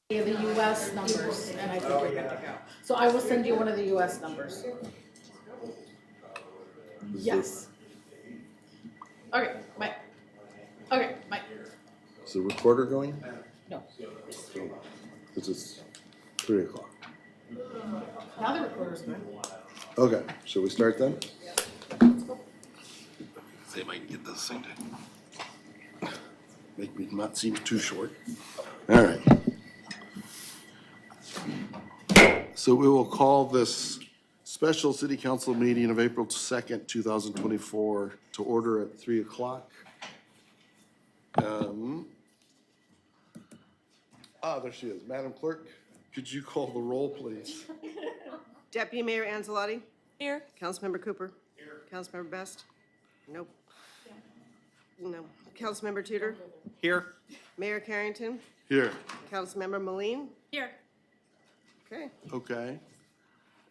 The US numbers, and I think you're good to go. So I will send you one of the US numbers. Yes. Okay, bye. Okay, bye. Is the recorder going? No, Because it's 3 o'clock. now the recorder's good. Okay, shall we start then? Let's go. See if I can get this thing to make me not seem too short. All right. So we will call this special city council meeting of April 2nd, 2024 to order at 3 o'clock. There she is. Madam Clerk, could you call the roll, please? Deputy Mayor Anzalotti? Here. Councilmember Cooper? Here. Councilmember Best? Nope. No. Councilmember Tudor? Here. Mayor Carrington? Here. Councilmember Moline? Here. Okay. Okay.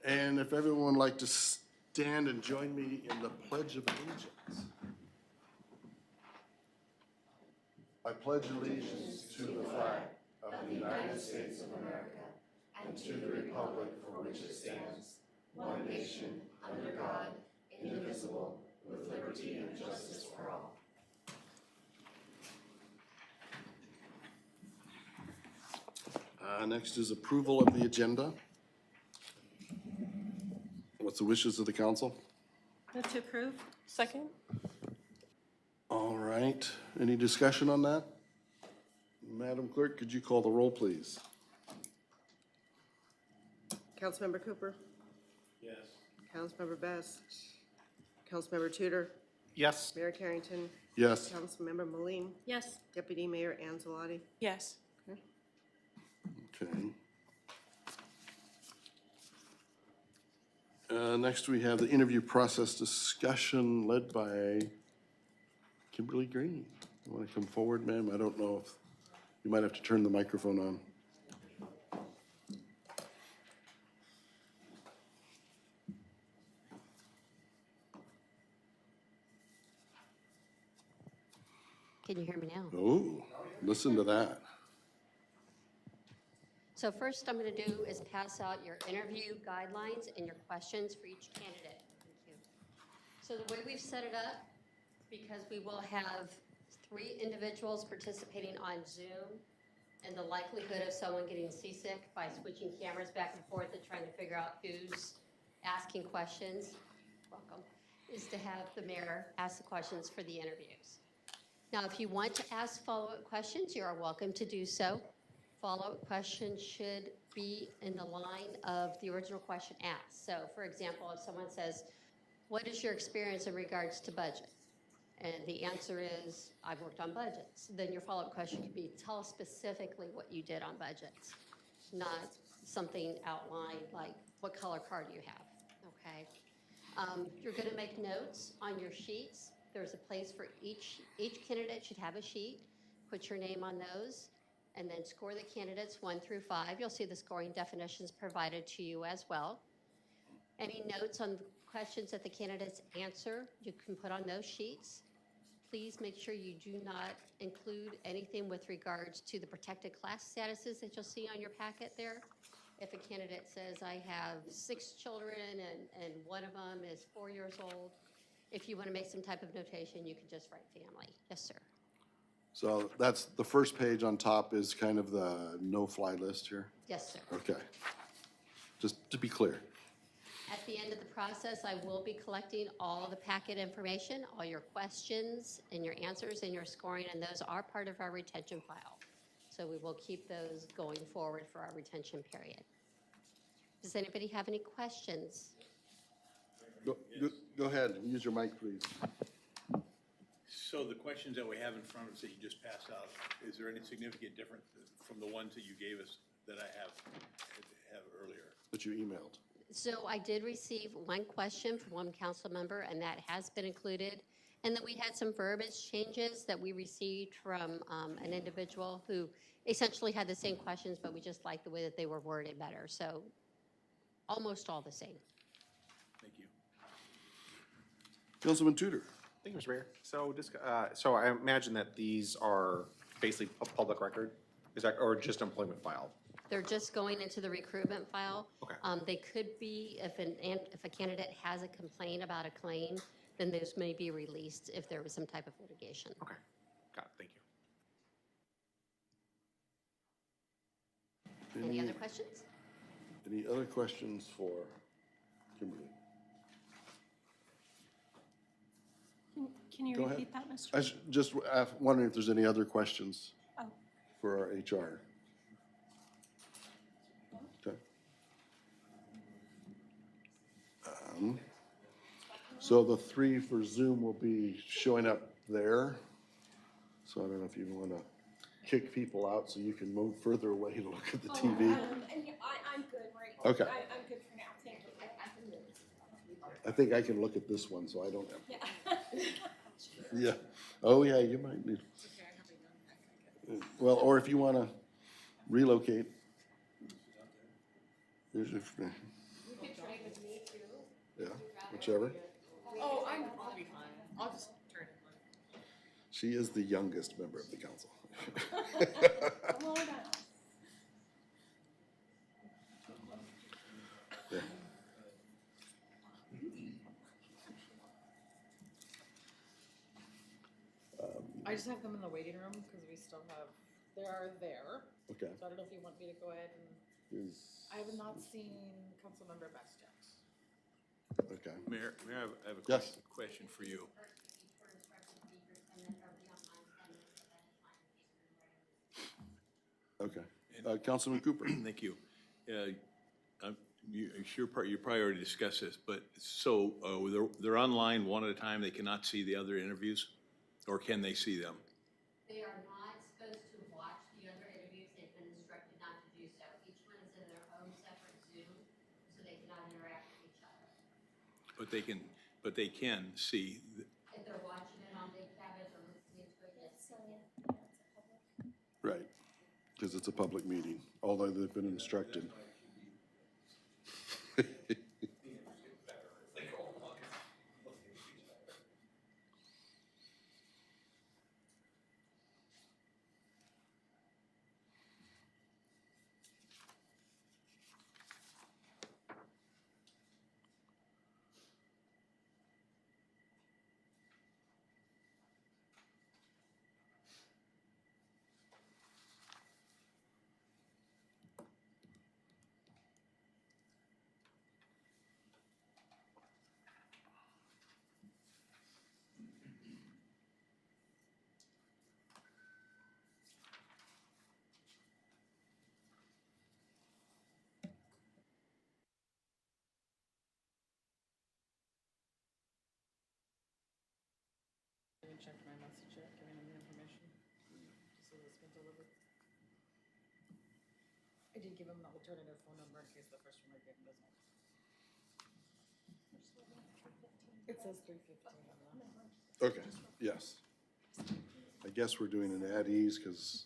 And if everyone would like to stand and join me in the Pledge of Allegiance. I pledge allegiance to the flag of the United States of America and to the republic for which it stands, one nation, under God, indivisible, with liberty and justice for all. Next is approval of the agenda. What's the wishes of the council? Move to approve. Second. All right, any discussion on that? Madam Clerk, could you call the roll, please? Councilmember Cooper? Yes. Councilmember Best? Councilmember Tudor? Yes. Mayor Carrington? Yes. Councilmember Moline? Yes. Deputy Mayor Anzalotti? Yes. Okay. Next, we have the interview process discussion led by Kimberly Green. You want to come forward, ma'am? I don't know if, you might have to turn the microphone on. Can you hear me now? Oh, listen to that. So first I'm going to do is pass out your interview guidelines and your questions for each candidate. Thank you. So the way we've set it up, because we will have 3 individuals participating on Zoom, and the likelihood of someone getting seasick by switching cameras back and forth and trying to figure out who's asking questions, welcome, is to have the mayor ask the questions for the interviews. Now, if you want to ask follow-up questions, you are welcome to do so. Follow-up questions should be in the line of the original question asked. So, for example, if someone says, what is your experience in regards to budget? And the answer is, I've worked on budgets. Then your follow-up question could be, tell us specifically what you did on budgets, not something outlined like, what color car do you have, okay? You're going to make notes on your sheets. There's a place for each candidate should have a sheet. Put your name on those, and then score the candidates 1 through 5. You'll see the scoring definitions provided to you as well. Any notes on questions that the candidates answer, you can put on those sheets. Please make sure you do not include anything with regards to the protected class statuses that you'll see on your packet there. If a candidate says, I have 6 children and one of them is 4 years old, if you want to make some type of notation, you can just write family. Yes, sir. So that's the first page on top is kind of the no-fly list here? Yes, sir. Okay. Just to be clear. At the end of the process, I will be collecting all the packet information, all your questions and your answers and your scoring, and those are part of our retention file. So we will keep those going forward for our retention period. Does anybody have any questions? Go ahead, use your mic, please. So the questions that we have in front of us that you just passed out, is there any significant difference from the ones that you gave us that I have earlier? That you emailed. So I did receive one question from one council member, and that has been included. And then we had some verbiage changes that we received from an individual who essentially had the same questions, but we just liked the way that they were worded better. So almost all the same. Thank you. Councilman Tudor. Thank you, Mr. Mayor. So just, so I imagine that these are basically a public record, is that, or just employment file? They're just going into the recruitment file. Okay. They could be, if a candidate has a complaint about a claim, then those may be released if there was some type of litigation. Okay, got it, thank you. Any other questions? Any other questions for Kimberly? Can you Go ahead. repeat that, Mr.? I was just wondering if there's any other questions Oh. for our HR. Okay. So the 3 for Zoom will be showing up there. So I don't know if you want to kick people out so you can move further away to look at the TV. And I'm good right now. Okay. I'm good for now, thank you. I think I can look at this one, so I don't have. Yeah. Yeah. Oh, yeah, you might need. Well, or if you want to relocate. There's your. Yeah, whichever. Oh, I'll be fine. I'll just turn it on. She is the youngest member of the council. Come on down. Yeah. I just have them in the waiting room because we still have, they are there. Okay. So I don't know if you want me to go ahead and, I have not seen Councilmember Best yet. Okay. Mayor, I have a Yes. question for you. Okay. Councilman Cooper. Thank you. You probably already discussed this, but so they're online one at a time, they cannot see the other interviews? Or can they see them? They are not supposed to watch the other interviews. They've been instructed not to do so. Each one is in their own separate Zoom, so they cannot interact with each other. But they can see, If they're watching it on Big Cabot or listening to it, yes. Right. Because it's a public meeting, although they've been instructed. I haven't checked my message yet, giving them the information. Just so it's been delivered. I did give them an alternative phone number in case the first one I gave them doesn't. It says 315 on that. Okay, yes. I guess we're doing an at ease because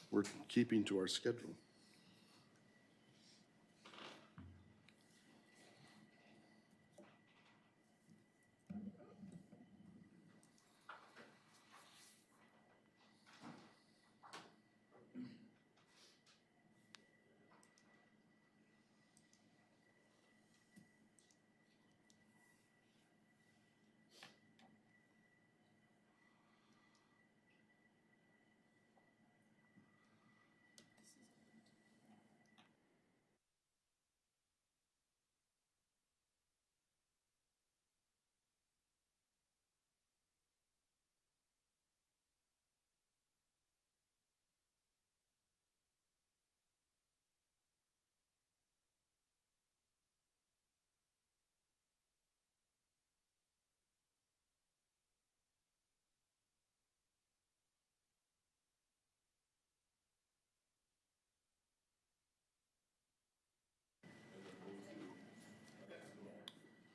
we're keeping to our schedule.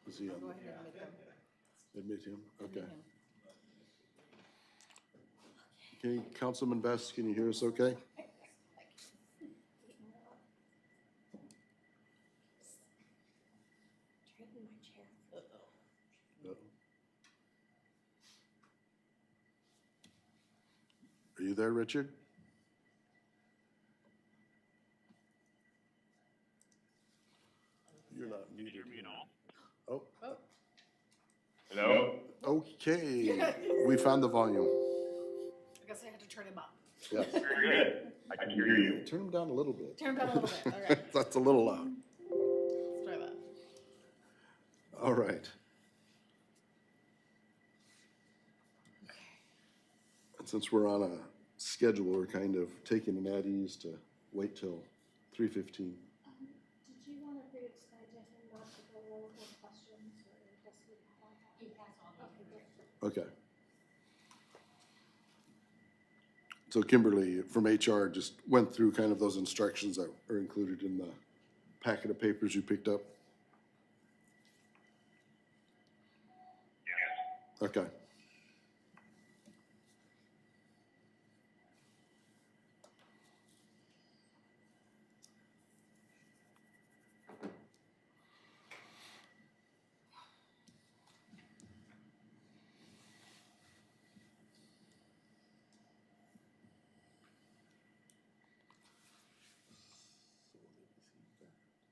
Is he on? Go ahead and make them. Admit him, okay. him. Okay, Councilman Best, can you hear us okay? Straighten my chair. Uh-oh. Are you there, Richard? Okay, we found the volume. I guess I had to turn him up. Yeah. Very good. I can hear you. Turn them down a little bit. Turn him down a little bit, okay. That's a little loud. Let's try that. All right. And since we're on a schedule, we're kind of taking it at ease to wait till 3:15. Did you want to re-explain to him not to go over questions or just leave it on? He has all. Okay, good. Okay. So Kimberly from HR just went through kind of those instructions that are included in the packet of papers you picked up. Yes. Okay.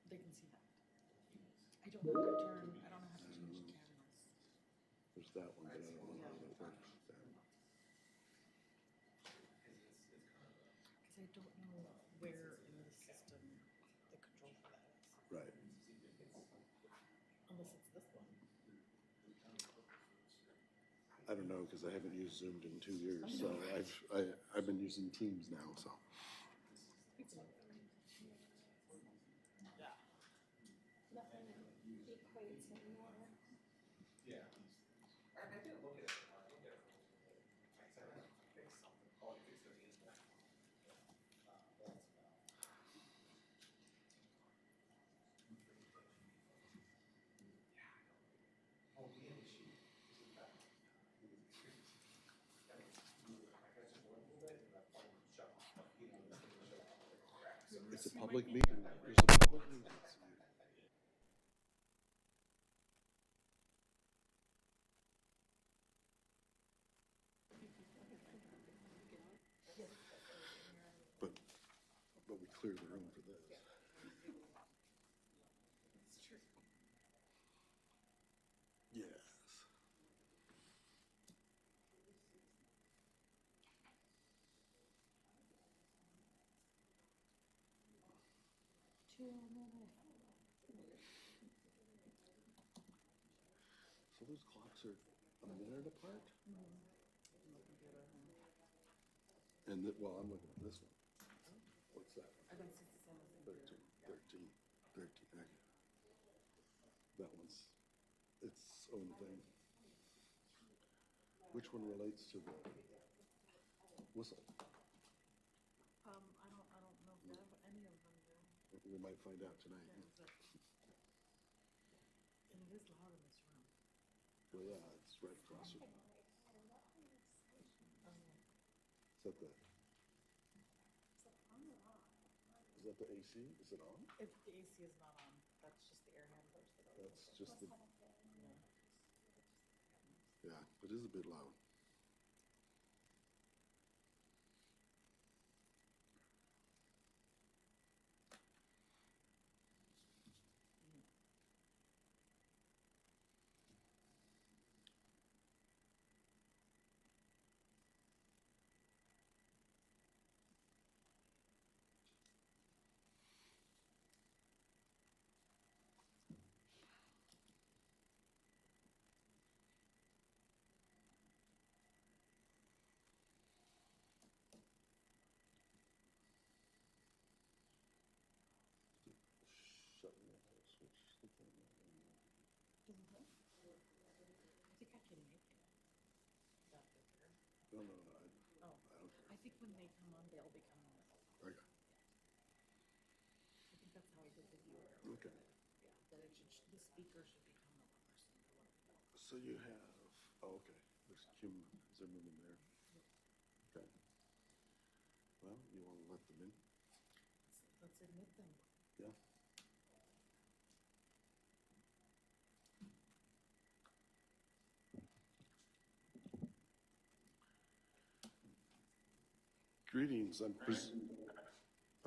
They can see that. I don't know how to turn, I don't know how to change the cameras. There's that one, but I don't know how that works. Cause I don't know where in the system the control for that is, Right. unless it's this one. I don't know, because I haven't used Zoomed in 2 years, so I've been using Teams now, so. Nothing equates anymore. It's a public meeting. There's a public meeting. But we clear the room for this. Yes. So those clocks are a minute apart? And that, well, I'm looking at this one. What's that? I got 67. 13. Okay. That one's its own thing. Which one relates to the whistle? I don't know if any of them do. We might find out tonight. And it is loud in this room. Well, yeah, it's right across from. Is that the AC? Is it on? If the AC is not on, that's just the air handlers that are. That's just the. Yeah, it is a bit loud. Shut me off, switch the thing on. I think I can make it. That bigger. No, Oh, I don't care. I think when they come on, they'll become on. Okay. I think that's how I did the viewer. Okay. Yeah, that it should, the speaker should become the person. So you have, okay, there's Kim Zimmerman there. Okay. Well, you want to let them in? Let's admit them. Yeah. Greetings, I'm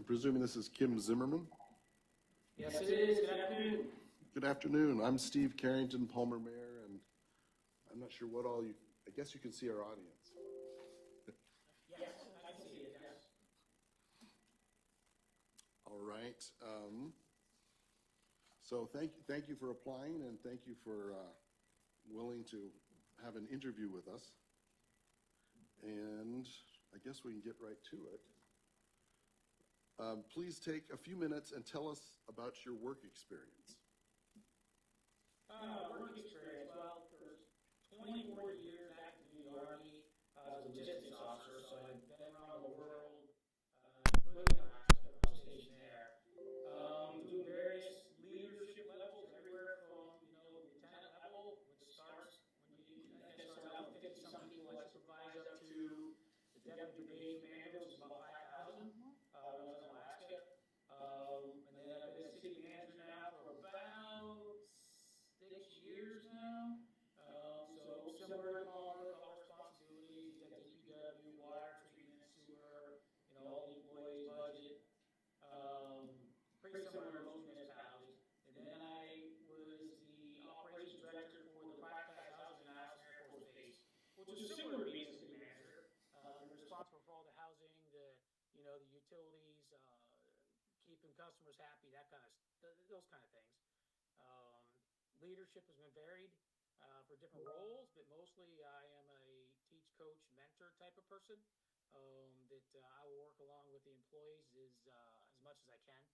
presuming this is Kim Zimmerman? Yes, it is. Good afternoon. Good afternoon, I'm Steve Carrington, Palmer Mayor, and I'm not not sure what all you, I guess you can see our audience. Yes, I can see it, yes. All right. So thank you for applying, and thank you for willing to have an interview with us. And I guess we can get right to it. Please take a few minutes and tell us about your work experience. Work experience, well, for 24 years active in the Army as a logistics officer, so I've been around the world, including Alaska, I was stationed there. Doing various leadership levels everywhere from, lieutenant level, which starts when I started out with 50-some people I supervise up to the deputy brigade commander, which is about 5,000, when I was in Alaska. And then I've been a city manager now for about 6 years now. So similar work, all responsibilities, you got DPW, water treatment, sewer, all the employees' budget. Pretty similar to most municipalities. And then I was the operations director for the private class housing in Allison Air Force Base, which is similar to being a city manager. You're responsible for all the housing, the utilities, keeping customers happy, those kind of things. Leadership has been varied for different roles, but mostly I am a teach, coach, mentor type of person. That I will work along with the employees as much as I can.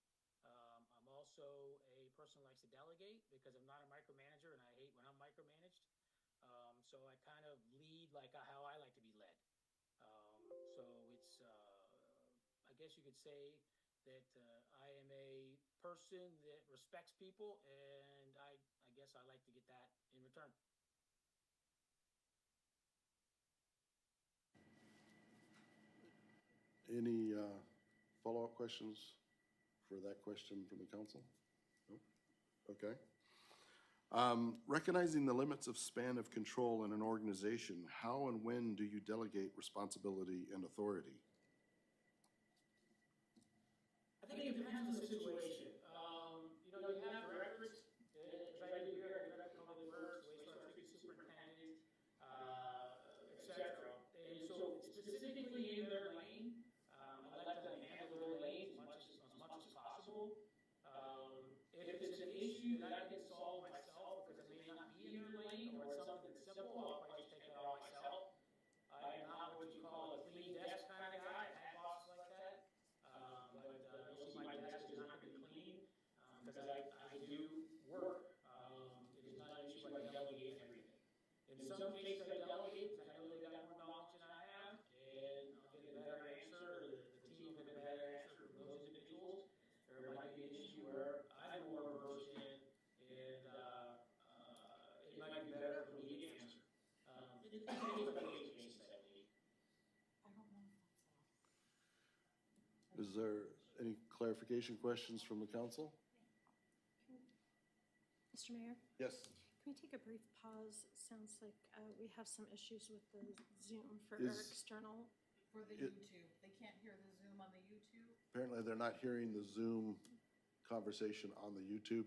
I'm also a person who likes to delegate because I'm not a micromanager and I hate when I'm micromanaged. So I kind of lead like how I like to be led. So it's, I guess you could say that I am a person that respects people, and I guess I like to get that in return. Any follow-up questions for that question from the council? No? Okay. Recognizing the limits of span of control in an organization, how and when do you delegate responsibility and authority? I think it depends on the situation. You have directors, as I do here, I direct public works, wastewater treatment superintendent, et cetera. And so specifically in their lane, I let them handle their lane as much as possible. If it's an issue that I can solve myself because it may not be in their lane or it's something that's simple, I'll probably just take it on myself. I am not what you call a clean desk kind of guy. I've had bosses like that. But you'll see my desk is not going to be clean because I do work. It is not an issue I delegate everything. In some cases I delegate because I know they got more knowledge than I have, and I'll get a better answer, or the team will get a better answer from those individuals. There might be an issue where I'm more versed in, and it might be better for me to answer. It's a case by case basis, I believe. I don't know if that's Is there any clarification questions from the council? Mr. Mayor, Yes. can we take a brief pause? It sounds like we have some issues with the Zoom for our external. for the YouTube. They can't hear the Zoom on the YouTube. Apparently they're not hearing the Zoom conversation on the YouTube.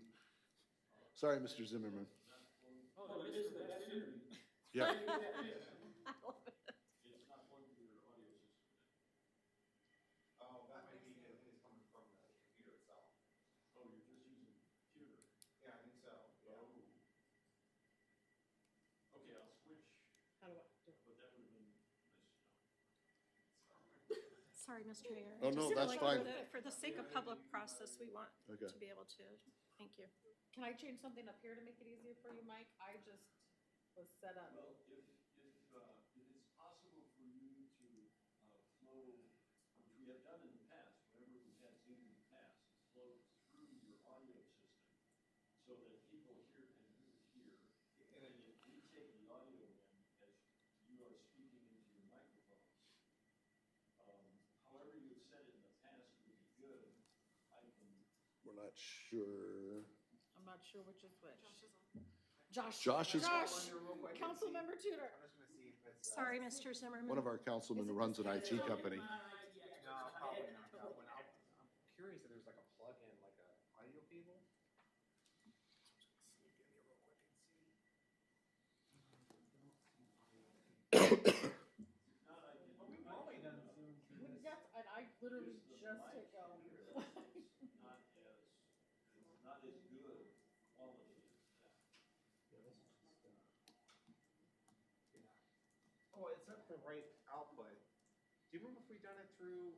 Sorry, Mr. Zimmerman. Oh, this is the best interview. Yeah. I love it. It's not going through your audio system. Oh, that might be, I think it's coming from the computer itself. Oh, you're just using the computer? Yeah, I think so, yeah. Oh. Okay, I'll switch, How do I do it? but that would have been nice. Sorry, Mr. Mayor. Oh, no, Just that's like fine. For the sake of public process, we want Okay. to be able to, thank you. Can I change something up here to make it easier for you, Mike? I just was set up. Well, if it's possible for you to flow, which we have done in the past, whenever we've had Zoom in the past, is flow through your audio system so that people hear and hear. And then if we take the audio in as you are speaking into your microphones, however you have said it in the past would be good. I can. We're not sure. I'm not sure which is which. Josh Josh is Councilmember Tudor. I'm just gonna see if it's. Sorry, Mr. Zimmerman. one of our councilmen who runs an IT company. No, probably not. No, I'm curious if there's like a plug-in, like a audio cable. Sneak in here real quick and see. literally use of the just mic hit go. here is not as good quality as that. Oh, it's not the right output. Do you remember if we've done it through,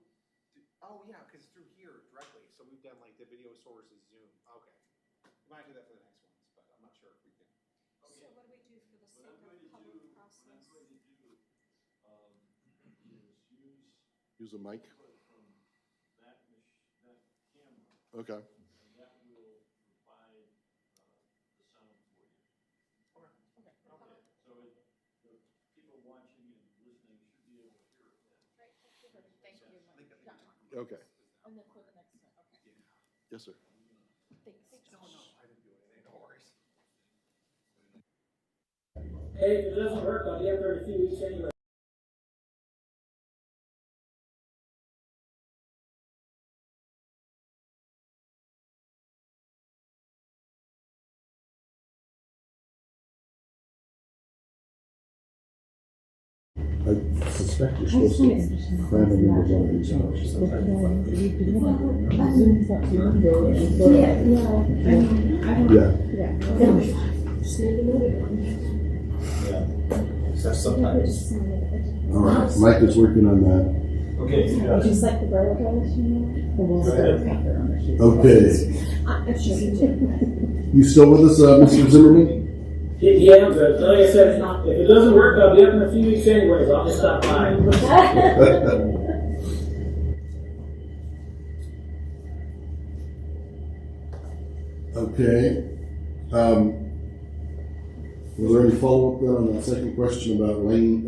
oh yeah, because through here directly, so we've done like the video source is Zoom, okay. We might do that for the next ones, but I'm not sure if we can. So what do we do for the sake of public process? What I'm going to do, is Use a mic. input from that camera, Okay. and that will provide, the sound for you. Okay. So the people watching and listening should be able to hear it then. Thank you. I think Yeah. Okay. And then for the next one, okay. Yes, sir. Thanks. No, I didn't do anything, no worries. Hey, if it doesn't work, I'll be up there in a few weeks anyway. I suspect you're supposed to cram it into one of these hours. So sometimes. All right, Mike is working on that. Okay. Just like the braille drawings, you know? The ones that are covered on the sheet. Okay. I'm sure you do. You still with us, Mr. Zimmerman? Yeah, but like I said, if it doesn't work, I'll be up in a few weeks anyways. I'll just stop by. Okay. Was there any follow-up then on that second question about lane,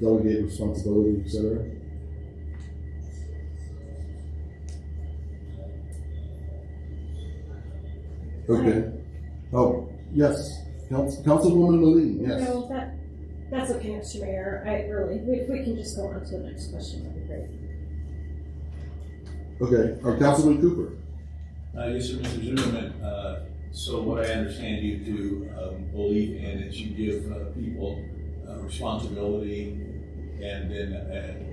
delegate responsibility, et cetera? Okay. Oh, yes. Councilwoman Maline, yes. No, that's okay, Mr. Mayor. If we can just go on to the next question, that'd be great. Okay. Councilman Cooper. Yes, sir, Mr. Zimmerman. So what I understand you to believe in is you give people responsibility, and then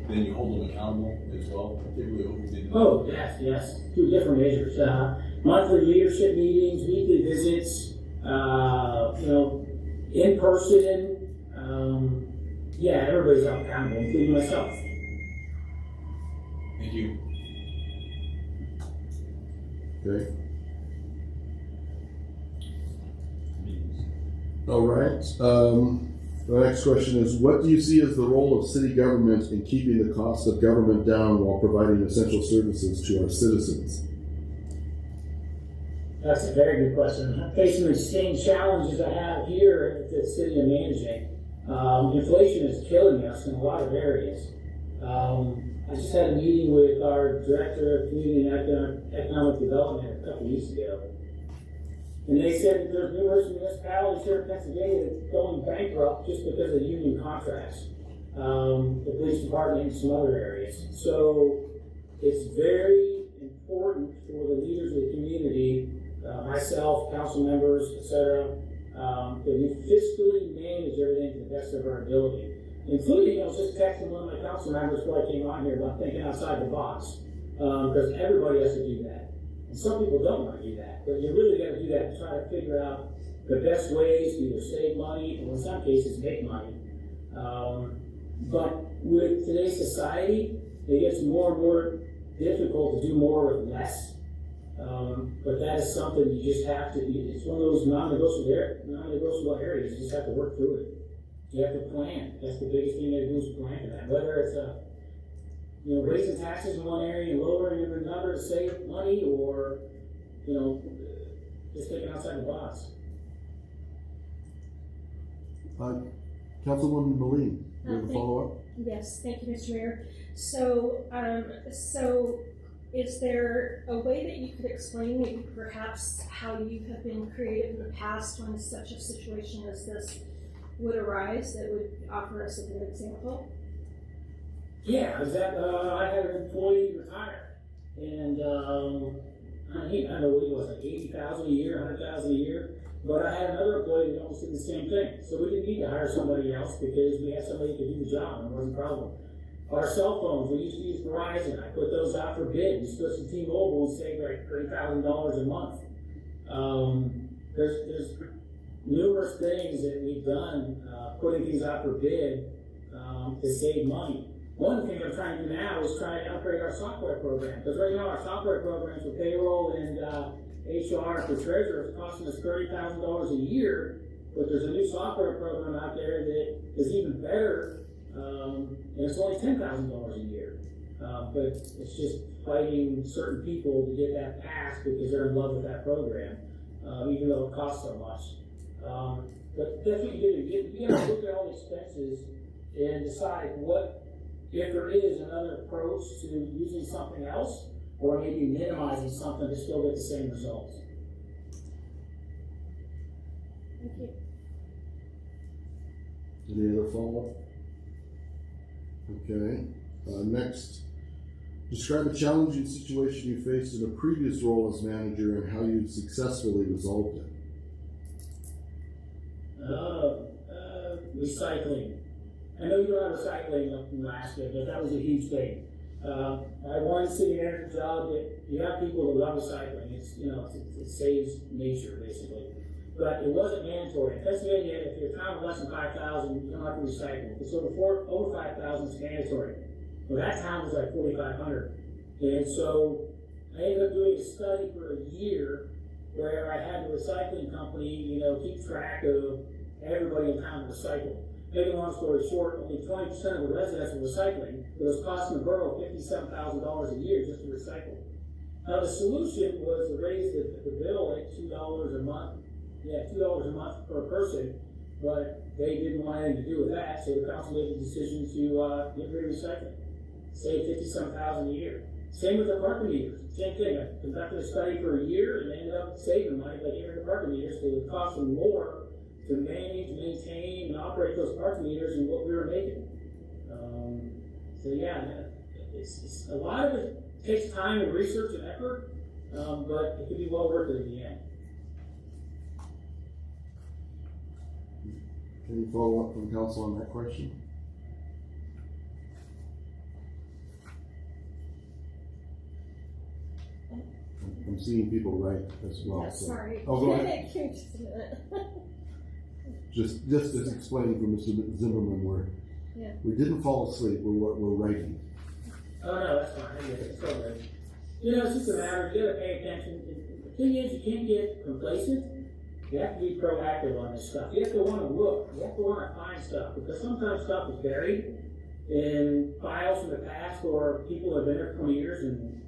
you hold them accountable as well. Typically, what we did. Oh, yes. Two different measures. Monthly leadership meetings, weekly visits, in person. Yeah, everybody's held accountable, including myself. Thank you. Okay. All right. The next question is, what do you see as the role of city government in keeping the cost of government down while providing essential services to our citizens? That's a very good question. I'm facing the same challenges I have here at the city of managing. Inflation is killing us in a lot of areas. I just had a meeting with our Director of Community and Economic Development a couple weeks ago. And they said that there's numerous municipalities here in Pennsylvania that are going bankrupt just because of union contracts. The police department and some other areas. So it's very important for the leaders of the community, myself, council members, etc., that we fiscally manage everything to the best of our ability. Including, I was just texting one of my council members before I came on here about thinking outside the box, because everybody has to do that. And some people don't want to do that, but you really got to do that and try to figure out the best ways to either save money or in some cases make money. But with today's society, it gets more and more difficult to do more with less. But that is something you just have to, it's one of those non-negotiable areas, you just have to work through it. You have to plan. That's the biggest thing they do is plan for that. Whether it's raising taxes in one area and lowering them in another to save money, or just thinking outside the box. Councilwoman Maline, you have a follow-up? Yes, thank you, Mr. Mayor. So is there a way that you could explain maybe perhaps how you have been creative in the past when such a situation as this would arise that would offer us a good example? Yeah, I had an employee retire, and I don't know what he was, like $80,000 a year, $100,000 a year. But I had another employee that almost did the same thing. So we didn't need to hire somebody else because we had somebody who could do the job and it wasn't a problem. Our cell phones, we used to use Verizon, I put those out for bid, we switched to T-Mobile and saved like $3,000 a month. There's numerous things that we've done, putting things out for bid, to save money. One thing I'm trying to do now is try to upgrade our software program, because right now our software programs for payroll and HR for treasurer is costing us $30,000 a year, but there's a new software program out there that is even better, and it's only $10,000 a year. But it's just fighting certain people to get that passed because they're in love with that program, even though it costs so much. But that's what you do. You gotta look at all the expenses and decide if there is another approach to using something else, or maybe minimizing something to still get the same results. Thank you. Any other follow-up? Okay, next, describe a challenging situation you faced in a previous role as manager and how you successfully resolved it. Recycling. I know you don't have recycling up in Alaska, but that was a huge thing. I had one city manager job that you have people that love recycling. It saves nature basically, but it wasn't mandatory. In Pennsylvania, if you're a town of less than 5,000, you don't have to recycle. If it's over 5,000, it's mandatory. Well, that town was like 4,500, and so I ended up doing a study for a year where I had the recycling company, keep track of everybody in town to recycle. Make a long story short, only 20% of the residents were recycling. It was costing the borough $57,000 a year just to recycle. Now the solution was to raise the bill at $2 a month. Yeah, $2 a month per person, but they didn't want anything to do with that, so the council made the decision to get rid of recycling. Save $50,000 a year. Same with the parking meters. Same thing. I conducted a study for a year and ended up saving money by getting rid of the parking meters because it cost them more to manage, maintain, and operate those parking meters than what we were making. It's a lot of it takes time and research and effort, but it could be well worth it in the end. Any follow-up from council on that question? I'm seeing people write as well. Yeah, so. sorry. Oh, go ahead. Give me just a minute. Just explaining for Mr. Zimmerman, Yeah. we didn't fall asleep. We're writing. Oh no, that's fine. I get it. It's all good. It's just a matter. You got to pay attention. The thing is, you can't get complacent. You have to be proactive on this stuff. You have to want to look. You have to want to find stuff because sometimes stuff is buried in files from the past or people have been there for 20 years. And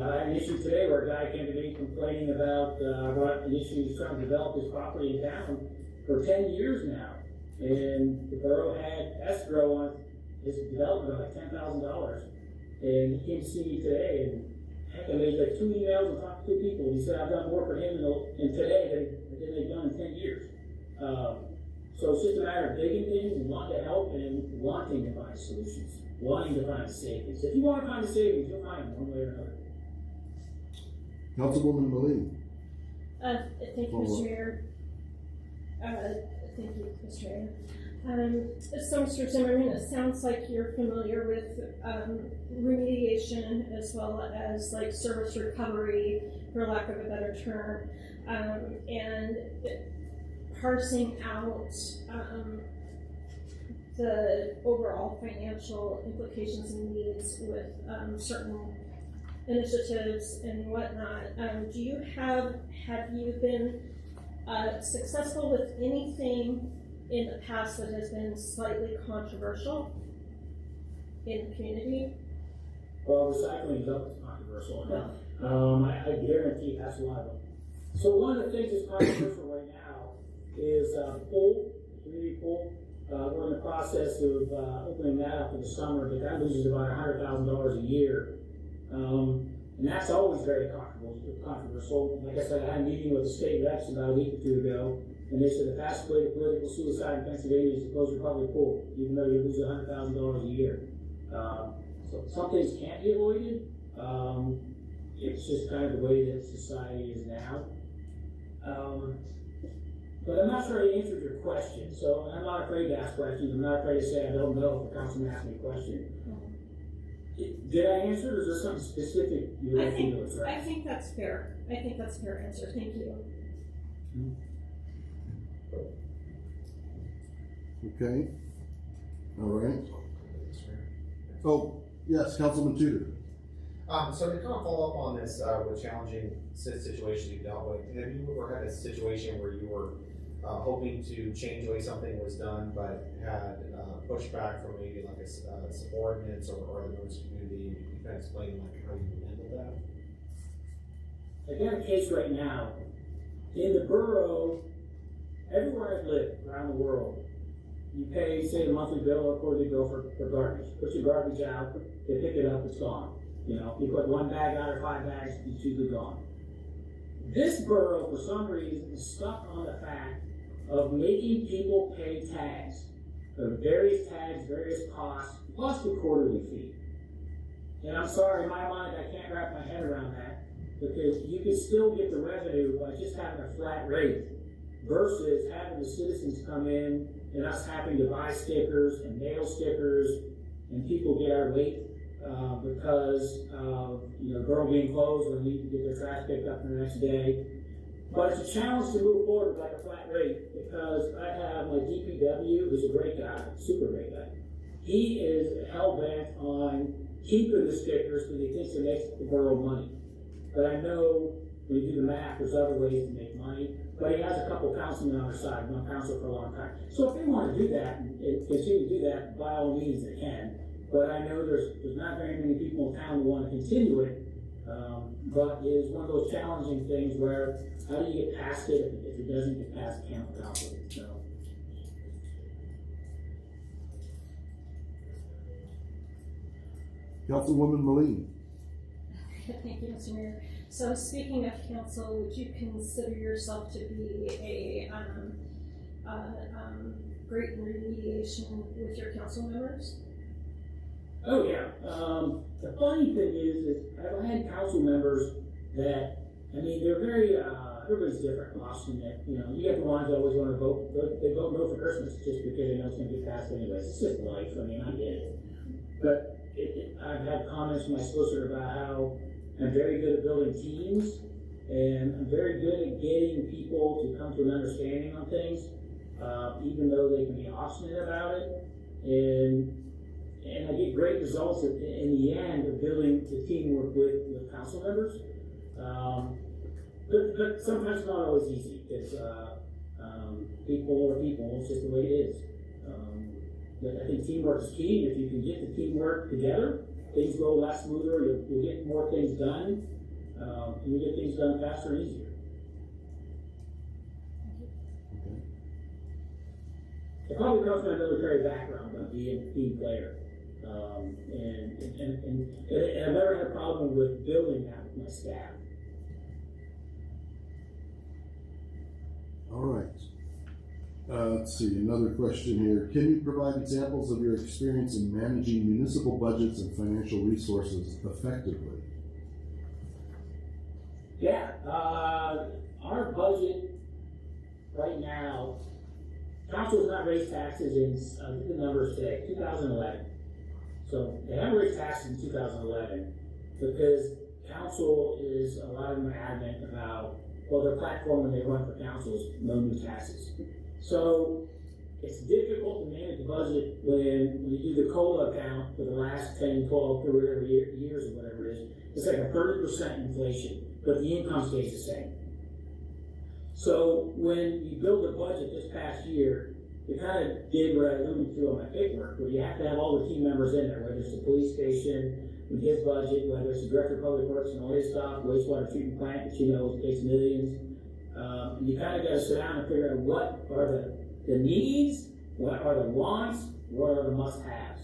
I had an issue today where a guy came to me complaining about an issue he's trying to develop his property in town for 10 years now, and the borough had escrow on his development of like $10,000. And he came to see me today, and heck, I made like 2 emails and talked to 2 people. And he said I've done more for him in today than they've done in 10 years. So it's just a matter of digging things and wanting to help and wanting to find solutions, wanting to find savings. If you want to find the savings, you'll find them one way or another. Councilwoman Malini. Thank you, Mr. Mayor. Thank you, Mr. Mayor. So, Mr. Zimmerman, it sounds like you're familiar with remediation as well as like service recovery, for lack of a better term, and parsing out the overall financial implications and needs with certain initiatives and whatnot. Have you been successful with anything in the past that has been slightly controversial in the community? Well, recycling is always controversial. I guarantee that's one of them. So one of the things that's controversial right now is pool, community pool. We're in the process of opening that up in the summer, but that loses about $100,000 a year. And that's always very controversial. Like I said, I had a meeting with the state reps about a week or 2 ago, and they said the fastest way to political suicide in Pennsylvania is to close your public pool, even though you lose $100,000 a year. So some things can't be avoided. It's just kind of the way that society is now. But I'm not sure I answered your question, so I'm not afraid to ask questions. I'm not afraid to say I don't know if the councilman asked me a question. Did I answer it, or is there something specific you'd I like me think, to address? I think that's fair. I think that's a fair answer. Thank you. Okay, all right. Oh, yes, Councilman Tudor. So to kind of follow up on this, with challenging situations you've dealt with, have you ever had a situation where you were hoping to change the way something was done, but had pushback from maybe like a subordinates or the members of the community? You can explain like how you handled that? I got a case right now. In the borough, everywhere I've lived around the world, you pay, say, a monthly bill or quarterly bill for garbage. Put your garbage out, they pick it up, it's gone. You know, you put 1 bag out or 5 bags, it's usually gone. This borough, for some reason, is stuck on the fact of making people pay tags. Various tags, various costs, plus the quarterly fee. And I'm sorry, in my mind, I can't wrap my head around that, because you can still get the revenue by just having a flat rate versus having the citizens come in and us having to buy stickers and mail stickers, and people get our weight because of, you know, borough being closed when they need to get their trash picked up the next day. But it's a challenge to move forward with like a flat rate, because I have my DPW, who's a great guy, super great guy. He is hell-bent on keeping the stickers because he thinks it makes the borough money. But I know when you do the math, there's other ways to make money. But he has a couple councilmen on our side, been on council for a long time. So if they want to do that and continue to do that, by all means they can. But I know there's not very many people in town who want to continue it. But it is one of those challenging things where how do you get past it if it doesn't get past council? So. Councilwoman Moline. Thank you, Mr. Mayor. So speaking of council, would you consider yourself to be a great remediation with your council members? Oh yeah. The funny thing is I've had council members that, I mean, they're very, everybody's different in Austin. That, you know, you get the ones that always want to vote, they vote no for Christmas just because they know it's going to get passed anyways. It's just life. I mean, I get it. But I've had comments from my solicitor about how I'm very good at building teams, and I'm very good at getting people to come to an understanding on things, even though they can be obstinate about it. And I get great results in the end of building the teamwork with council members. But sometimes not always easy, because people are people, it's just the way it is. But I think teamwork is key. If you can get the teamwork together, things go a lot smoother, you'll get more things done, and you get things done faster and easier. It probably comes from my military background, of being a team player. And I've never had a problem with building that with my staff. All right. Let's see, another question here. Can you provide examples of your experience in managing municipal budgets and financial resources effectively? Yeah, our budget right now, council has not raised taxes in, I think the numbers today, 2011. So they haven't raised taxes in 2011 because council is, a lot of them are adamant about, well, their platform when they run for council is no new taxes. So it's difficult to manage the budget when you do the COLA account for the last 10, 12, or whatever years or whatever it is. It's like a 30% inflation, but the income stays the same. So when you build a budget this past year, we kind of did what I alluded to on my paperwork, where you have to have all the team members in there, whether it's the police station with his budget, whether it's the director of public works and all his stuff, wastewater treatment plant, that you know takes millions. And you kind of got to sit down and figure out what are the needs, what are the wants, what are the must-haves.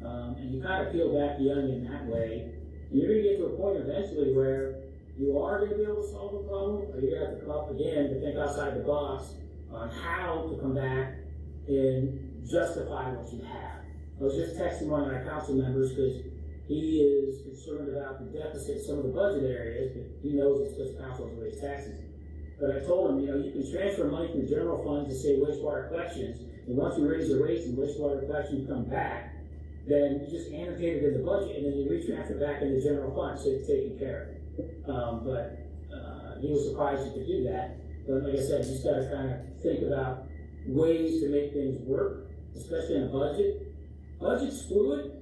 And you kind of peel back the onion that way. And you're going to get to a point eventually where you are going to be able to solve the problem, or you're going to have to come up again to think outside the box on how to come back and justify what you have. I was just texting one of my council members because he is concerned about the deficit in some of the budget areas, but he knows it's because council has raised taxes. But I told him, you can transfer money from the general fund to say wastewater collections, and once you raise the rates and wastewater collections come back, then you just annotate it in the budget, and then you retransfer back in the general fund, so it's taken care of. But he was surprised you could do that. But like I said, you just gotta kind of think about ways to make things work, especially in a budget. Budget's fluid,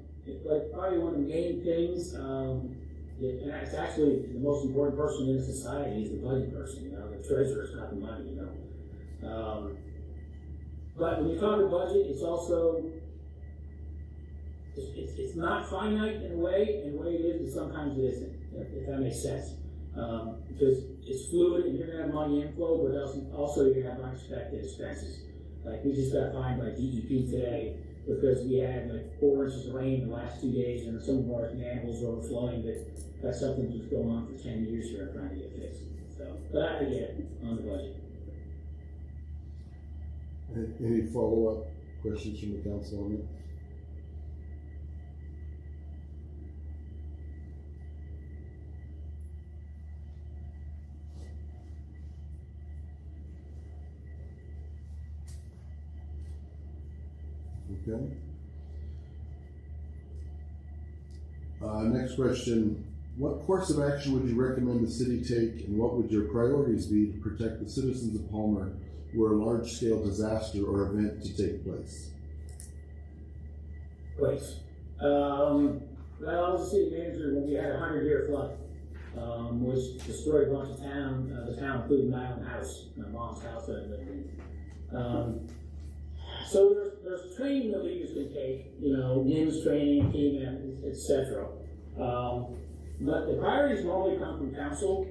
but probably one of the main things, and it's actually the most important person in society is the budget person, the treasurer's got the money, But when you talk about budget, it's also, it's not finite in a way, and the way it is, but sometimes it isn't, if that makes sense. Because it's fluid and you're gonna have money inflow, but also you're gonna have unexpected expenses. Like we just got fined by DEP today because we had like 4 inches of rain in the last 2 days and some of our manholes were overflowing, but that's something that's going on for 10 years here trying to get fixed. So, but I get it on the budget. Any follow-up questions from the council on it? Okay. Next question. What course of action would you recommend the city take, and what would your priorities be to protect the citizens of Palmer were a large-scale disaster or event to take place? Well, I was a city manager when we had a 100-year flood, which destroyed a bunch of the town, including my own house, my mom's house that I lived in. So there's training that leaders can take, NIMS training, team, etc. But the priorities normally come from council.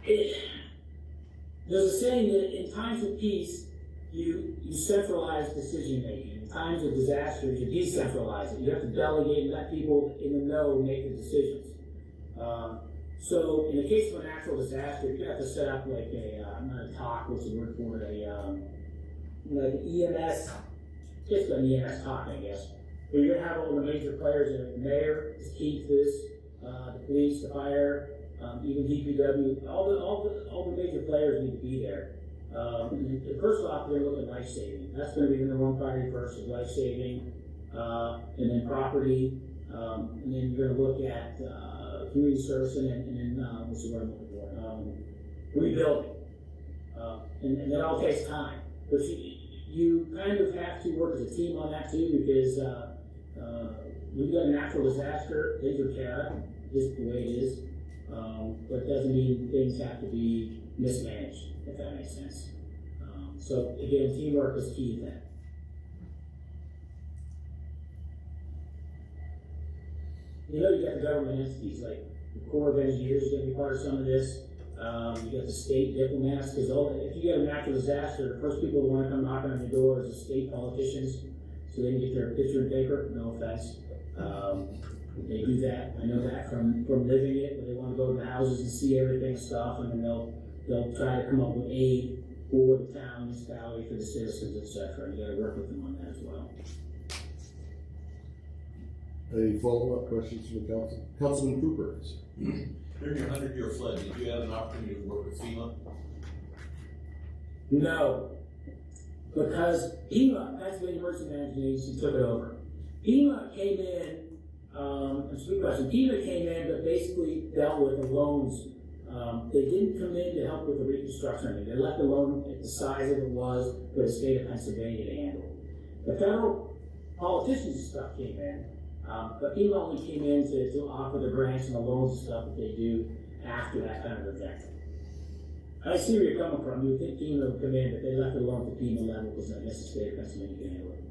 There's a saying that in times of peace, you centralize decision making. In times of disaster, you decentralize it. You have to delegate and let people in the know make the decisions. So in the case of a natural disaster, you have to set up like I'm going to talk, what's the word for it, like EMS, just an EMS talk, I guess. Where you're going to have all the major players in it. The mayor is key to this, the police, the fire, even DPW, all the major players need to be there. And first off, we're going to look at life saving. That's going to be the number one priority first, is life saving, and then property, and then you're going to look at community service, and then what's the word I'm looking for? Rebuilding. And that all takes time. But you kind of have to work as a team on that too, because we've got a natural disaster, things are chaotic, just the way it is. But it doesn't mean things have to be mismanaged, if that makes sense. So again, teamwork is key to that. You got the government entities, like the Corps of Engineers is going to be part of some of this. You got the state diplomats, because if you get a natural disaster, the first people that want to come knocking on your door is the state politicians, so they can get their picture in paper, no offense. They do that, I know that from living it, but they want to go to the houses and see everything and stuff, and then they'll try to come up with aid for the town, municipality, for the citizens, etc. You got to work with them on that as well. Any follow-up questions from the council? Councilman Cooper. During your 100-year flood, did you have an opportunity to work with FEMA? No, because FEMA, Pennsylvania Emergency Management Agency, took it over. FEMA came in, that's a good question. FEMA came in, but basically dealt with the loans. They didn't come in to help with the reconstruction. They left the loan at the size that it was for the state of Pennsylvania to handle. The federal politicians and stuff came in, but FEMA only came in to offer the grants and the loans and stuff that they do after that kind of event. I see where you're coming from. You would think FEMA would come in, but they left it alone at the FEMA level because I guess the state of Pennsylvania can handle it.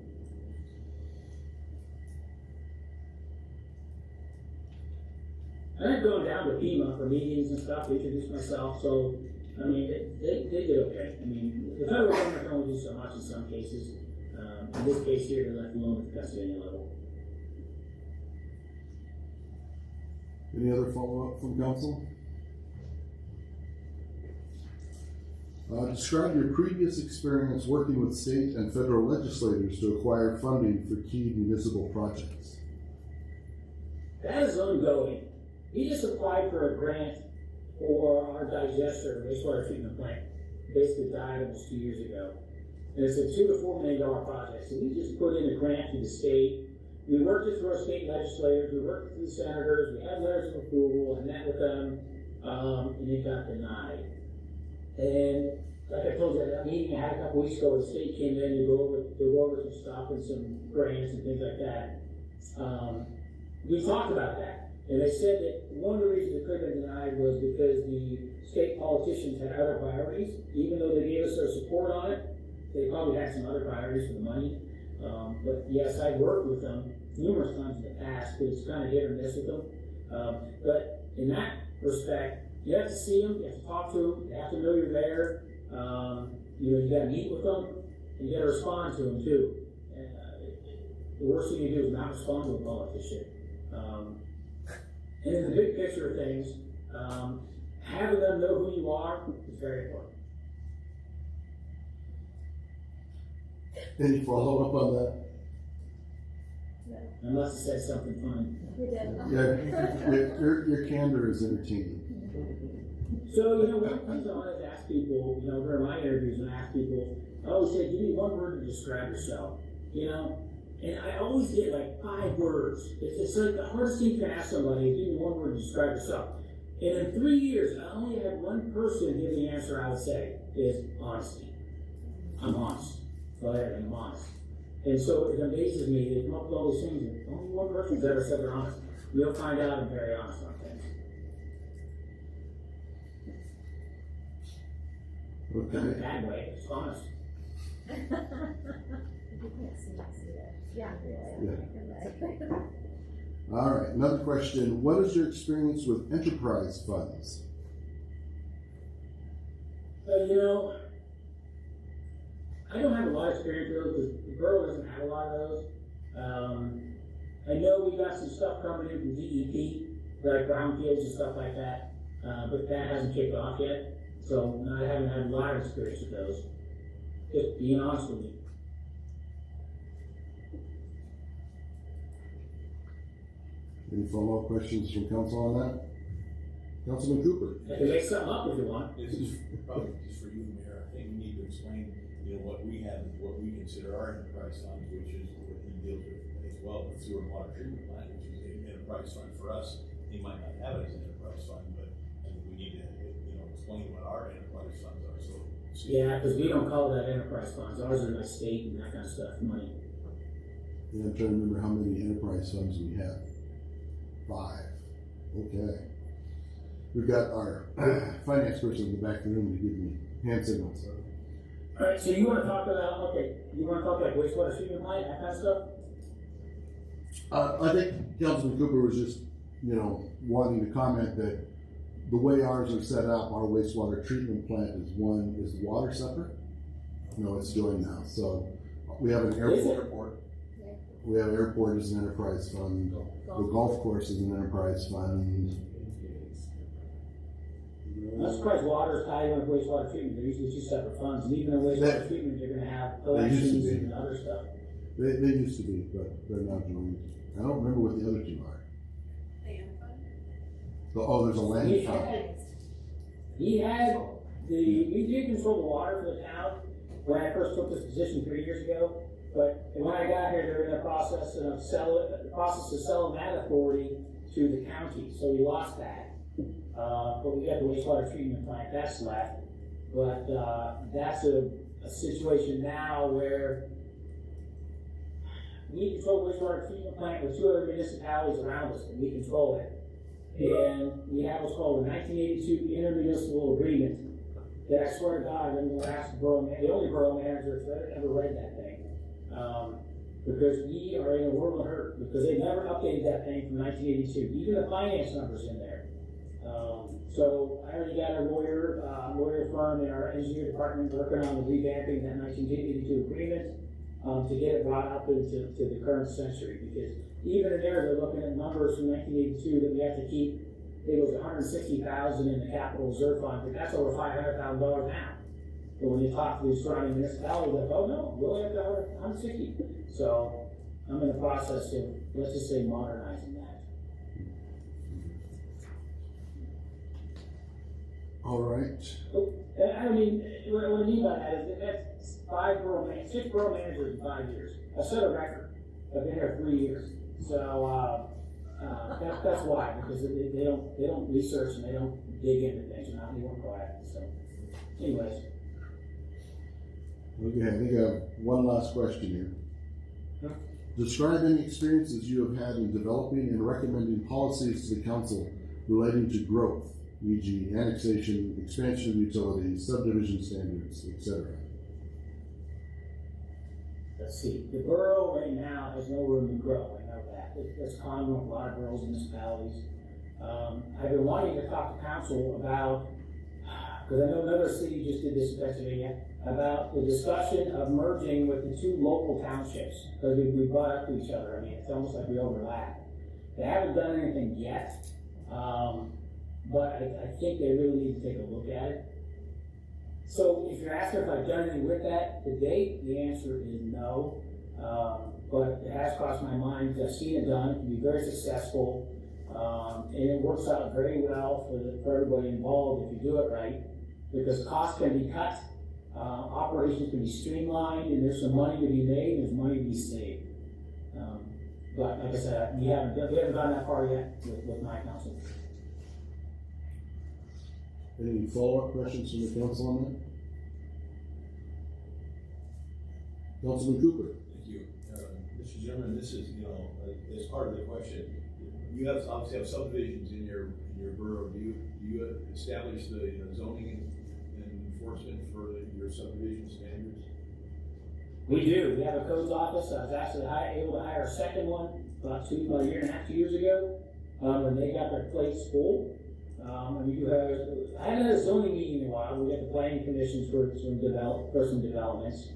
And I've gone down to FEMA for meetings and stuff, introduced myself, so, I mean, they did okay. I mean, the federal government can only do so much in some cases. In this case here, they left alone at the Pennsylvania level. Any other follow-up from council? Describe your previous experience working with state and federal legislators to acquire funding for key municipal projects. That is ongoing. We just applied for a grant for our digester, wastewater treatment plant, basically died almost 2 years ago. And it's a $2 to $4 million project. So we just put in a grant through the state. We worked it through our state legislators, we worked it through the senators, we had letters of approval, I met with them, and it got denied. And like I told you, at that meeting I had a couple weeks ago, the state came in to go over some stuff and some grants and things like that. We talked about that, and they said that one of the reasons it could have been denied was because the state politicians had other priorities. Even though they gave us their support on it, they probably had some other priorities for the money. But yes, I've worked with them numerous times in the past, but it's kind of hit or miss with them. But in that respect, you have to see them, you have to talk to them, you have to know you're there. You got to meet with them, and you got to respond to them too. The worst thing you do is not respond to a politician. And in the big picture of things, having them know who you are is very important. Any follow-up on that? Unless it says something funny. Yeah, your candor is entertaining. So, one of the things I always ask people, during my interviews, when I ask people, I always say, give me one word to describe yourself, And I always get like 5 words. It's like the hardest thing you can ask somebody is give me one word to describe yourself. And in 3 years, I only had one person give the answer I would say is honesty. I'm honest. Go ahead, I'm honest. And so it amazes me they come up with all these things and only one person's ever said they're honest. You'll find out I'm very honest on things. Not in a bad way, it's honest. Yeah. All right, another question. What is your experience with enterprise funds? I don't have a lot of experience with those because the borough doesn't have a lot of those. I know we got some stuff coming in from DEP, like brownfields and stuff like that, but that hasn't kicked off yet. So I haven't had a lot of experience with those. Just being honest with you. Any follow-up questions from council on that? Councilman Cooper? I can make something up if you want. This is probably just for you, Mayor. I think we need to explain, what we have, what we consider our enterprise funds, which is what he deals with as well, the sewer and water treatment plant, which is an enterprise fund for us. He might not have it as an enterprise fund, but I think we need to, explain what our enterprise funds are. So yeah, because we don't call that enterprise funds. Ours are like state and that kind of stuff, money. Yeah, I'm trying to remember how many enterprise funds we have. 5. Okay. We've got our finance person in the back of the room to give me hand signals. All right, so you want to talk about, like wastewater treatment plant, that kind of stuff? I think Councilman Cooper was just, wanting to comment that the way ours are set up, our wastewater treatment plant is the water separate? No, it's joined now. So we have an airport. We have airport as an enterprise fund. The golf course is an enterprise fund. I'm surprised water is tied in with wastewater treatment. They're usually 2 separate funds. And even in wastewater treatment, you're going to have collections and other stuff. They used to be, but they're not joined. I don't remember what the other 2 are. There's a land fund. We did control the water for the town when I first took this position 3 years ago. But when I got here, they were in the process of selling that authority to the county. So we lost that. But we got the wastewater treatment plant, that's left. But that's a situation now where we control the wastewater treatment plant with 2 other municipalities around us, and we control it. And we have what's called the 1982 intermunicipal agreement that I swear to God, I'm going to ask the only borough manager that's ever read that thing. Because we are in a world of hurt, because they never updated that thing from 1982. Even the finance numbers in there. So I already got a lawyer firm in our engineer department working on the revamping that 1982 agreement to get it brought up into the current century. Because even in there, they're looking at numbers from 1982 that we have to keep. It was $160,000 in the capital reserve fund, but that's over $500,000 now. But when you talk to the surrounding municipalities, they're like, oh no, we only have to 160. So I'm in the process of, let's just say, modernizing that. All right. I mean, what I mean by that is that's 6 borough managers in 5 years. I set a record. I've been here 3 years. So, that's why, because they don't research and they don't dig into things, and they weren't proactive, so. Anyways. Okay, I think I have one last question here. Describe any experiences you have had in developing and recommending policies to the council relating to growth, e.g. annexation, expansion of utilities, subdivision standards, etc. Let's see, the borough right now has no room to grow, I know that. That's common with a lot of boroughs and municipalities. I've been wanting to talk to council about, because I know another city just did this in Pennsylvania, about the discussion of merging with the 2 local townships, because we butt up to each other. I mean, it's almost like we overlap. They haven't done anything yet, but I think they really need to take a look at it. So if you're asking if I've done anything with that to date, the answer is no. But it has crossed my mind, because I've seen it done, it can be very successful, and it works out very well for everybody involved if you do it right, because costs can be cut, operations can be streamlined, and there's some money to be made, and there's money to be saved. But like I said, we haven't gone that far yet with my council. Any follow-up questions from the council on that? Councilman Cooper. Thank you. Mr. Zimmerman, this is, as part of the question, you obviously have subdivisions in your borough. Do you establish the zoning and enforcement for your subdivision standards? We do. We have a codes office. I was actually able to hire a second one about a year and a half, 2 years ago, when they got their plates full. And we do have, I haven't had a zoning meeting in a while. We have the planning commissions for some developments.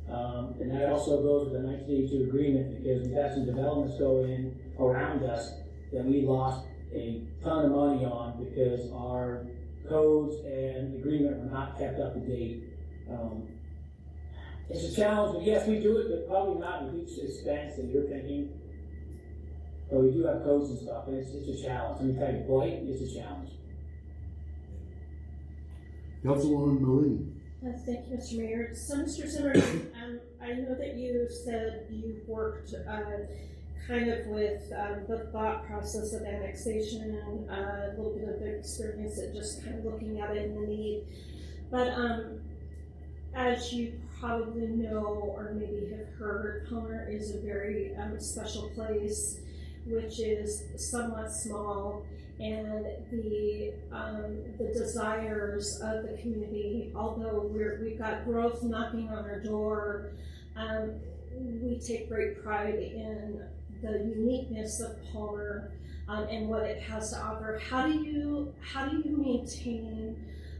And that also goes with the 1982 agreement, because we've had some developments go in around us that we lost a ton of money on because our codes and agreement were not kept up to date. It's a challenge, but yes, we do it, but probably not a huge expense that you're thinking. But we do have codes and stuff, and it's a challenge. Let me tell you, Blight is a challenge. Councilwoman Malini. Thank you, Mr. Mayor. So, Mr. Zimmerman, I know that you said you worked kind of with the thought process of annexation, a little bit of experience at just kind of looking at it and the need. But as you probably know or maybe have heard, Palmer is a very special place, which is somewhat small, and the desires of the community, although we've got growth knocking on our door, we take great pride in the uniqueness of Palmer and what it has to offer. How do you maintain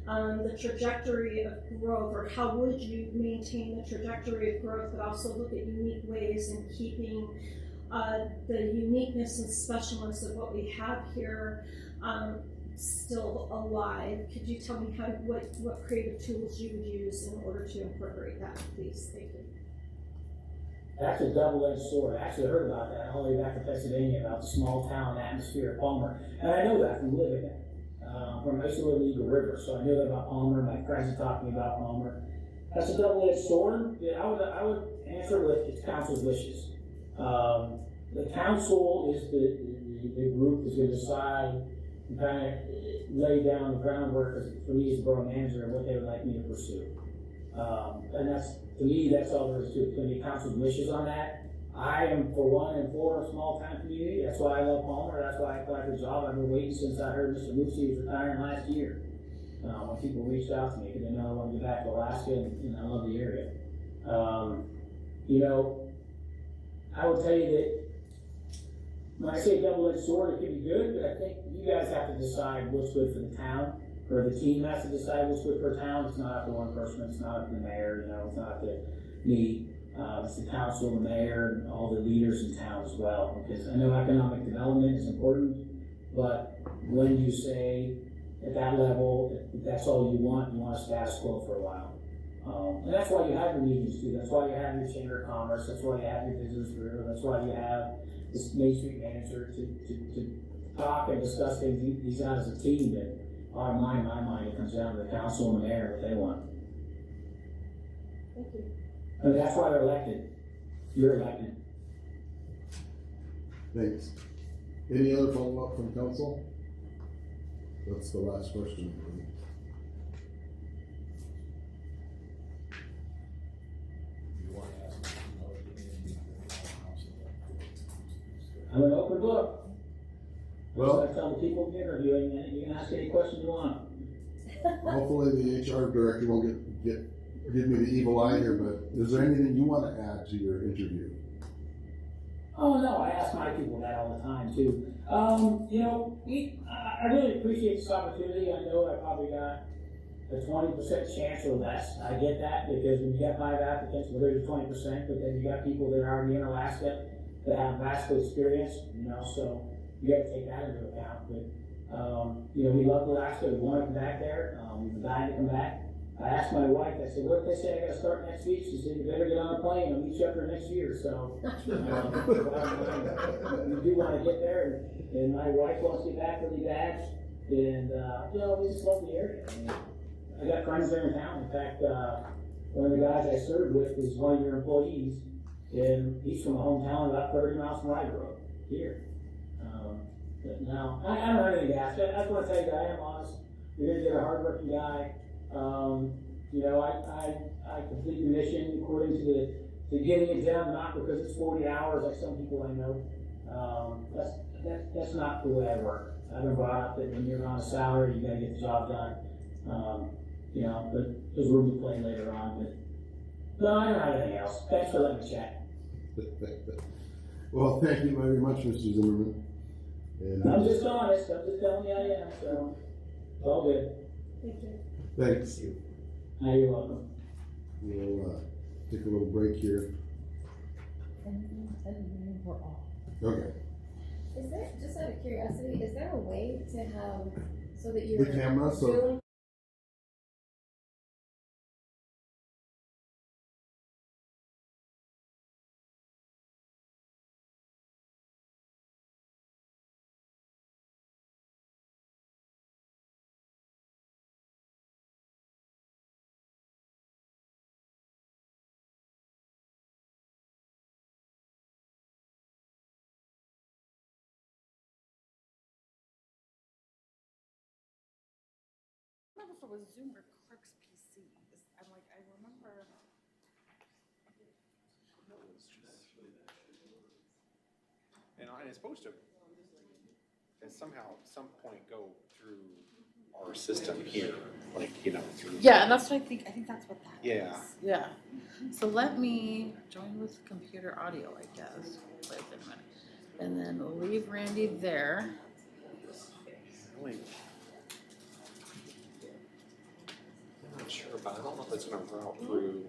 the trajectory of growth, or how would you maintain the trajectory of growth, but also look at unique ways in keeping the uniqueness and specialness of what we have here still alive? Could you tell me what creative tools you would use in order to incorporate that, please? Thank you. That's a double-edged sword. I actually heard about that all the way back to Pennsylvania, about the small town atmosphere of Palmer. And I know that from living it. I used to live in Eagle River, so I knew that about Palmer. My friends had talked to me about Palmer. That's a double-edged sword. I would answer with it's council's wishes. The council is the group that's going to decide and kind of lay down the groundwork for me as borough manager and what they would like me to pursue. And to me, that's all there is to it. It's going to be council's wishes on that. I am, for one and for a small town community. That's why I love Palmer. That's why I applied for the job. I've been waiting since I heard Mr. Lucy was retiring last year. When people reached out to me, because they know I want to get back to Alaska and I love the area. I would tell you that when I say double-edged sword, it can be good, but I think you guys have to decide what's good for the town, or the team has to decide what's good for a town. It's not up to one person. It's not up to the mayor. It's not up to me. It's the council, the mayor, and all the leaders in town as well. Because I know economic development is important, but when you say at that level, if that's all you want a status quo for a while. And that's why you have your meetings too. That's why you have your Chamber of Commerce. That's why you have your Visitors Bureau. That's why you have this Main Street manager to talk and discuss things. These out as a team. bottom line, in my mind, it comes down to the council and the mayor, what they want. Thank you. I mean, that's why they're elected. You're elected. Thanks. Any other follow-up from council? That's the last question. I'm an open book. Well- I tell the people interviewing, you can ask any question you want. Hopefully the HR director won't give me the evil eye here, but is there anything you want to add to your interview? Oh, no, I ask my people that all the time too. You know, I really appreciate this opportunity. I know I probably got a 20% chance or less. I get that because when you got 5 applicants, well, there's 20%, but then you got people that are already in Alaska that have vast experience, you know, so you got to take that into account. But, you know, we love Alaska. We want to come back there. We've been dying to come back. I asked my wife, I said, what if they say I got to start next week? She said, you better get on a plane. I'll meet you up there next year. So, we do want to get there. And my wife wants to get back really bad. And, you know, we just love the area. I mean, I got friends there in town. In fact, one of the guys I served with is one of your employees. And he's from a hometown about 30 miles from where I grew up, here. But no, I don't have anything to ask. I just want to tell you that I am honest. You're going to get a hardworking guy. You know, I complete the mission according to getting it done, not because it's 40 hours like some people I know. That's not the way I work. I've been brought up that when you're on a salary, you got to get the job done. You know, but there's room to play later on. But no, I don't have anything else. Thanks for letting me chat. Well, thank you very much, Mr. Zimmerman. And, I'm just honest. I'm just telling you I am. So it's all good. Thank you. thanks. You're welcome. We'll take a little break here. And we're off. Okay. Is there, just out of curiosity, is there a way to have, so that you're The camera, so doing I don't remember if it was Zoom or Clark's PC. I'm like, I remember. And it's supposed to, and somehow, at some point, go through our system here, like, you know, through. Yeah, and that's what I think that's what that Yeah. is. Yeah. So let me join with computer audio, I guess. Wait a minute. And then we'll leave Randy there. Really, I'm not sure, but I don't know if it's gonna route through.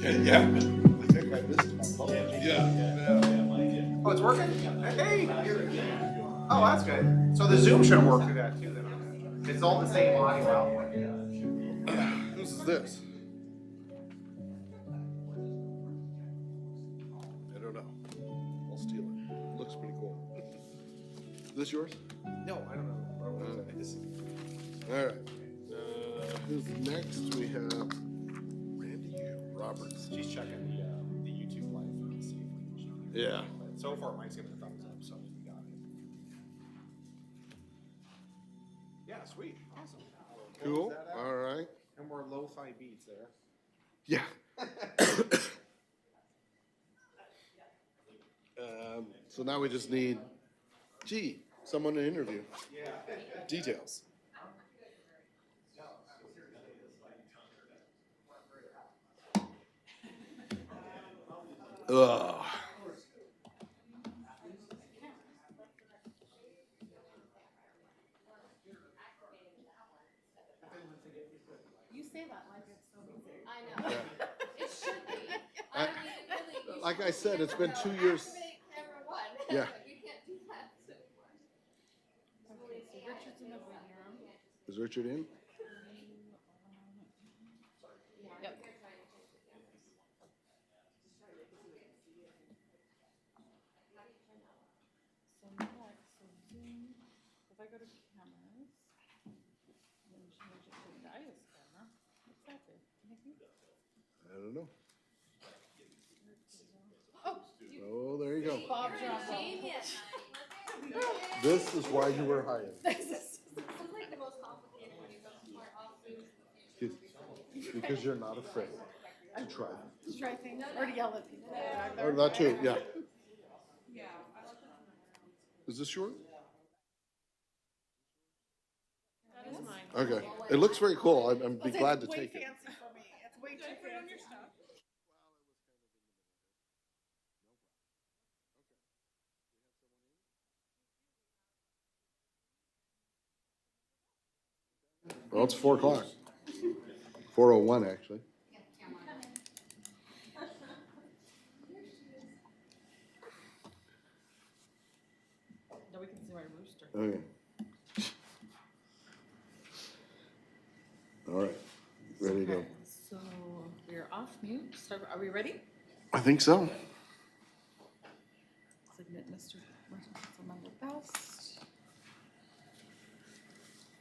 Okay, yeah. I think I missed my public. Yeah. Oh, it's working? Hey! Oh, that's good. So the Zoom should work through that too then. It's all the same audio output. Whose is this? I don't know. I'll steal it. Looks pretty cool. Is this yours? No, I don't know. I just- All right. Who's next? We have Randy Roberts. She's checking the YouTube live feed to see if we can. Yeah. But so far, Mike's giving a thumbs up, so we got it. Yeah, sweet, awesome. We'll Cool. close that out. All right. And more lo-fi beats there. Yeah. So now we just need, someone to interview. Yeah. Details. Ugh. You say that like it's so easy. I know. It should be. I- I mean, it really. Like I said, it's been 2 years. Activate camera one. Yeah. You can't do that. Okay, so Richard's in the waiting room. Is Richard in? Yep. So next, so Zoom, if I go to cameras, then change it to Dias camera, what's that do? Anything? I don't know. Oh, Oh, there you go. Bob dropped off. Genius. This is why you were hired. This is like the most complicated when you go smart off Zoom. Because you're not afraid to try. Just try things, or to yell at people. Or that too, yeah. Is this yours? That is mine. Okay. It looks very cool. I'd be glad to Way take it. fancy for me, it's way too fancy. Well, it's 4 o'clock. 4:01, actually. Now we can see my rooster. Okay. All right. Ready to go. Okay, so we're off mute, start, are we ready? I think so. Submit Mr. Councilmember Best.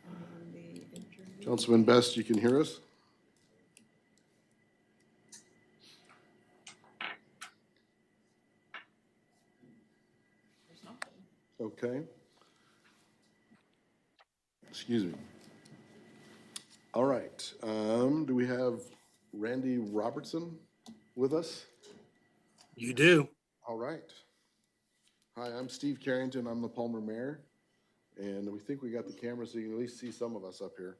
And the interview. Councilman Best, you can hear us? There's nothing. Okay. Excuse me. All right. Do we have Randy Robertson with us? You do. All right. Hi, I'm Steve Carrington. I'm the Palmer Mayor. And we think we got the camera so you can at least see some of us up here.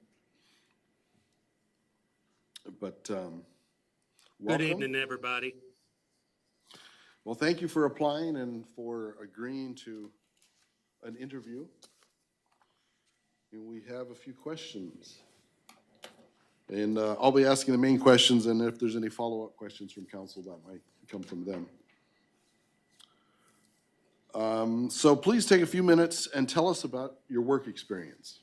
But Good welcome. evening, everybody. Well, thank you for applying and for agreeing to an interview. And we have a few questions. And I'll be asking the main questions, and if there's any follow-up questions from council, that might come from them. So please take a few minutes and tell us about your work experience.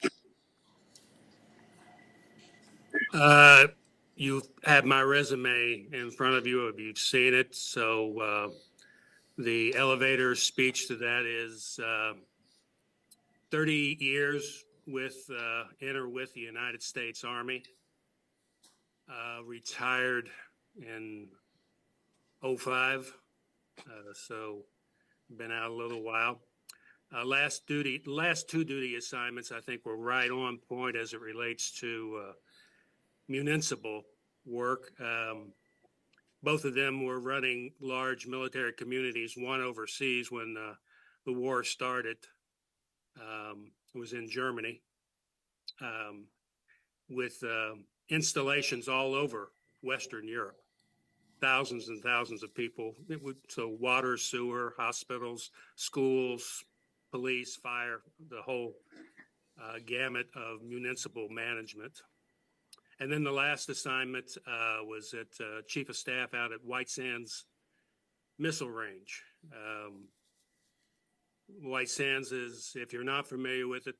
You have my resume in front of you, if you've seen it. So the elevator speech to that is 30 years with the United States Army. Retired in 05, so been out a little while. Last two duty assignments, I think, were right on point as it relates to municipal work. Both of them were running large military communities, one overseas when the war started. It was in Germany, with installations all over Western Europe. Thousands and thousands of people. So water, sewer, hospitals, schools, police, fire, the whole gamut of municipal management. And then the last assignment was at Chief of Staff out at White Sands Missile Range. White Sands is, if you're not familiar with it,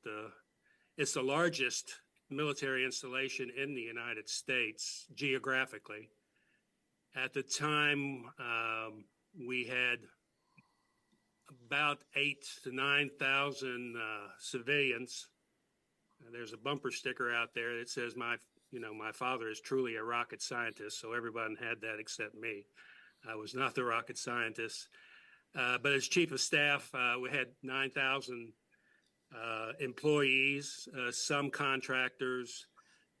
it's the largest military installation in the United States geographically. At the time, we had about 8,000 to 9,000 civilians. There's a bumper sticker out there that says my father is truly a rocket scientist, so everyone had that except me. I was not the rocket scientist. But as Chief of Staff, we had 9,000 employees, some contractors,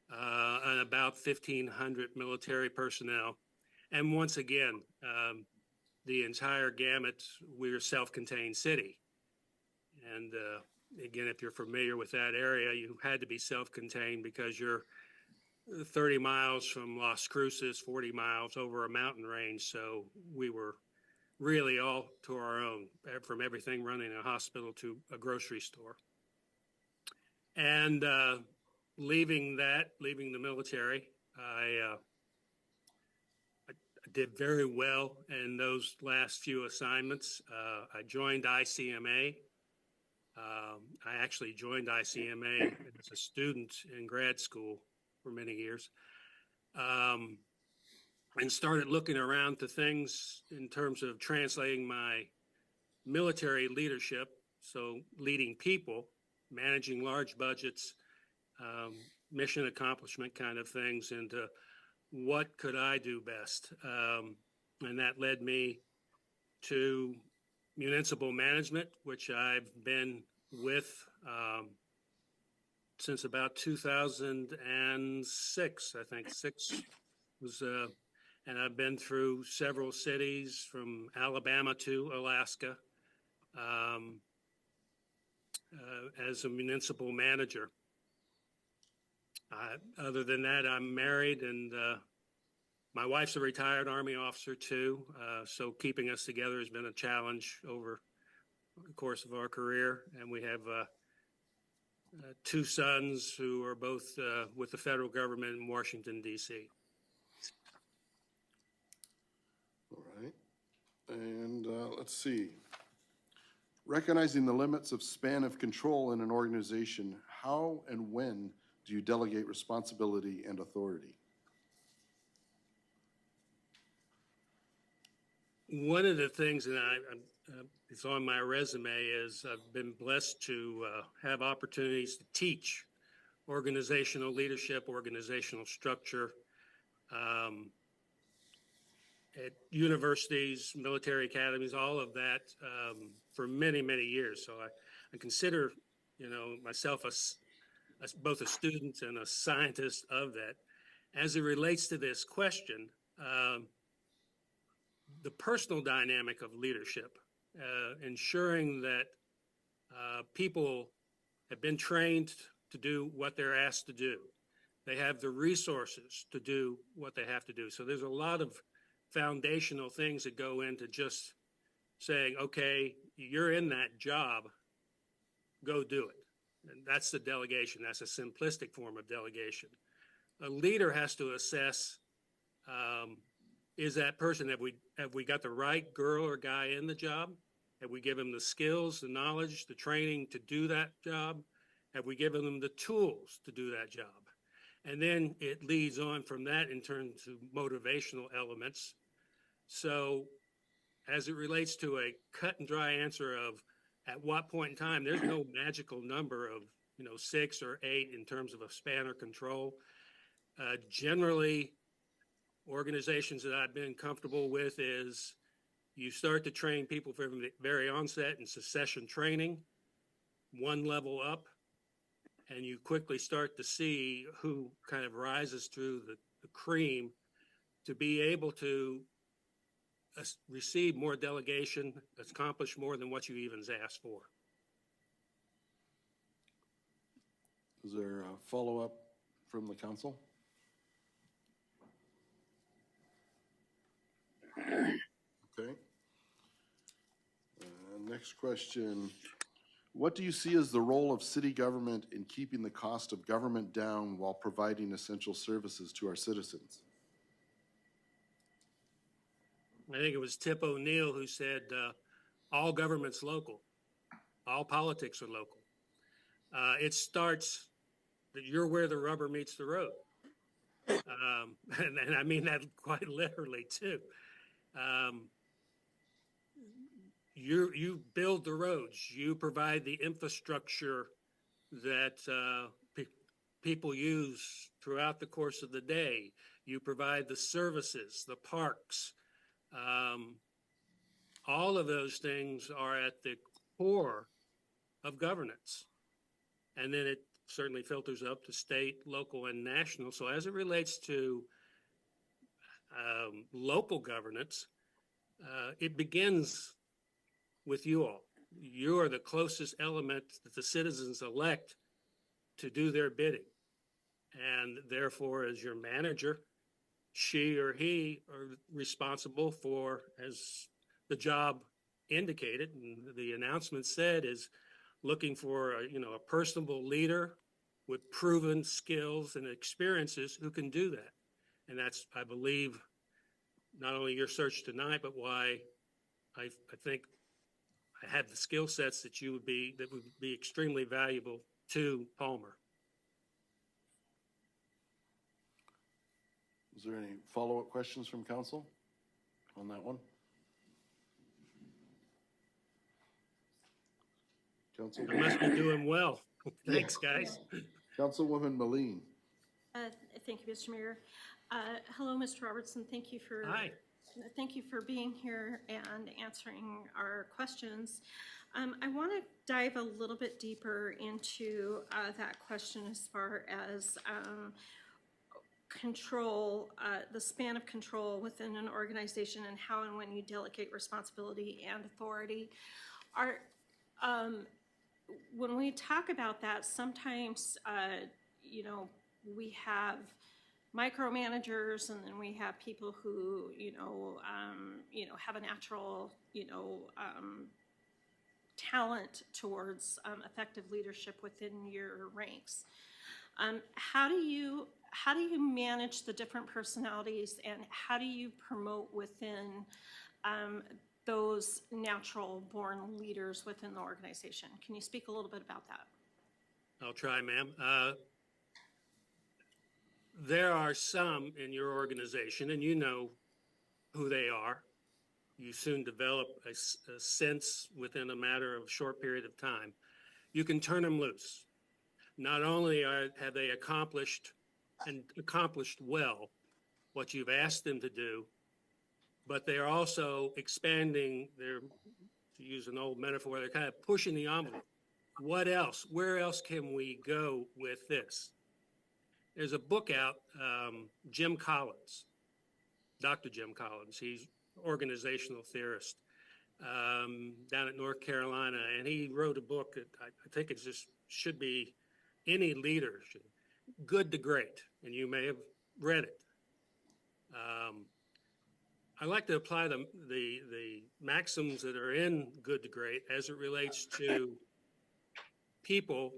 and about 1,500 military personnel. And once again, the entire gamut, we're a self-contained city. And again, if you're familiar with that area, you had to be self-contained because you're 30 miles from Las Cruces, 40 miles over a mountain range. So we were really all to our own, from everything running a hospital to a grocery store. And leaving the military, I did very well in those last few assignments. I joined ICMA. I actually joined ICMA as a student in grad school for many years, and started looking around to things in terms of translating my military leadership, so leading people, managing large budgets, mission accomplishment kind of things, into what could I do best? And that led me to municipal management, which I've been with since about 2006. I think six was, and I've been through several cities from Alabama to Alaska as a municipal manager. Other than that, I'm married, and my wife's a retired Army officer too. So keeping us together has been a challenge over the course of our career. And we have two sons who are both with the federal government in Washington, D.C. All right. And let's see. Recognizing the limits of span of control in an organization, how and when do you delegate responsibility and authority? One of the things that it's on my resume is I've been blessed to have opportunities to teach organizational leadership, organizational structure at universities, military academies, all of that for many, many years. So I consider, myself as both a student and a scientist of that. As it relates to this question, the personal dynamic of leadership, ensuring that people have been trained to do what they're asked to do. They have the resources to do what they have to do. So there's a lot of foundational things that go into just saying, okay, you're in that job, go do it. And that's the delegation. That's a simplistic form of delegation. A leader has to assess, is that person, have we got the right girl or guy in the job? Have we given them the skills, the knowledge, the training to do that job? Have we given them the tools to do that job? And then it leads on from that in terms of motivational elements. So as it relates to a cut and dry answer of at what point in time, there's no magical number of 6 or 8 in terms of a span or control. Generally, organizations that I've been comfortable with is you start to train people from the very onset in succession training, one level up, and you quickly start to see who kind of rises through the cream to be able to receive more delegation, accomplish more than what you even asked for. Is there a follow-up from the council? Okay. Next question. What do you see as the role of city government in keeping the cost of government down while providing essential services to our citizens? I think it was Tip O'Neill who said, all government's local, all politics are local. It starts that you're where the rubber meets the road. And I mean that quite literally too. You build the roads, you provide the infrastructure that people use throughout the course of the day. You provide the services, the parks. All of those things are at the core of governance. And then it certainly filters up to state, local, and national. So as it relates to local governance, it begins with you all. You are the closest element that the citizens elect to do their bidding. And therefore, as your manager, she or he are responsible for, as the job indicated and the announcement said, is looking for a personable leader with proven skills and experiences who can do that. And that's, I believe, not only your search tonight, but why I think I have the skill sets that would be extremely valuable to Palmer. Is there any follow-up questions from council on that one? Council. I must be doing well. Thanks, guys. Councilwoman Moline. Thank you, Mr. Mayor. Hello, Mr. Robertson. Thank you for Hi. Thank you for being here and answering our questions. I want to dive a little bit deeper into that question as far as control, the span of control within an organization and how and when you delegate responsibility and authority. When we talk about that, sometimes, we have micromanagers, and then we have people who, have a natural, talent towards effective leadership within your ranks. How do you manage the different personalities, and how do you promote within those natural born leaders within the organization? Can you speak a little bit about that? I'll try, ma'am. There are some in your organization, and you know who they are. You soon develop a sense within a matter of a short period of time. You can turn them loose. Not only have they accomplished well what you've asked them to do, but they're also expanding to use an old metaphor, they're kind of pushing the envelope. What else? Where else can we go with this? There's a book out, Jim Collins, Dr. Jim Collins. He's an organizational theorist down at North Carolina, and he wrote a book that I think it just should be any leader, Good to Great, and you may have read it. I like to apply the maxims that are in Good to Great as it relates to people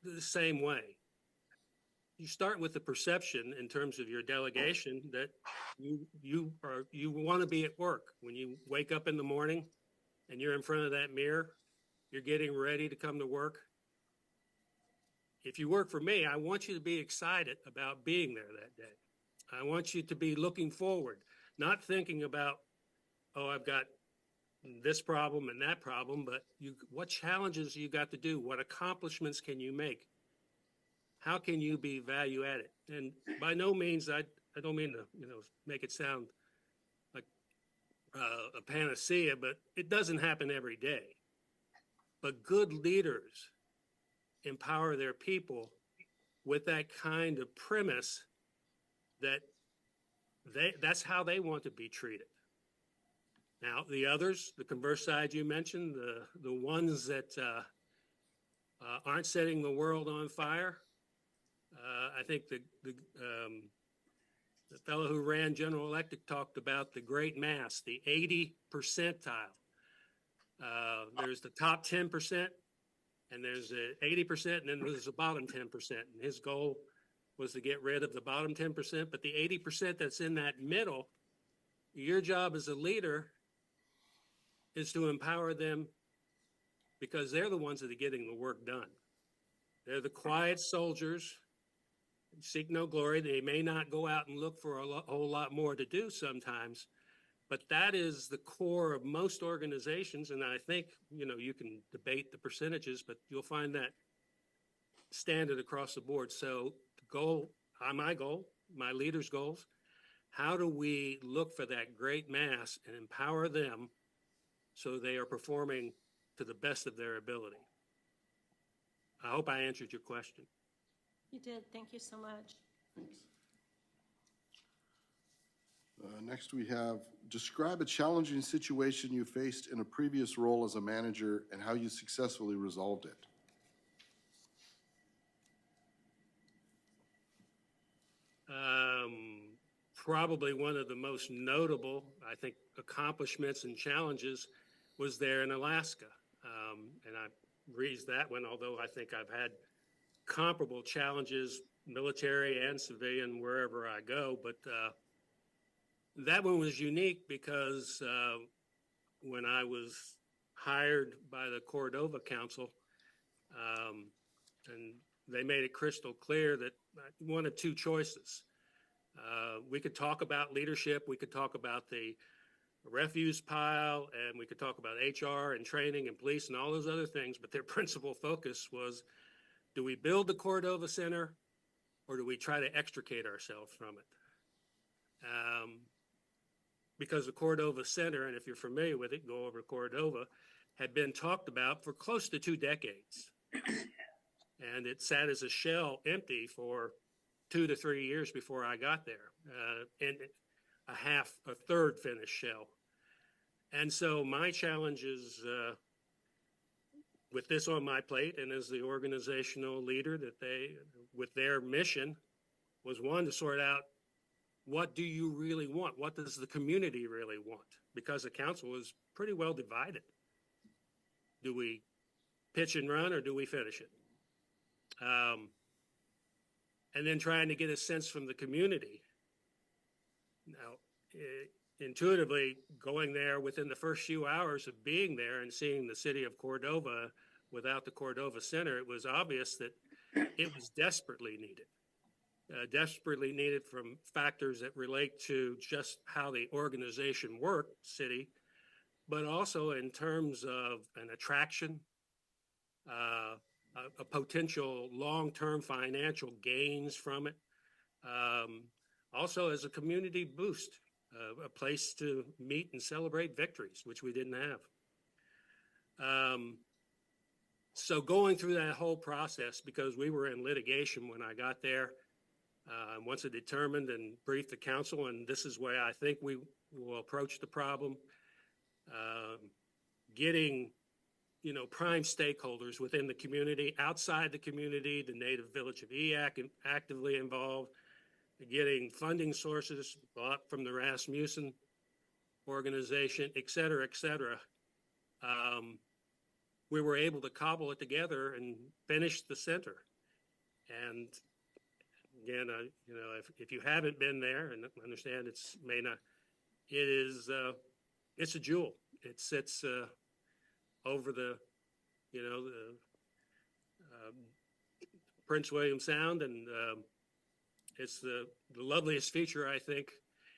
the same way. You start with the perception in terms of your delegation that you want to be at work. When you wake up in the morning and you're in front of that mirror, you're getting ready to come to work. If you work for me, I want you to be excited about being there that day. I want you to be looking forward, not thinking about, oh, I've got this problem and that problem, but what challenges you got to do? What accomplishments can you make? How can you be value added? And by no means, I don't mean to, make it sound like a panacea, but it doesn't happen every day. But good leaders empower their people with that kind of premise that that's how they want to be treated. Now, the others, the converse side you mentioned, the ones that aren't setting the world on fire, I think the fellow who ran General Electric talked about the great mass, the 80 percentile. There's the top 10%, And there's a 80%, and then there's a bottom 10%. And his goal was to get rid of the bottom 10%, but the 80% that's in that middle, your job as a leader is to empower them, because they're the ones that are getting the work done. They're the quiet soldiers, seek no glory. They may not go out and look for a whole lot more to do sometimes, but that is the core of most organizations. And I think, you can debate the percentages, but you'll find that standard across the board. So the goal, my goal, my leaders' goals, how do we look for that great mass and empower them so they are performing to the best of their ability? I hope I answered your question. You did. Thank you so much. Thanks. Next, we have describe a challenging situation you faced in a previous role as a manager and how you successfully resolved it. Probably one of the most notable, I think, accomplishments and challenges was there in Alaska. And I raised that one, although I think I've had comparable challenges, military and civilian, wherever I go. But that one was unique because when I was hired by the Cordova Council, and they made it crystal clear that one of two choices. We could talk about leadership, we could talk about the refuse pile, and we could talk about HR and training and police and all those other things, but their principal focus was, do we build the Cordova Center or do we try to extricate ourselves from it? Because the Cordova Center, and if you're familiar with it, go over to Cordova, had been talked about for close to 2 decades. And it sat as a shell empty for 2 to 3 years before I got there, and a third finished shell. And so my challenge is, with this on my plate and as the organizational leader, that with their mission, was one, to sort out, what do you really want? What does the community really want? Because the council is pretty well divided. Do we pitch and run or do we finish it? And then trying to get a sense from the community. Now, intuitively, going there within the first few hours of being there and seeing the city of Cordova without the Cordova Center, it was obvious that it was desperately needed. Desperately needed from factors that relate to just how the organization worked, city, but also in terms of an attraction, a potential long-term financial gains from it. Also as a community boost, a place to meet and celebrate victories, which we didn't have. So going through that whole process, because we were in litigation when I got there, once I determined and briefed the council, and this is where I think we will approach the problem, getting prime stakeholders within the community, outside the community, the Native Village of Eyak actively involved, getting funding sources bought from the Rasmussen organization, et cetera, et cetera. We were able to cobble it together and finish the center. And again, if you haven't been there, and understand it's a jewel. It sits over the Prince William Sound, and it's the loveliest feature, I think,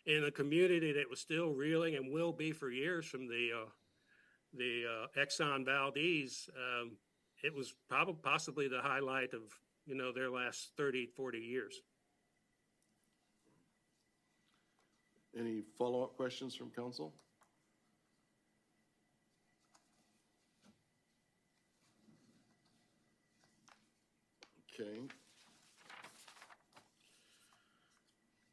in a community that was still reeling and will be for years from the Exxon Valdez. It was possibly the highlight of their last 30, 40 years. Any follow-up questions from council? Okay.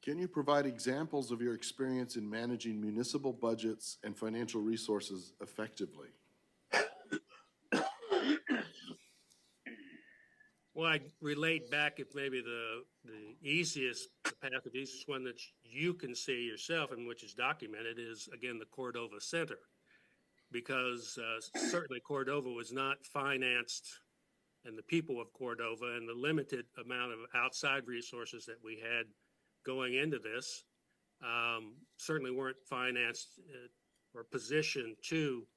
Can you provide examples of your experience in managing municipal budgets and financial resources effectively? Well, I relate back, if maybe the easiest path, the easiest one that you can see yourself and which is documented, is, again, the Cordova Center. Because certainly Cordova was not financed and the people of Cordova and the limited amount of outside resources that we had going into this, certainly weren't financed or positioned to,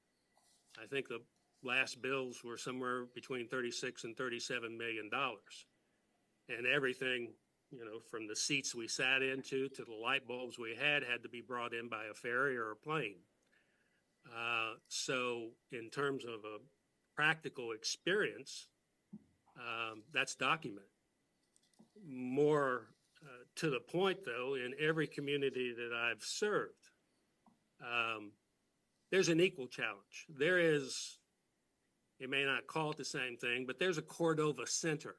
I think the last bills were somewhere between $36 and $37 million. And everything, from the seats we sat into to the light bulbs we had to be brought in by a ferry or a plane. So in terms of a practical experience, that's documented. More to the point, though, in every community that I've served, there's an equal challenge. There is, you may not call it the same thing, but there's a Cordova Center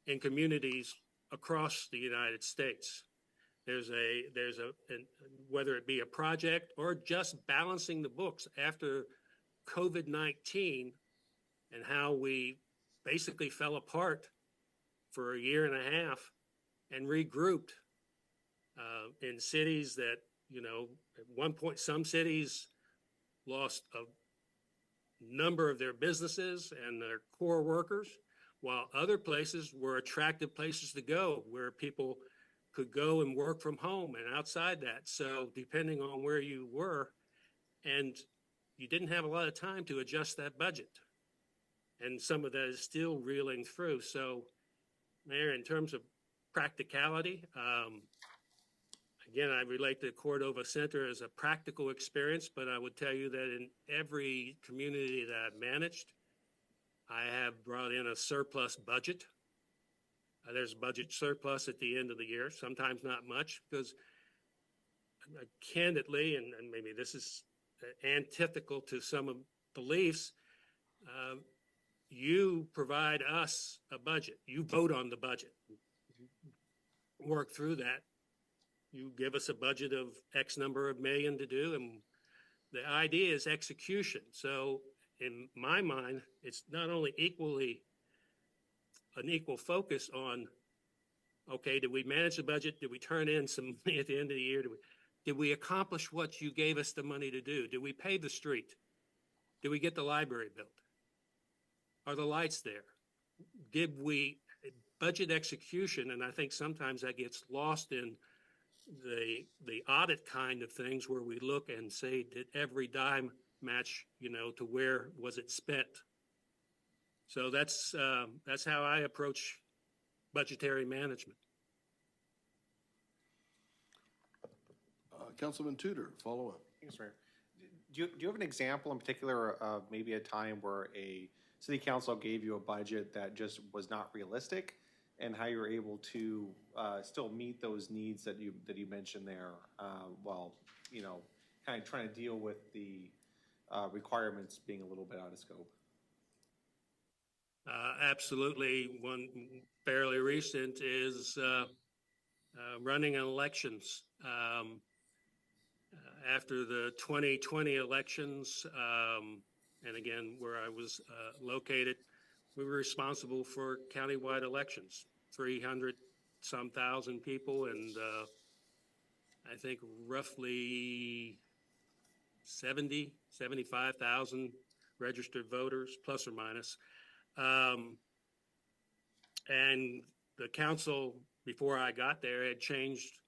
in communities across the United States. There's whether it be a project or just balancing the books after COVID-19 and how we basically fell apart for a year and a half and regrouped in cities that, at one point, some cities lost a number of their businesses and their core workers, while other places were attractive places to go where people could go and work from home and outside that. So depending on where you were, and you didn't have a lot of time to adjust that budget. And some of that is still reeling through. So Mayor, in terms of practicality, again, I relate to Cordova Center as a practical experience, but I would tell you that in every community that I've managed, I have brought in a surplus budget. There's budget surplus at the end of the year, sometimes not much, because candidly, and maybe this is antithetical to some beliefs, you provide us a budget. You vote on the budget. Work through that. You give us a budget of X number of million to do, and the idea is execution. So in my mind, it's not only an equal focus on, okay, did we manage the budget? Did we turn in some money at the end of the year? Did we accomplish what you gave us the money to do? Did we pave the street? Did we get the library built? Are the lights there? Did we budget execution? And I think sometimes that gets lost in the audit kind of things where we look and say, did every dime match, to where was it spent? So that's how I approach budgetary management. Councilman Tudor, follow up. Thanks, Mayor. Do you have an example in particular of maybe a time where a city council gave you a budget that just was not realistic, and how you're able to still meet those needs that you mentioned there, while kind of trying to deal with the requirements being a little bit out of scope? Absolutely. One fairly recent is running elections. After the 2020 elections, and again, where I was located, we were responsible for countywide elections, 300-some thousand people, and I think roughly 75,000 registered voters, plus or minus. And the council, before I got there, had changed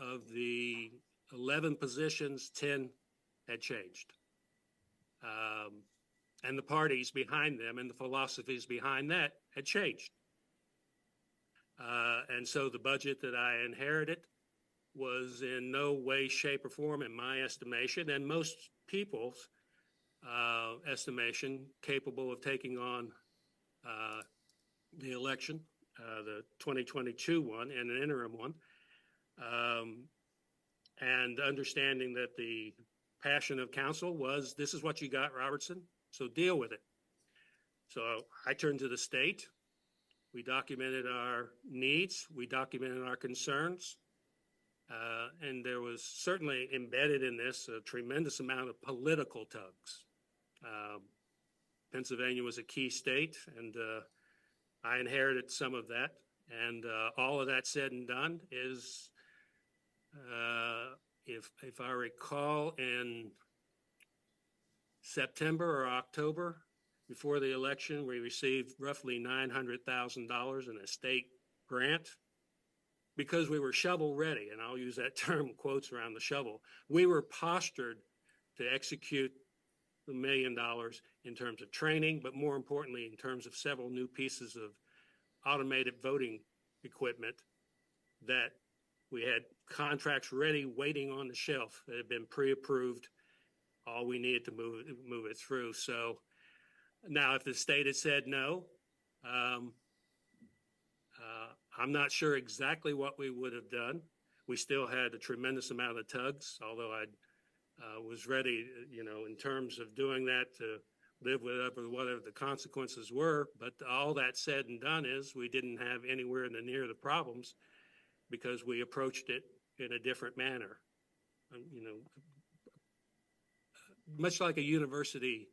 of the 11 positions, 10 had changed. And the parties behind them and the philosophies behind that had changed. And so the budget that I inherited was in no way, shape, or form, in my estimation, and most people's estimation, capable of taking on the election, the 2022 one and an interim one, and understanding that the passion of council was, this is what you got, Robertson, so deal with it. So I turned to the state. We documented our needs. We documented our concerns. And there was certainly embedded in this a tremendous amount of political tugs. Pennsylvania was a key state, and I inherited some of that. And all of that said and done is, if I recall, in September or October before the election, we received roughly $900,000 in a state grant because we were shovel ready, and I'll use that term quotes around the shovel. We were postured to execute the $1 million in terms of training, but more importantly, in terms of several new pieces of automated voting equipment that we had contracts ready, waiting on the shelf that had been pre-approved. All we needed to move it through. So now, if the state had said no, I'm not sure exactly what we would have done. We still had a tremendous amount of tugs, although I was ready, in terms of doing that, to live with whatever the consequences were. But all that said and done is we didn't have anywhere near the problems because we approached it in a different manner. Much like a university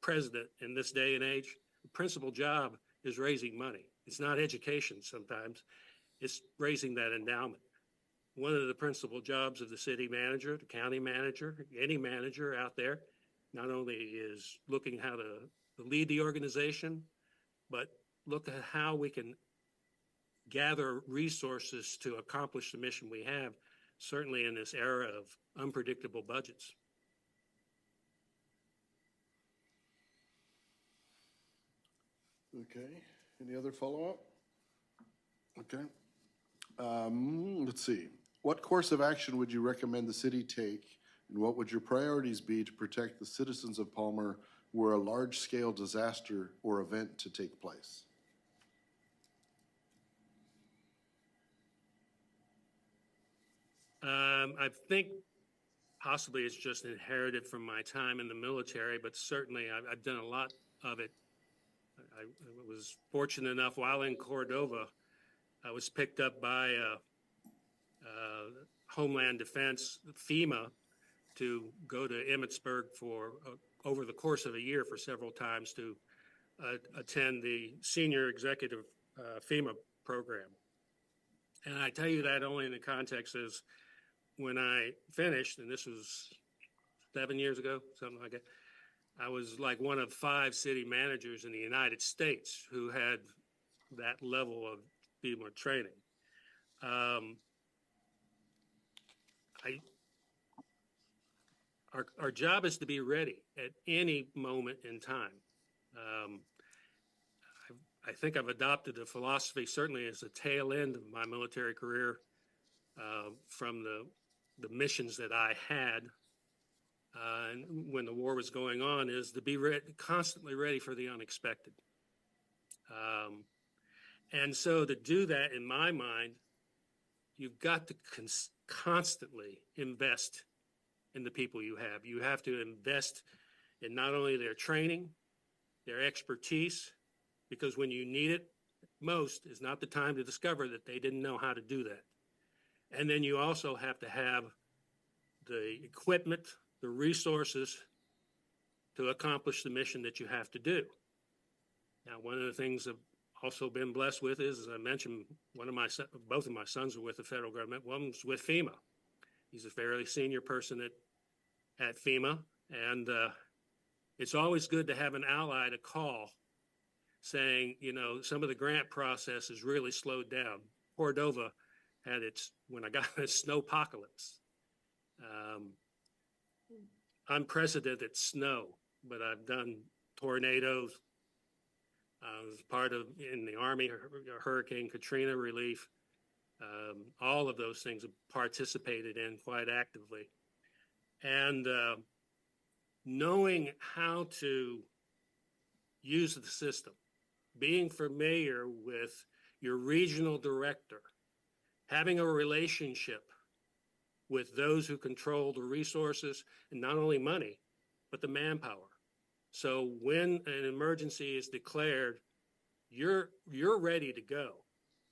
president in this day and age, the principal job is raising money. It's not education sometimes, it's raising that endowment. One of the principal jobs of the city manager, the county manager, any manager out there, not only is looking how to lead the organization, but look at how we can gather resources to accomplish the mission we have, certainly in this era of unpredictable budgets. Okay, any other follow-up? Okay. Let's see. What course of action would you recommend the city take, and what would your priorities be to protect the citizens of Palmer were a large-scale disaster or event to take place? I think possibly it's just inherited from my time in the military, but certainly I've done a lot of it. I was fortunate enough while in Cordova, I was picked up by Homeland Defense, FEMA, to go to Emmitsburg for over the course of a year for several times to attend the senior executive FEMA program. And I tell you that only in the context is when I finished, and this was 7 years ago, something like that, I was like one of 5 city managers in the United States who had that level of FEMA training. Our job is to be ready at any moment in time. I think I've adopted a philosophy, certainly as a tail end of my military career, from the missions that I had and when the war was going on, is to be constantly ready for the unexpected. And so to do that, in my mind, you've got to constantly invest in the people you have. You have to invest in not only their training, their expertise, because when you need it most is not the time to discover that they didn't know how to do that. And then you also have to have the equipment, the resources to accomplish the mission that you have to do. Now, one of the things I've also been blessed with is, as I mentioned, both of my sons are with the federal government. One's with FEMA. He's a fairly senior person at FEMA, and it's always good to have an ally to call saying, some of the grant process is really slowed down. Cordova had when I got a snowpocalypse, unprecedented snow, but I've done tornadoes. I was part of, in the Army, Hurricane Katrina relief. All of those things I've participated in quite actively. And knowing how to use the system, being familiar with your regional director, having a relationship with those who control the resources, and not only money, but the manpower. So when an emergency is declared, you're ready to go.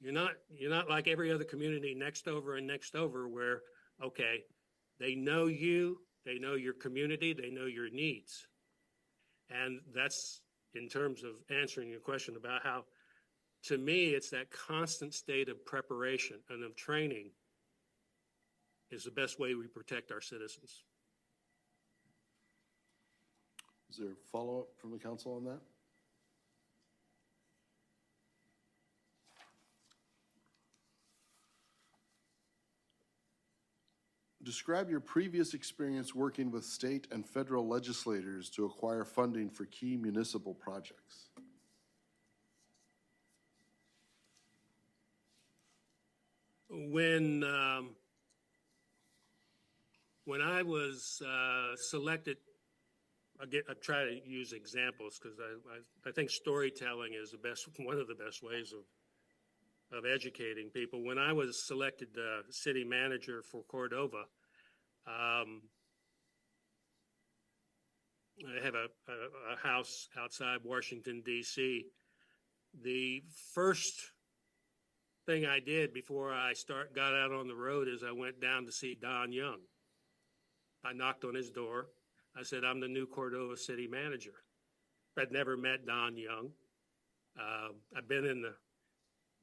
You're not like every other community next over where, okay, they know you, they know your community, they know your needs. And that's in terms of answering your question about how, to me, it's that constant state of preparation and of training is the best way we protect our citizens. Is there a follow-up from the council on that? Describe your previous experience working with state and federal legislators to acquire funding for key municipal projects. When I was selected, I try to use examples because I think storytelling is one of the best ways of educating people. When I was selected city manager for Cordova, I have a house outside Washington, D.C. The first thing I did before I got out on the road is I went down to see Don Young. I knocked on his door. I said, I'm the new Cordova city manager. I'd never met Don Young. I've been in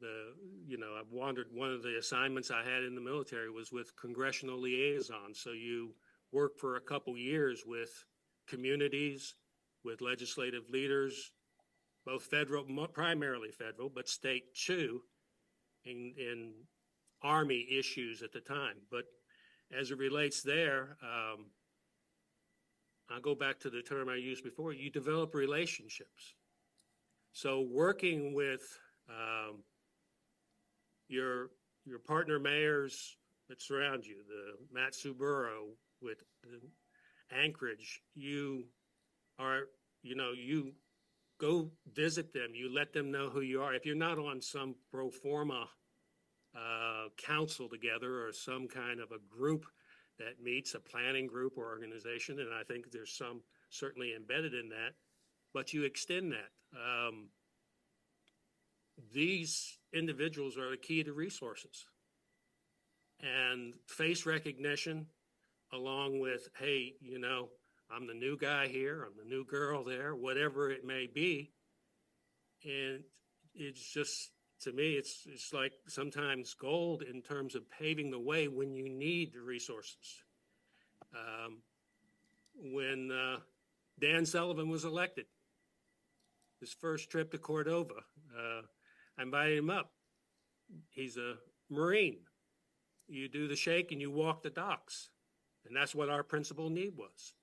I've wandered. One of the assignments I had in the military was with congressional liaison. So you work for a couple years with communities, with legislative leaders, both federal, primarily federal, but state too, in Army issues at the time. But as it relates there, I'll go back to the term I used before, you develop relationships. So working with your partner mayors that surround you, the Matt Suburo with Anchorage, you go visit them, you let them know who you are. If you're not on some pro forma council together or some kind of a group that meets, a planning group or organization, and I think there's some certainly embedded in that, but you extend that. These individuals are the key to resources. And face recognition along with, hey, I'm the new guy here, I'm the new girl there, whatever it may be. And it's just, to me, it's like sometimes gold in terms of paving the way when you need the resources. When Dan Sullivan was elected, his first trip to Cordova, I invited him up. He's a Marine. You do the shake and you walk the docks. And that's what our principal need was.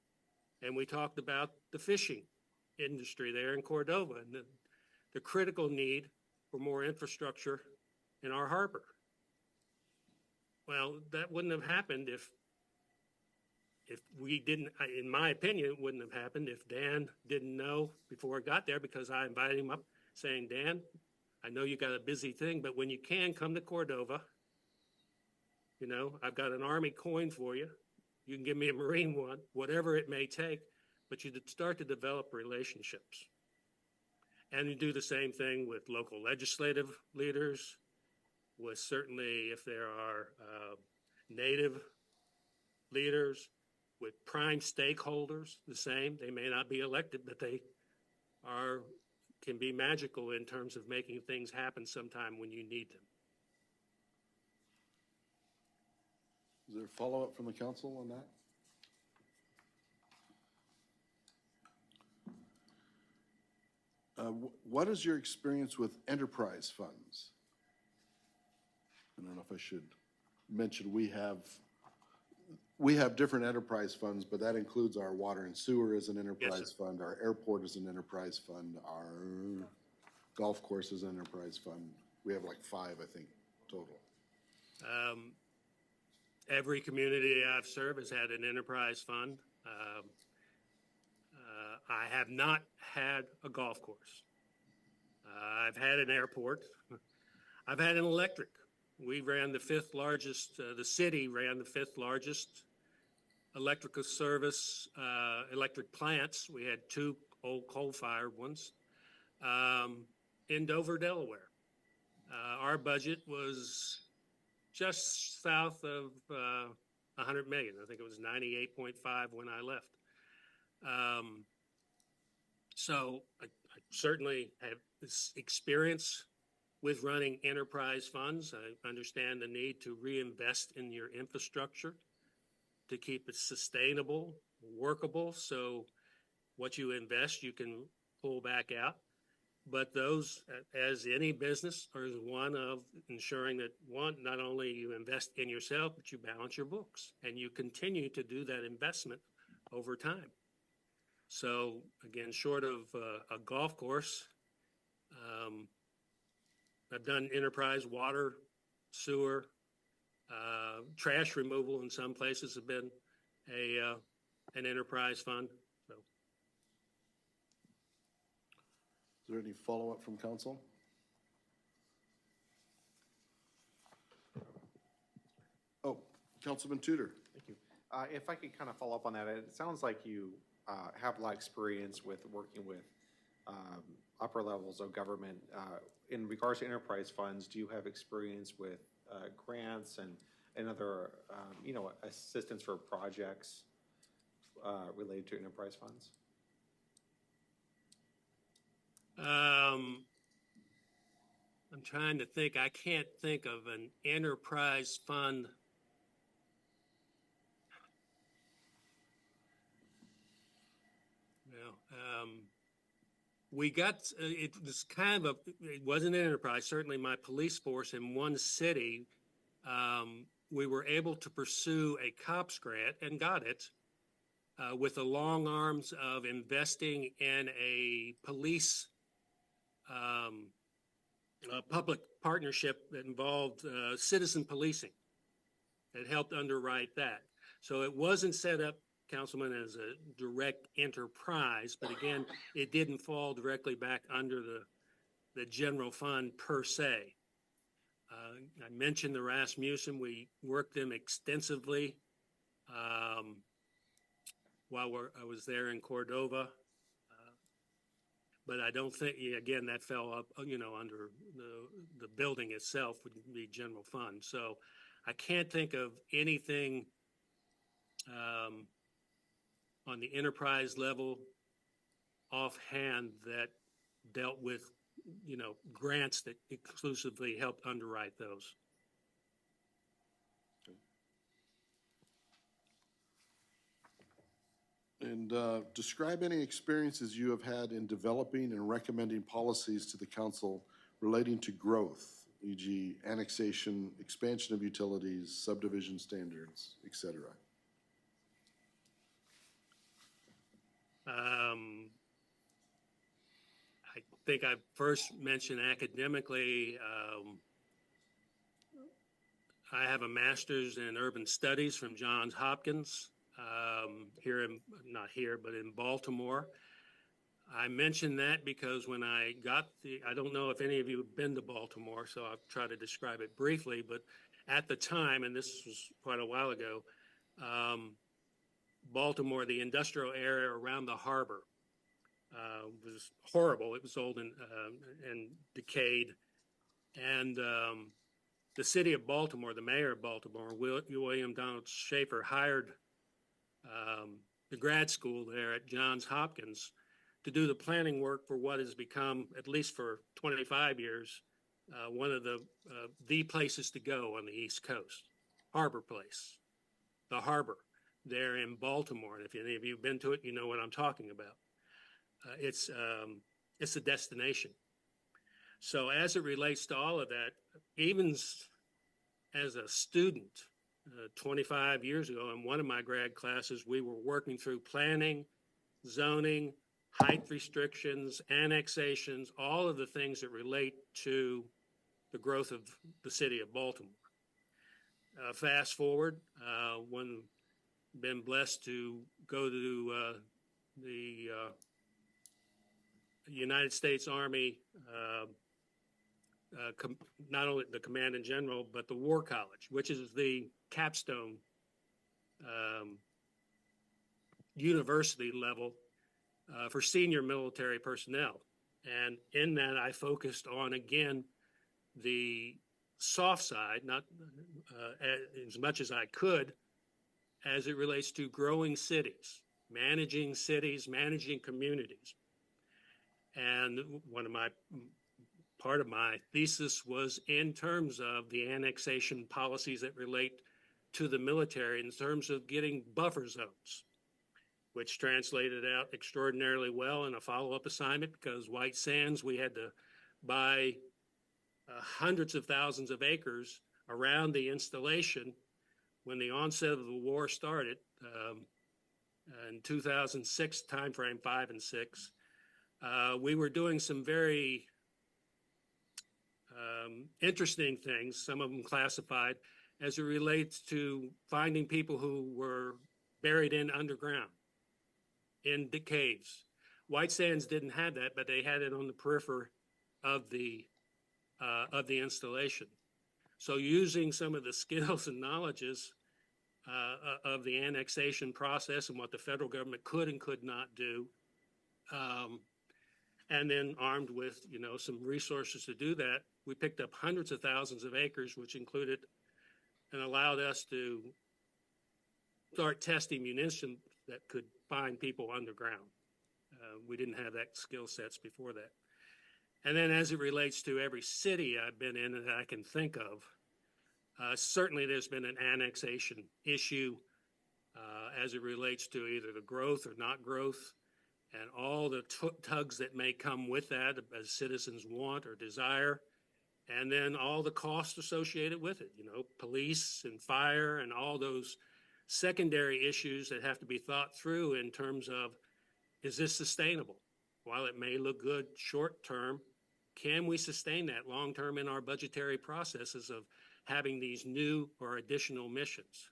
And we talked about the fishing industry there in Cordova and the critical need for more infrastructure in our harbor. Well, that wouldn't have happened if we didn't, in my opinion, it wouldn't have happened if Dan didn't know before I got there, because I invited him up saying, Dan, I know you got a busy thing, but when you can, come to Cordova. I've got an Army coin for you. You can give me a Marine one, whatever it may take, but you start to develop relationships. And you do the same thing with local legislative leaders, with certainly if there are Native leaders, with prime stakeholders, the same. They may not be elected, but they can be magical in terms of making things happen sometime when you need them. Is there a follow-up from the council on that? What is your experience with enterprise funds? I don't know if I should mention we have different enterprise funds, but that includes our water and sewer as an enterprise fund, our airport as an enterprise fund, our golf course as an enterprise fund. We have like 5, I think, total. Every community I've served has had an enterprise fund. I have not had a golf course. I've had an airport. I've had an electric. We ran the 5th largest, the city ran the 5th largest electrical service, electric plants. We had 2 old coal-fired ones in Dover, Delaware. Our budget was just south of $100 million. I think it was 98.5 when I left. So I certainly have this experience with running enterprise funds. I understand the need to reinvest in your infrastructure to keep it sustainable, workable. So What you invest, you can pull back out. But those, as any business, are one of ensuring that, one, not only you invest in yourself, but you balance your books and you continue to do that investment over time. So again, short of a golf course, I've done enterprise water, sewer, trash removal in some places have been an enterprise fund. So. Is there any follow-up from council? Oh, Councilman Tudor. Thank you. If I could kind of follow up on that, it sounds like you have a lot of experience with working with upper levels of government. In regards to enterprise funds, do you have experience with grants and other, assistance for projects related to enterprise funds? I'm trying to think. I can't think of an enterprise fund. We got, it was kind of it wasn't an enterprise. Certainly my police force in one city, we were able to pursue a COPS grant and got it with the long arms of investing in a police public partnership that involved citizen policing. It helped underwrite that. So it wasn't set up, Councilman, as a direct enterprise, but again, it didn't fall directly back under the general fund per se. I mentioned the Rasmussen. We worked them extensively while I was there in Cordova. But I don't think, again, that fell up, under the building itself would be general fund. So I can't think of anything on the enterprise level offhand that dealt with, grants that exclusively helped underwrite those. And describe any experiences you have had in developing and recommending policies to the council relating to growth, e.g. annexation, expansion of utilities, subdivision standards, etc. I think I first mentioned academically, I have a master's in urban studies from Johns Hopkins. Not here, but in Baltimore. I mention that because when I got I don't know if any of you have been to Baltimore, so I'll try to describe it briefly, but at the time, and this was quite a while ago, Baltimore, the industrial area around the harbor, was horrible. It was old and decayed. And the city of Baltimore, the mayor of Baltimore, William Donald Schaefer, hired the grad school there at Johns Hopkins to do the planning work for what has become, at least for 25 years, one of the places to go on the East Coast, Harbor Place, the harbor there in Baltimore. And if any of you have been to it, you know what I'm talking about. It's a destination. So as it relates to all of that, even as a student, 25 years ago, in one of my grad classes, we were working through planning, zoning, height restrictions, annexations, all of the things that relate to the growth of the city of Baltimore. Fast forward, when been blessed to go to the United States Army, not only the Command in General, but the War College, which is the capstone university level for senior military personnel. And in that, I focused on, again, the soft side, not as much as I could, as it relates to growing cities, managing communities. And part of my thesis was in terms of the annexation policies that relate to the military in terms of getting buffer zones. which translated out extraordinarily well in a follow-up assignment because White Sands, we had to buy hundreds of thousands of acres around the installation when the onset of the war started in 2006 timeframe, 5 and 6. We were doing some very interesting things, some of them classified, as it relates to finding people who were buried in underground, in the caves. White Sands didn't have that, but they had it on the periphery of the installation. So using some of the skills and knowledges of the annexation process and what the federal government could and could not do, and then armed with, some resources to do that, we picked up hundreds of thousands of acres, which included and allowed us to start testing munitions that could find people underground. We didn't have that skill sets before that. And then as it relates to every city I've been in that I can think of, certainly there's been an annexation issue as it relates to either the growth or not growth, and all the tugs that may come with that as citizens want or desire, and then all the costs associated with it, police and fire and all those secondary issues that have to be thought through in terms of, is this sustainable? While it may look good short term, can we sustain that long term in our budgetary processes of having these new or additional missions?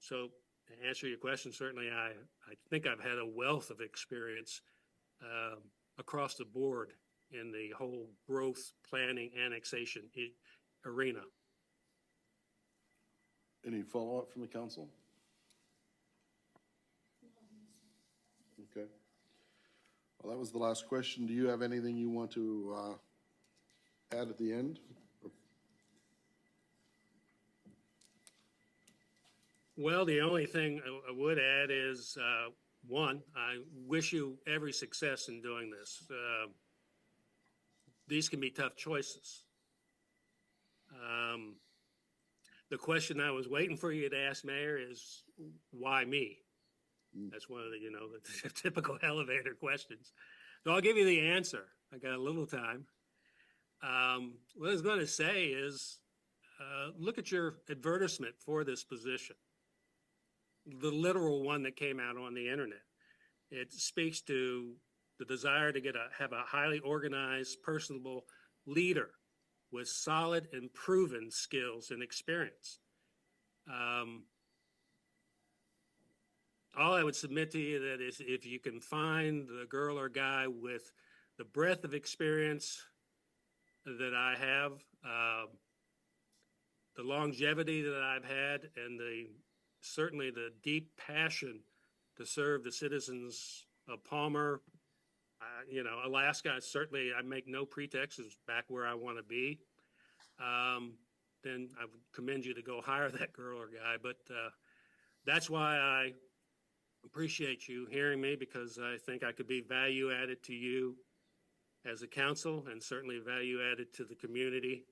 So to answer your question, certainly I think I've had a wealth of experience across the board in the whole growth planning annexation arena. Any follow-up from the council? Okay. Well, that was the last question. Do you have anything you want to add at the end? Well, the only thing I would add is, one, I wish you every success in doing this. These can be tough choices. The question I was waiting for you to ask, Mayor, is why me? That's one of the, the typical elevator questions. So I'll give you the answer. I got a little time. What I was going to say is, look at your advertisement for this position, the literal one that came out on the internet. It speaks to the desire to have a highly organized, personable leader with solid and proven skills and experience. All I would submit to you that is, if you can find the girl or guy with the breadth of experience that I have, the longevity that I've had, and certainly the deep passion to serve the citizens of Palmer, Alaska, certainly I make no pretext, is back where I want to be. Then I would commend you to go hire that girl or guy. But that's why I appreciate you hearing me, because I think I could be value added to you as a council, and certainly value added to the community,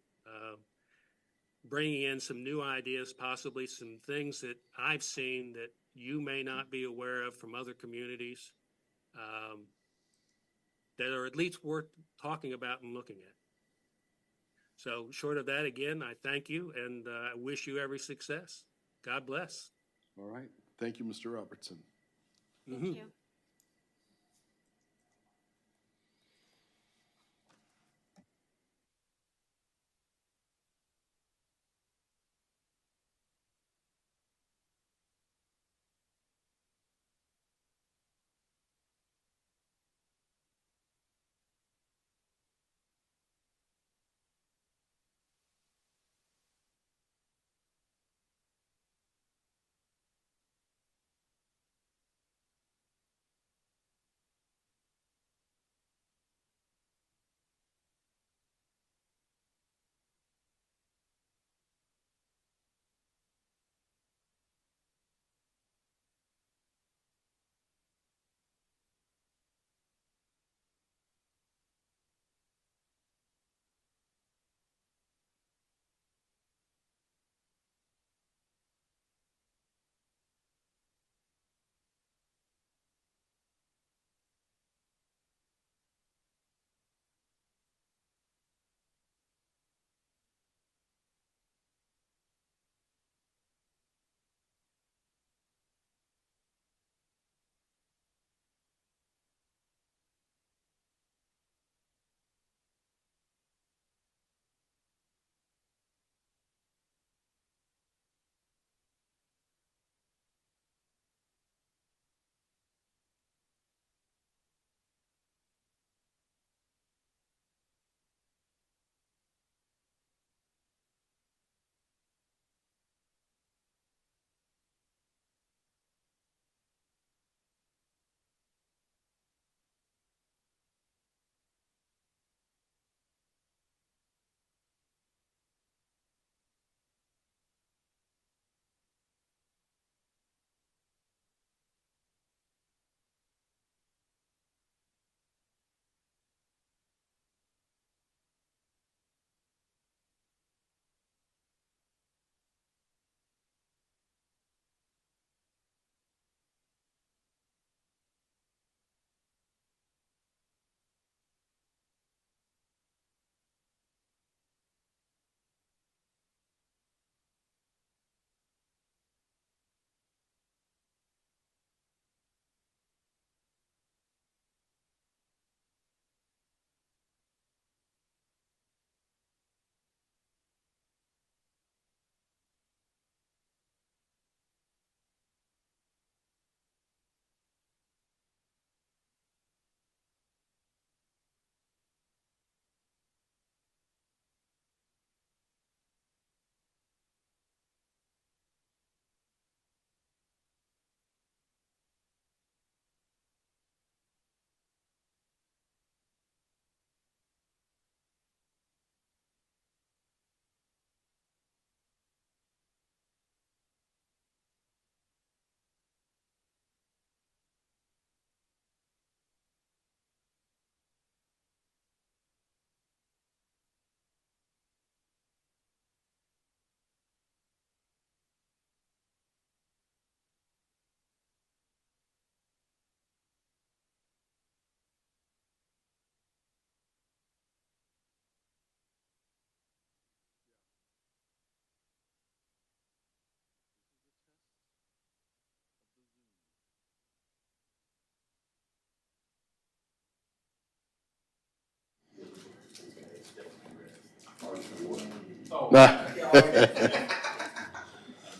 bringing in some new ideas, possibly some things that I've seen that you may not be aware of from other communities, that are at least worth talking about and looking at. So short of that, again, I thank you, and I wish you every success. God bless. All right. Thank you, Mr. Robertson. Thank you.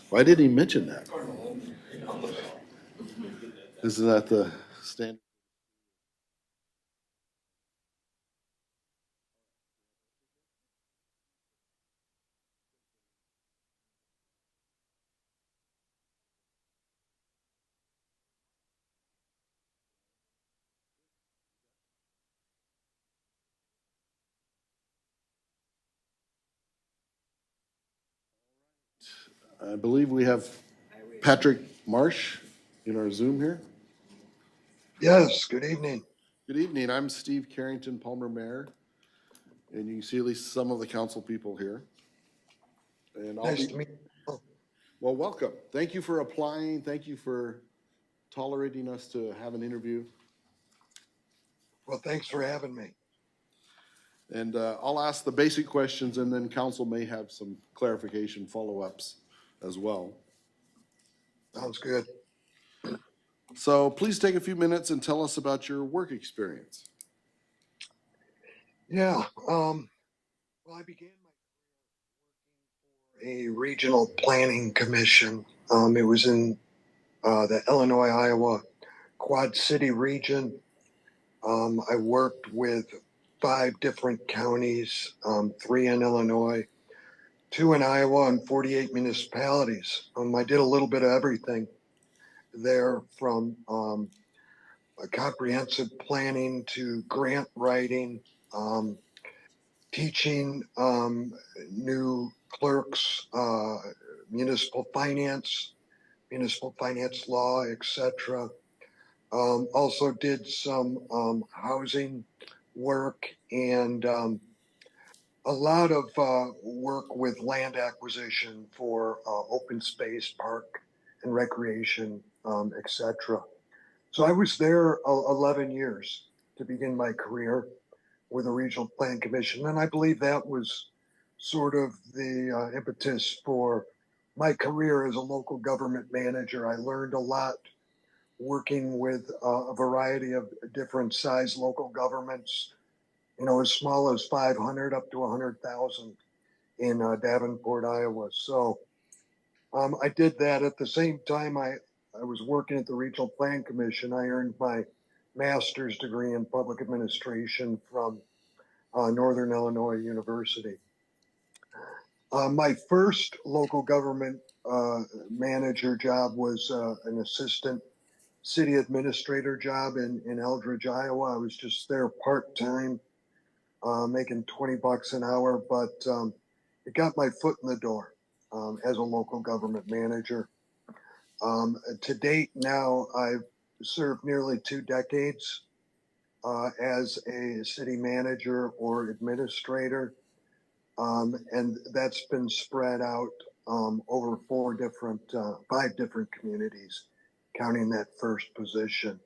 Why did he mention that? Isn't that the standard? I believe we have Patrick Marsh in our Zoom here. Yes, good evening. Good evening. I'm Steve Carrington, Palmer Mayor, and you can see at least some of the council people here. And Nice to meet you. Well, welcome. Thank you for applying. Thank you for tolerating us to have an interview. Well, thanks for having me. And I'll ask the basic questions, and then council may have some clarification follow-ups as well. Sounds good. So please take a few minutes and tell us about your work experience. Yeah, well, I began my career working for a regional planning commission. It was in the Illinois-Iowa Quad City region. I worked with 5 different counties, 3 in Illinois, 2 in Iowa, and 48 municipalities. I did a little bit of everything there, from comprehensive planning to grant writing, teaching new clerks, municipal finance law, etc. Also did some housing work, and a lot of work with land acquisition for open space, park and recreation, etc. So I was there 11 years to begin my career with the Regional Plan Commission, and I believe that was sort of the impetus for my career as a local government manager. I learned a lot working with a variety of different size local governments, as small as 500 up to 100,000 in Davenport, Iowa. So I did that. At the same time I was working at the Regional Plan Commission. I earned my master's degree in public administration from Northern Illinois University. My first local government manager job was an assistant city administrator job in Eldridge, Iowa. I was just there part-time, making $20 an hour, but it got my foot in the door as a local government manager. To date now, I've served nearly 2 decades as a city manager or administrator, and that's been spread out over 5 different communities, counting that first position.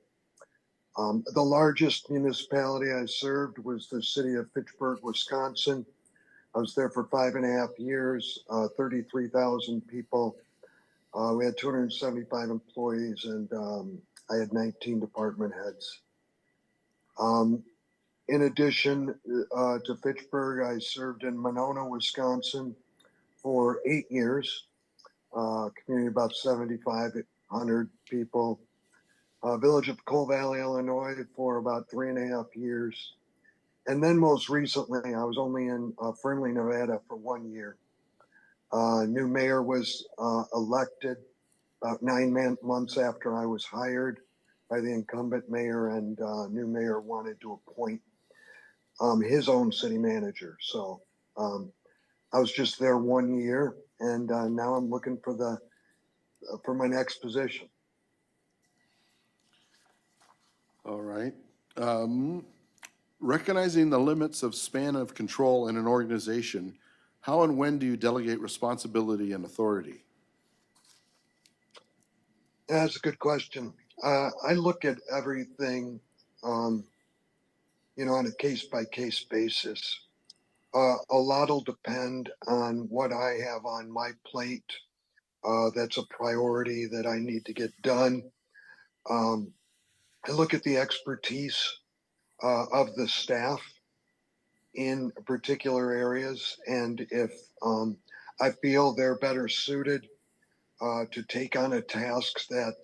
The largest municipality I served was the city of Fitchburg, Wisconsin. I was there for 5.5 years, 33,000 people. We had 275 employees, and I had 19 department heads. In addition to Fitchburg, I served in Monona, Wisconsin for 8 years, community about 7,500 people. Village of Coal Valley, Illinois for about 3.5 years. And then most recently, I was only in Fernley, Nevada for 1 year. New mayor was elected about 9 months after I was hired by the incumbent mayor, and new mayor wanted to appoint his own city manager. So I was just there 1 year, and now I'm looking for my next position. All right. Recognizing the limits of span of control in an organization, how and when do you delegate responsibility and authority? That's a good question. I look at everything, on a case-by-case basis. A lot will depend on what I have on my plate. That's a priority that I need to get done. I look at the expertise of the staff in particular areas, and if I feel they're better suited to take on a task that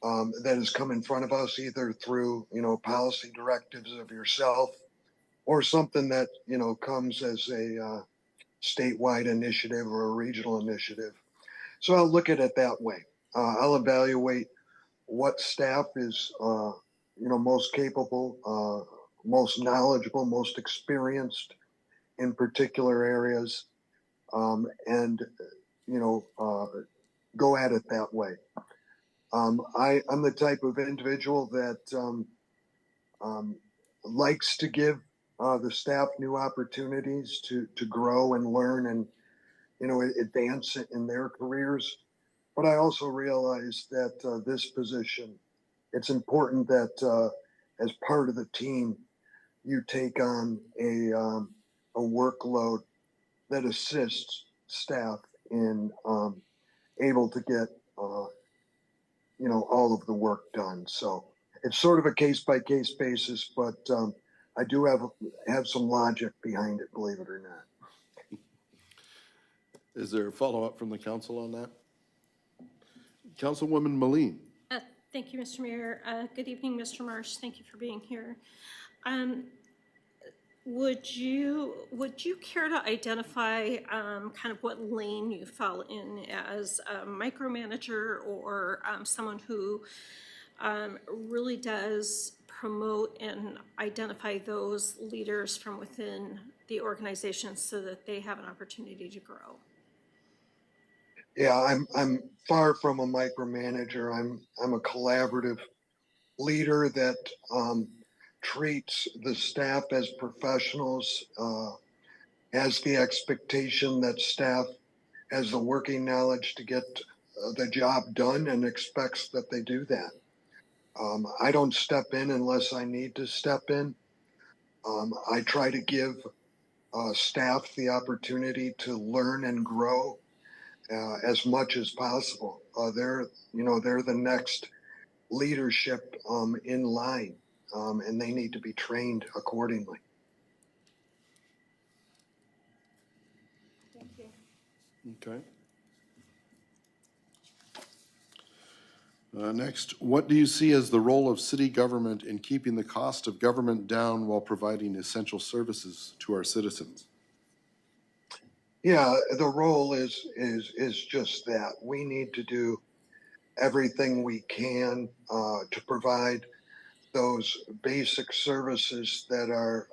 that has come in front of us, either through policy directives of yourself or something that comes as a statewide initiative or a regional initiative. So I'll look at it that way. I'll evaluate what staff is most capable, most knowledgeable, most experienced in particular areas, and go at it that way. I'm the type of individual that likes to give the staff new opportunities to grow and learn and advance in their careers. But I also realize that this position, it's important that as part of the team, you take on a workload that assists staff in able to get all of the work done. So it's sort of a case-by-case basis, but I do have some logic behind it, believe it or not. Is there a follow-up from the council on that? Councilwoman Moline. Thank you, Mr. Mayor. Good evening, Mr. Marsh. Thank you for being here. Would you care to identify kind of what lane you fall in as a micromanager or someone who really does promote and identify those leaders from within the organization so that they have an opportunity to grow? Yeah, I'm far from a micromanager. I'm a collaborative leader that treats the staff as professionals, has the expectation that staff has the working knowledge to get the job done and expects that they do that. I don't step in unless I need to step in. I try to give staff the opportunity to learn and grow as much as possible. They're the next leadership in line, and they need to be trained accordingly. Thank you. Okay. Next, what do you see as the role of city government in keeping the cost of government down while providing essential services to our citizens? Yeah, the role is just that. We need to do everything we can to provide those basic services that are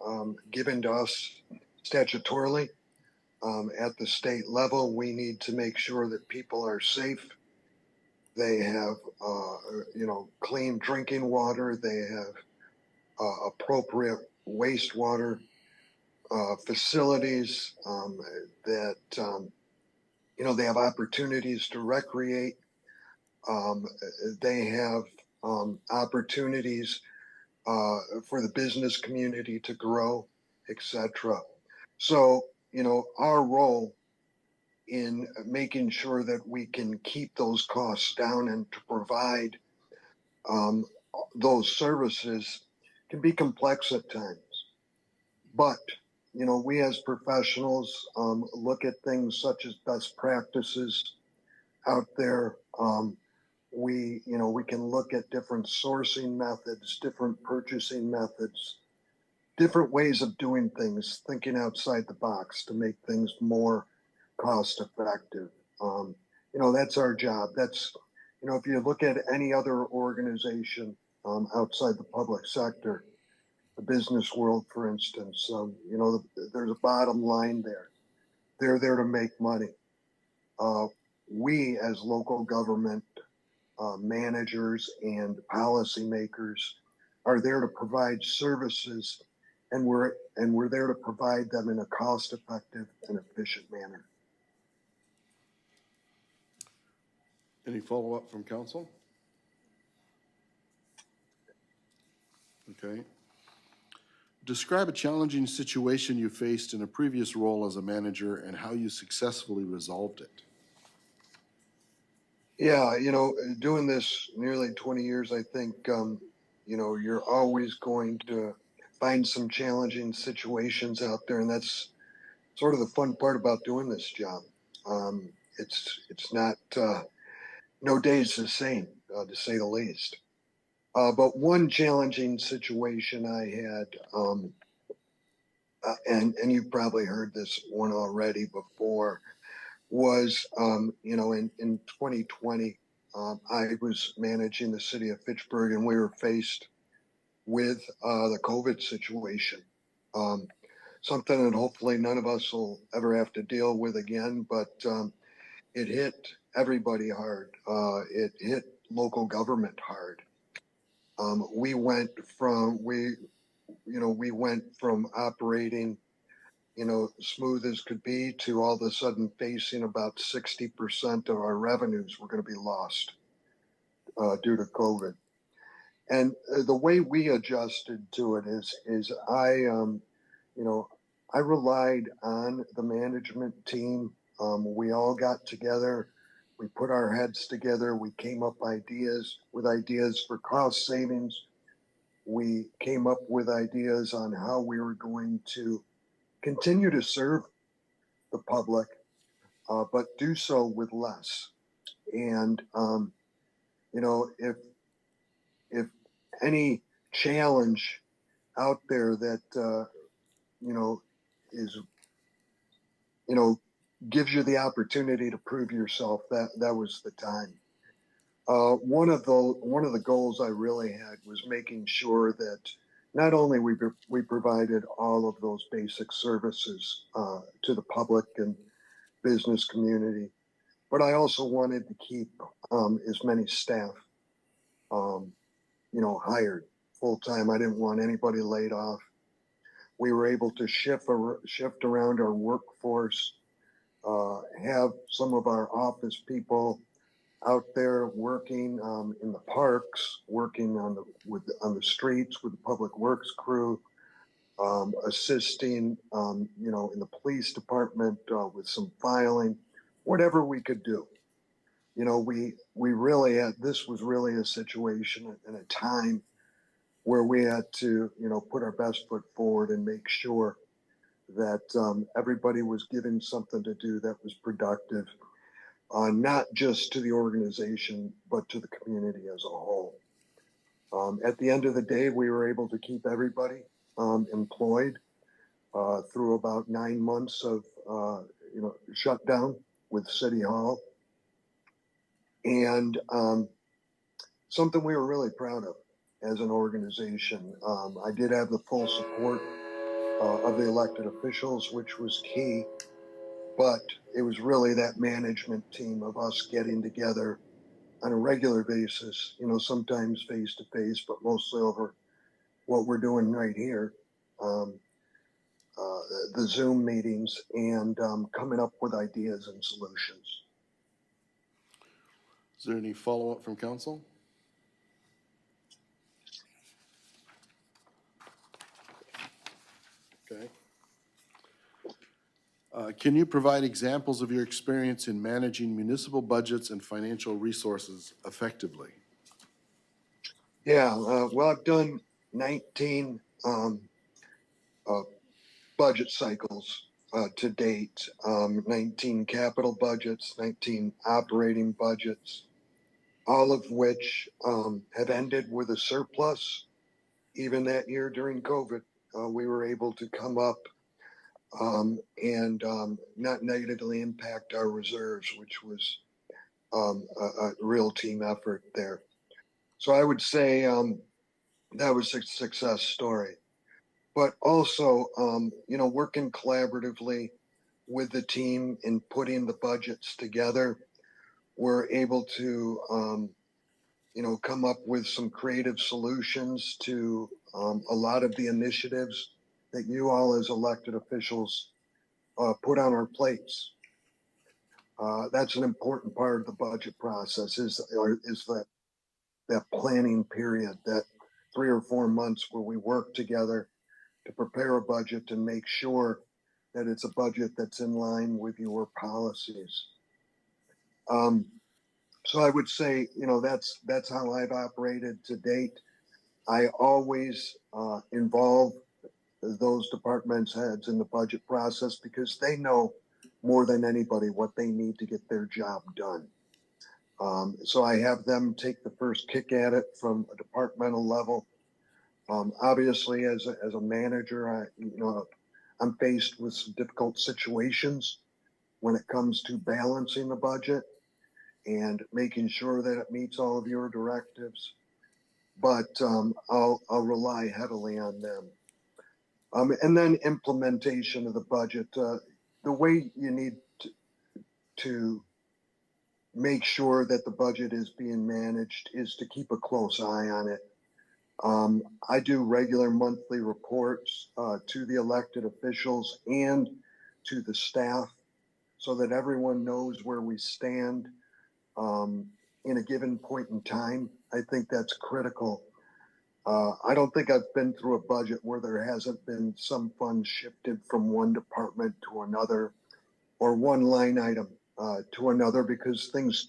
given to us statutorily at the state level. We need to make sure that people are safe. They have, clean drinking water. They have appropriate wastewater facilities that, they have opportunities to recreate. They have opportunities for the business community to grow, etc. So, our role in making sure that we can keep those costs down and to provide those services can be complex at times. But, we as professionals look at things such as best practices out there. We can look at different sourcing methods, different purchasing methods, different ways of doing things, thinking outside the box to make things more cost effective. That's our job. That's, if you look at any other organization outside the public sector, the business world, for instance, there's a bottom line there. They're there to make money. We as local government managers and policymakers are there to provide services, and we're there to provide them in a cost-effective and efficient manner. Any follow-up from council? Okay. Describe a challenging situation you faced in a previous role as a manager and how you successfully resolved it. Yeah, doing this nearly 20 years, I think, you're always going to find some challenging situations out there, and that's sort of the fun part about doing this job. It's not no day's the same, to say the least. But one challenging situation I had, and you've probably heard this one already before, was in 2020, I was managing the city of Fitchburg, and we were faced with the COVID situation. Something that hopefully none of us will ever have to deal with again, but it hit everybody hard. It hit local government hard. We went from operating, smooth as could be, to all of a sudden facing about 60% of our revenues were going to be lost due to COVID. And the way we adjusted to it is I relied on the management team. We all got together. We put our heads together. We came up with ideas for cost savings. We came up with ideas on how we were going to continue to serve the public, but do so with less. And, if any challenge out there that, gives you the opportunity to prove yourself, that was the time. One of the goals I really had was making sure that not only we provided all of those basic services to the public and business community, but I also wanted to keep as many staff, hired full time. I didn't want anybody laid off. We were able to shift around our workforce, have some of our office people out there working in the parks, working on the streets with the public works crew, assisting, in the police department with some filing, whatever we could do. We really had, this was really a situation and a time where we had to, put our best foot forward and make sure that everybody was given something to do that was productive, not just to the organization, but to the community as a whole. At the end of the day, we were able to keep everybody employed through about 9 months of, shutdown with City Hall. And something we were really proud of as an organization. I did have the full support of the elected officials, which was key, but it was really that management team of us getting together on a regular basis, sometimes face to face, but mostly over what we're doing right here, the Zoom meetings, and coming up with ideas and solutions. Is there any follow-up from council? Okay. Can you provide examples of your experience in managing municipal budgets and financial resources effectively? Yeah, well, I've done 19 budget cycles to date, 19 capital budgets, 19 operating budgets, all of which have ended with a surplus. Even that year during COVID, we were able to come up and not negatively impact our reserves, which was a real team effort there. So I would say that was a success story. But also, working collaboratively with the team in putting the budgets together, we're able to, come up with some creative solutions to a lot of the initiatives that you all as elected officials put on our plates. That's an important part of the budget process is that planning period, that 3 or 4 months where we work together to prepare a budget and make sure that it's a budget that's in line with your policies. So I would say, that's how I've operated to date. I always involve those departments heads in the budget process because they know more than anybody what they need to get their job done. So I have them take the first kick at it from a departmental level. Obviously, as a manager, I'm faced with some difficult situations when it comes to balancing the budget and making sure that it meets all of your directives. But I'll rely heavily on them. And then implementation of the budget. The way you need to make sure that the budget is being managed is to keep a close eye on it. I do regular monthly reports to the elected officials and to the staff so that everyone knows where we stand in a given point in time. I think that's critical. I don't think I've been through a budget where there hasn't been some funds shifted from one department to another or one line item to another because things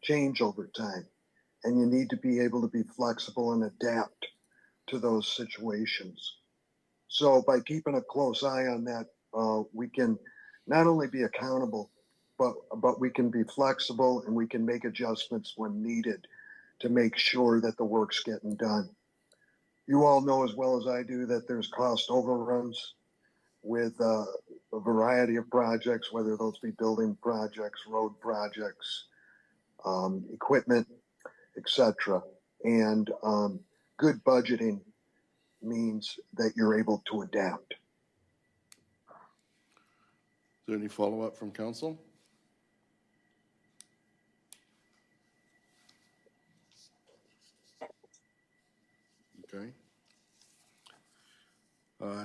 change over time. And you need to be able to be flexible and adapt to those situations. So by keeping a close eye on that, we can not only be accountable, but we can be flexible and we can make adjustments when needed to make sure that the work's getting done. You all know as well as I do that there's cost overruns with a variety of projects, whether those be building projects, road projects, equipment, etc. And good budgeting means that you're able to adapt. Is there any follow-up from council? Okay.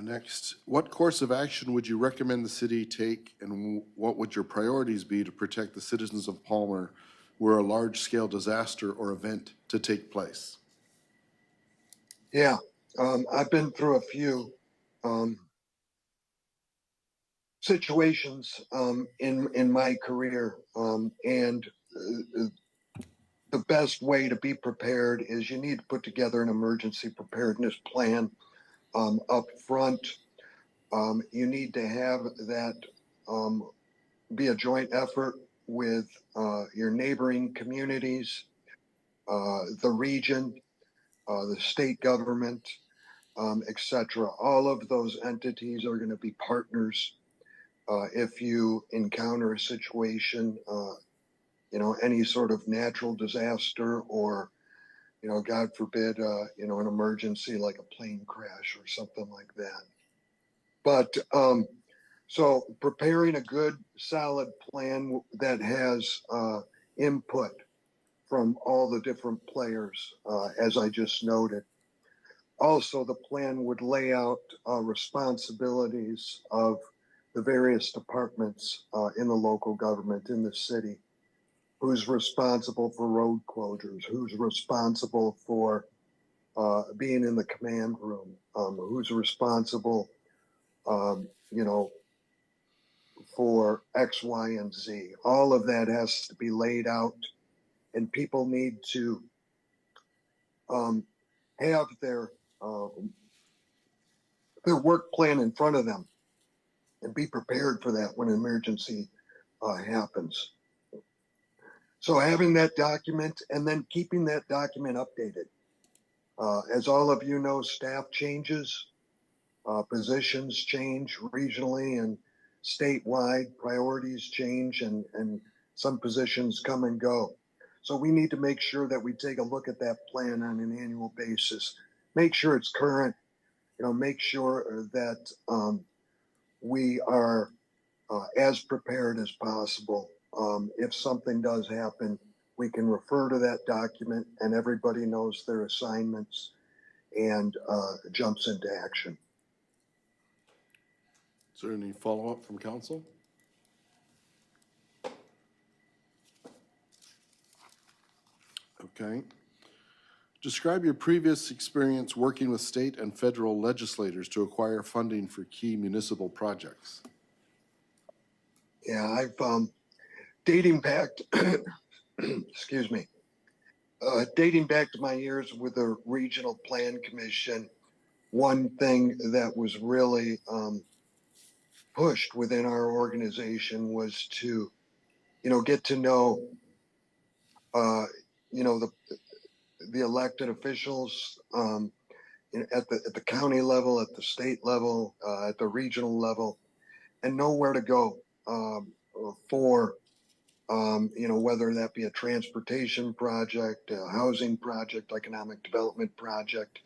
Next, what course of action would you recommend the city take, and what would your priorities be to protect the citizens of Palmer were a large-scale disaster or event to take place? Yeah, I've been through a few situations in my career, and the best way to be prepared is you need to put together an emergency preparedness plan up front. You need to have that be a joint effort with your neighboring communities, the region, the state government, etc. All of those entities are going to be partners if you encounter a situation, any sort of natural disaster or, God forbid, an emergency like a plane crash or something like that. But so preparing a good, solid plan that has input from all the different players, as I just noted. Also, the plan would lay out responsibilities of the various departments in the local government, in the city. Who's responsible for road closures? Who's responsible for being in the command room? Who's responsible, for X, Y, and Z? All of that has to be laid out, and people need to have their work plan in front of them and be prepared for that when an emergency happens. So having that document and then keeping that document updated. As all of you know, staff changes, positions change regionally and statewide, priorities change, and some positions come and go. So we need to make sure that we take a look at that plan on an annual basis, make sure it's current, make sure that we are as prepared as possible. If something does happen, we can refer to that document and everybody knows their assignments and jumps into action. Is there any follow-up from council? Okay. Describe your previous experience working with state and federal legislators to acquire funding for key municipal projects. Yeah, I've dating back, excuse me, dating back to my years with the Regional Plan Commission, one thing that was really pushed within our organization was to, get to know, the elected officials at the county level, at the state level, at the regional level, and know where to go for, whether that be a transportation project, a housing project, economic development project.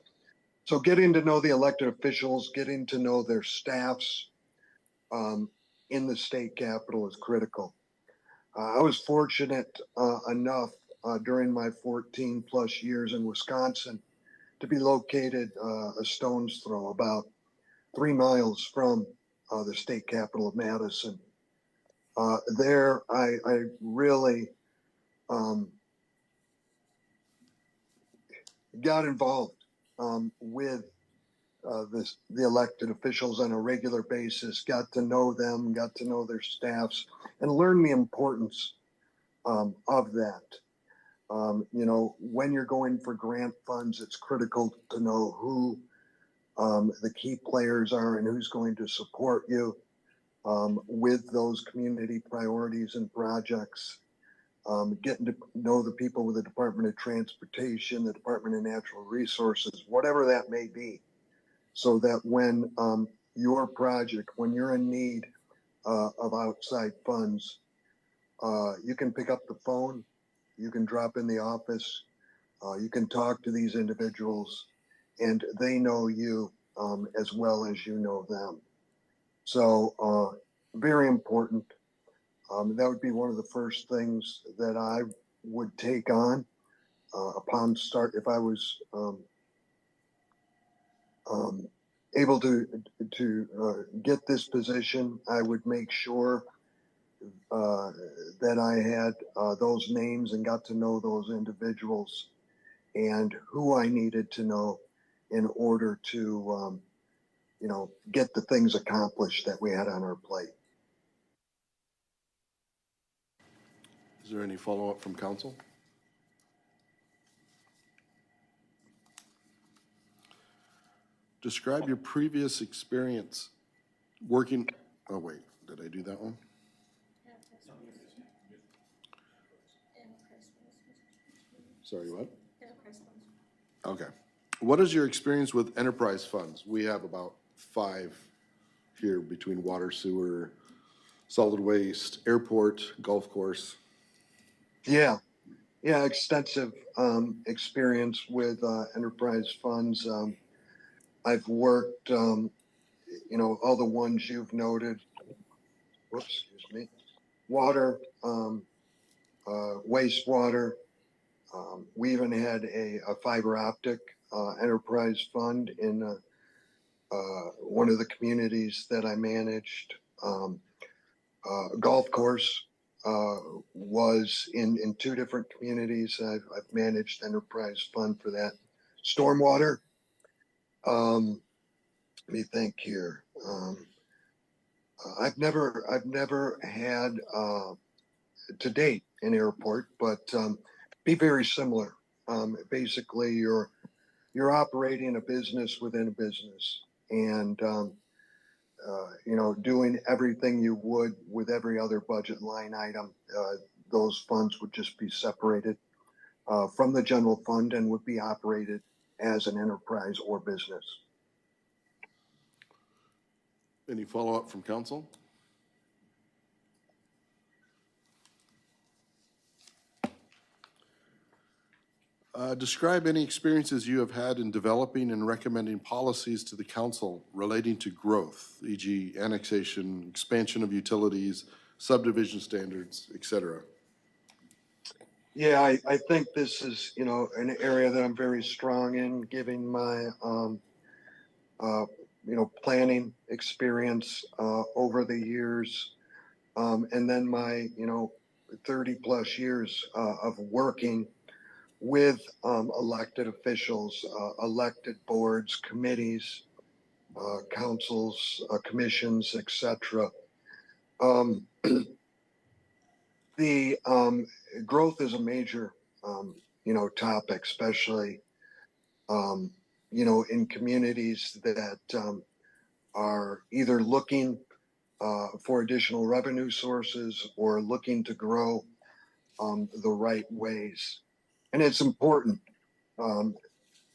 So getting to know the elected officials, getting to know their staffs in the state capitol is critical. I was fortunate enough during my 14 plus years in Wisconsin to be located a stone's throw, about 3 miles from the state capital of Madison. There, I really got involved with the elected officials on a regular basis, got to know them, got to know their staffs, and learned the importance of that. When you're going for grant funds, it's critical to know who the key players are and who's going to support you with those community priorities and projects. Getting to know the people with the Department of Transportation, the Department of Natural Resources, whatever that may be, so that when your project, when you're in need of outside funds, you can pick up the phone, you can drop in the office, you can talk to these individuals, and they know you as well as you know them. So very important. That would be one of the first things that I would take on upon start. If I was able to get this position, I would make sure that I had those names and got to know those individuals and who I needed to know in order to, get the things accomplished that we had on our plate. Is there any follow-up from council? Describe your previous experience working, oh wait, did I do that one? Sorry, what? Okay. What is your experience with enterprise funds? We have about 5 here between water, sewer, solid waste, airport, golf course. Yeah, extensive experience with enterprise funds. I've worked, all the ones you've noted. Whoops, excuse me. Water, wastewater. We even had a fiber optic enterprise fund in one of the communities that I managed. Golf course was in 2 different communities. I've managed enterprise fund for that. Stormwater. Let me think here. I've never had to date an airport, but be very similar. Basically, you're operating a business within a business, and doing everything you would with every other budget line item. Those funds would just be separated from the general fund and would be operated as an enterprise or business. Any follow-up from council? Describe any experiences you have had in developing and recommending policies to the council relating to growth, e.g. annexation, expansion of utilities, subdivision standards, etc. Yeah, I think this is, an area that I'm very strong in, given my, planning experience over the years. And then my, 30 plus years of working with elected officials, elected boards, committees, councils, commissions, etc. The growth is a major, topic, especially in communities that are either looking for additional revenue sources or looking to grow the right ways. And it's important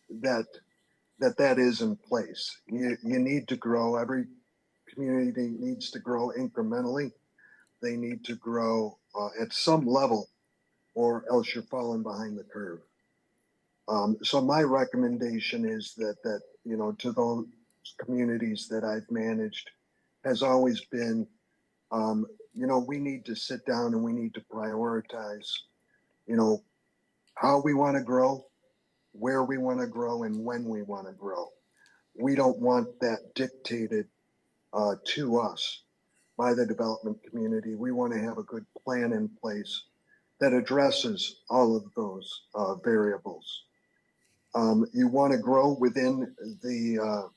that is in place. You need to grow. Every community needs to grow incrementally. They need to grow at some level, or else you're falling behind the curve. So my recommendation is that to those communities that I've managed has always been, we need to sit down and we need to prioritize, how we want to grow, where we want to grow, and when we want to grow. We don't want that dictated to us by the development community. We want to have a good plan in place that addresses all of those variables. You want to grow within the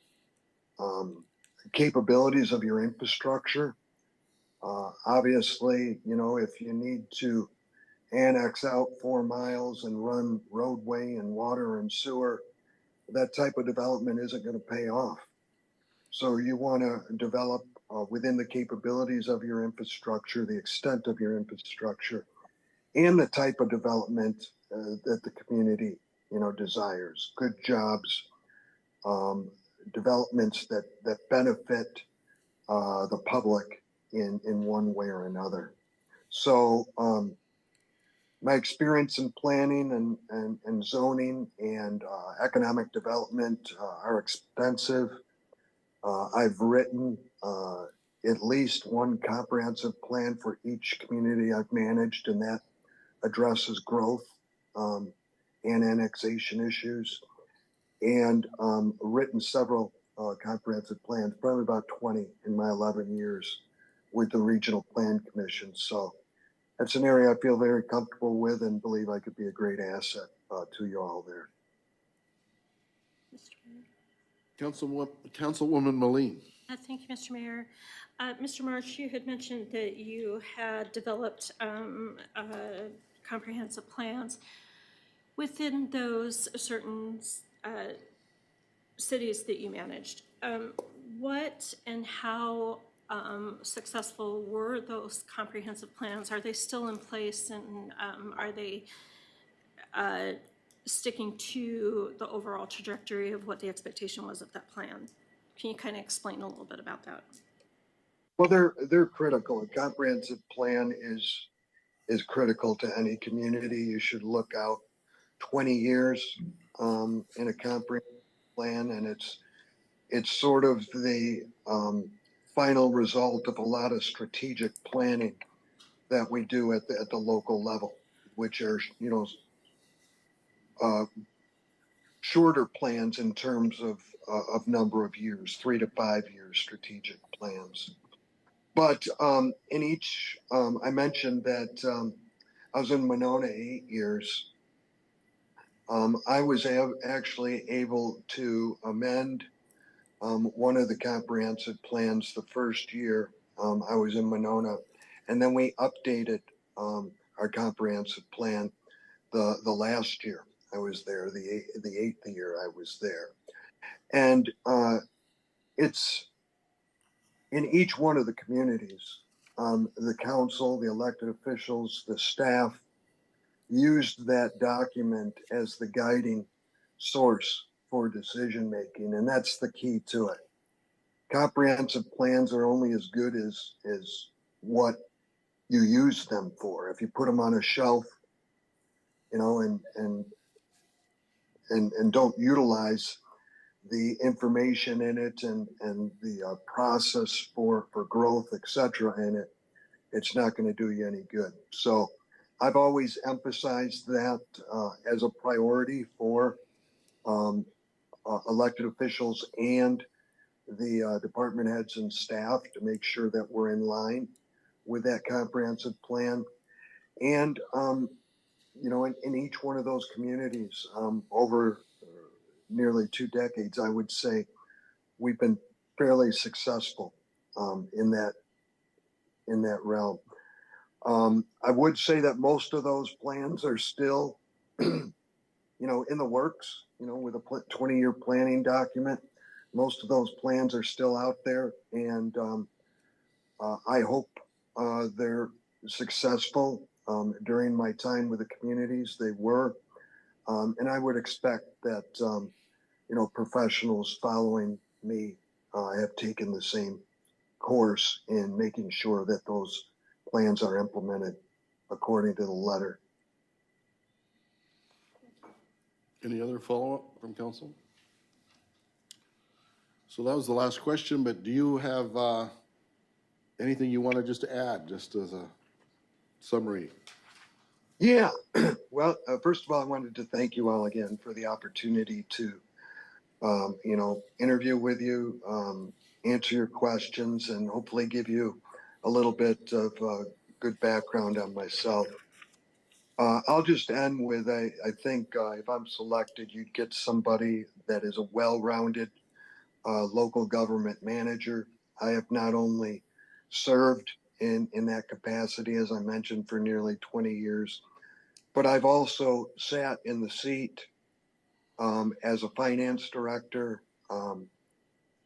capabilities of your infrastructure. Obviously, if you need to annex out 4 miles and run roadway and water and sewer, that type of development isn't going to pay off. So you want to develop within the capabilities of your infrastructure, the extent of your infrastructure, and the type of development that the community, desires. Good jobs, developments that benefit the public in one way or another. So my experience in planning and zoning and economic development are extensive. I've written at least one comprehensive plan for each community I've managed, and that addresses growth and annexation issues, and written several comprehensive plans, probably about 20 in my 11 years with the Regional Plan Commission. So that's an area I feel very comfortable with and believe I could be a great asset to you all there. Councilwoman Moline. Thank you, Mr. Mayor. Mr. Marsh, you had mentioned that you had developed comprehensive plans. Within those certain cities that you managed, what and how successful were those comprehensive plans? Are they still in place, and are they sticking to the overall trajectory of what the expectation was of that plan? Can you kind of explain a little bit about that? Well, they're critical. A comprehensive plan is critical to any community. You should look out 20 years in a comprehensive plan, and it's sort of the final result of a lot of strategic planning that we do at the local level, which are shorter plans in terms of number of years, 3 to 5 years strategic plans. But in each, I mentioned that I was in Monona 8 years. I was actually able to amend one of the comprehensive plans the first year I was in Monona, and then we updated our comprehensive plan the last year I was there, the 8th year I was there. And it's in each one of the communities, the council, the elected officials, the staff used that document as the guiding source for decision making, and that's the key to it. Comprehensive plans are only as good as what you use them for. If you put them on a shelf, and don't utilize the information in it and the process for growth, etc. in it, it's not going to do you any good. So I've always emphasized that as a priority for elected officials and the department heads and staff to make sure that we're in line with that comprehensive plan. And, in each one of those communities over nearly 2 decades, I would say we've been fairly successful in that realm. I would say that most of those plans are still, in the works. with a 20-year planning document. Most of those plans are still out there, and I hope they're successful. During my time with the communities, they were. And I would expect that, professionals following me have taken the same course in making sure that those plans are implemented according to the letter. Any other follow-up from council? So that was the last question, but do you have anything you want to just add, just as a summary? Yeah. Well, first of all, I wanted to thank you all again for the opportunity to, interview with you, answer your questions, and hopefully give you a little bit of good background on myself. I'll just end with, I think if I'm selected, you'd get somebody that is a well-rounded local government manager. I have not only served in that capacity, as I mentioned, for nearly 20 years, but I've also sat in the seat as a finance director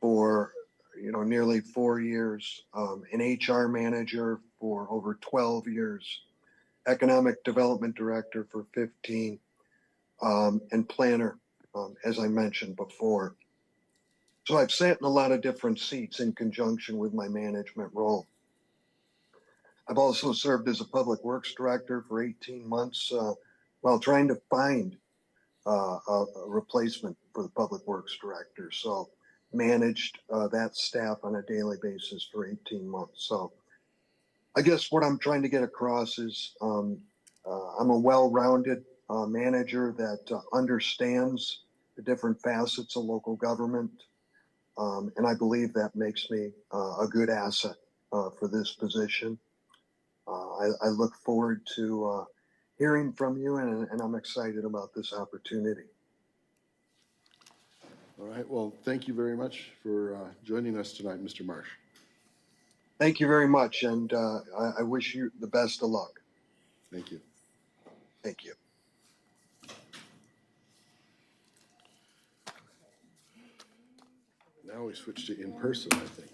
for nearly 4 years, an HR manager for over 12 years, economic development director for 15, and planner, as I mentioned before. So I've sat in a lot of different seats in conjunction with my management role. I've also served as a public works director for 18 months while trying to find a replacement for the public works director. So managed that staff on a daily basis for 18 months. So I guess what I'm trying to get across is I'm a well-rounded manager that understands the different facets of local government. And I believe that makes me a good asset for this position. I look forward to hearing from you, and I'm excited about this opportunity. All right. Well, thank you very much for joining us tonight, Mr. Marsh. Thank you very much, and I wish you the best of luck. Thank you. Thank you. Now we switch to in person, I think.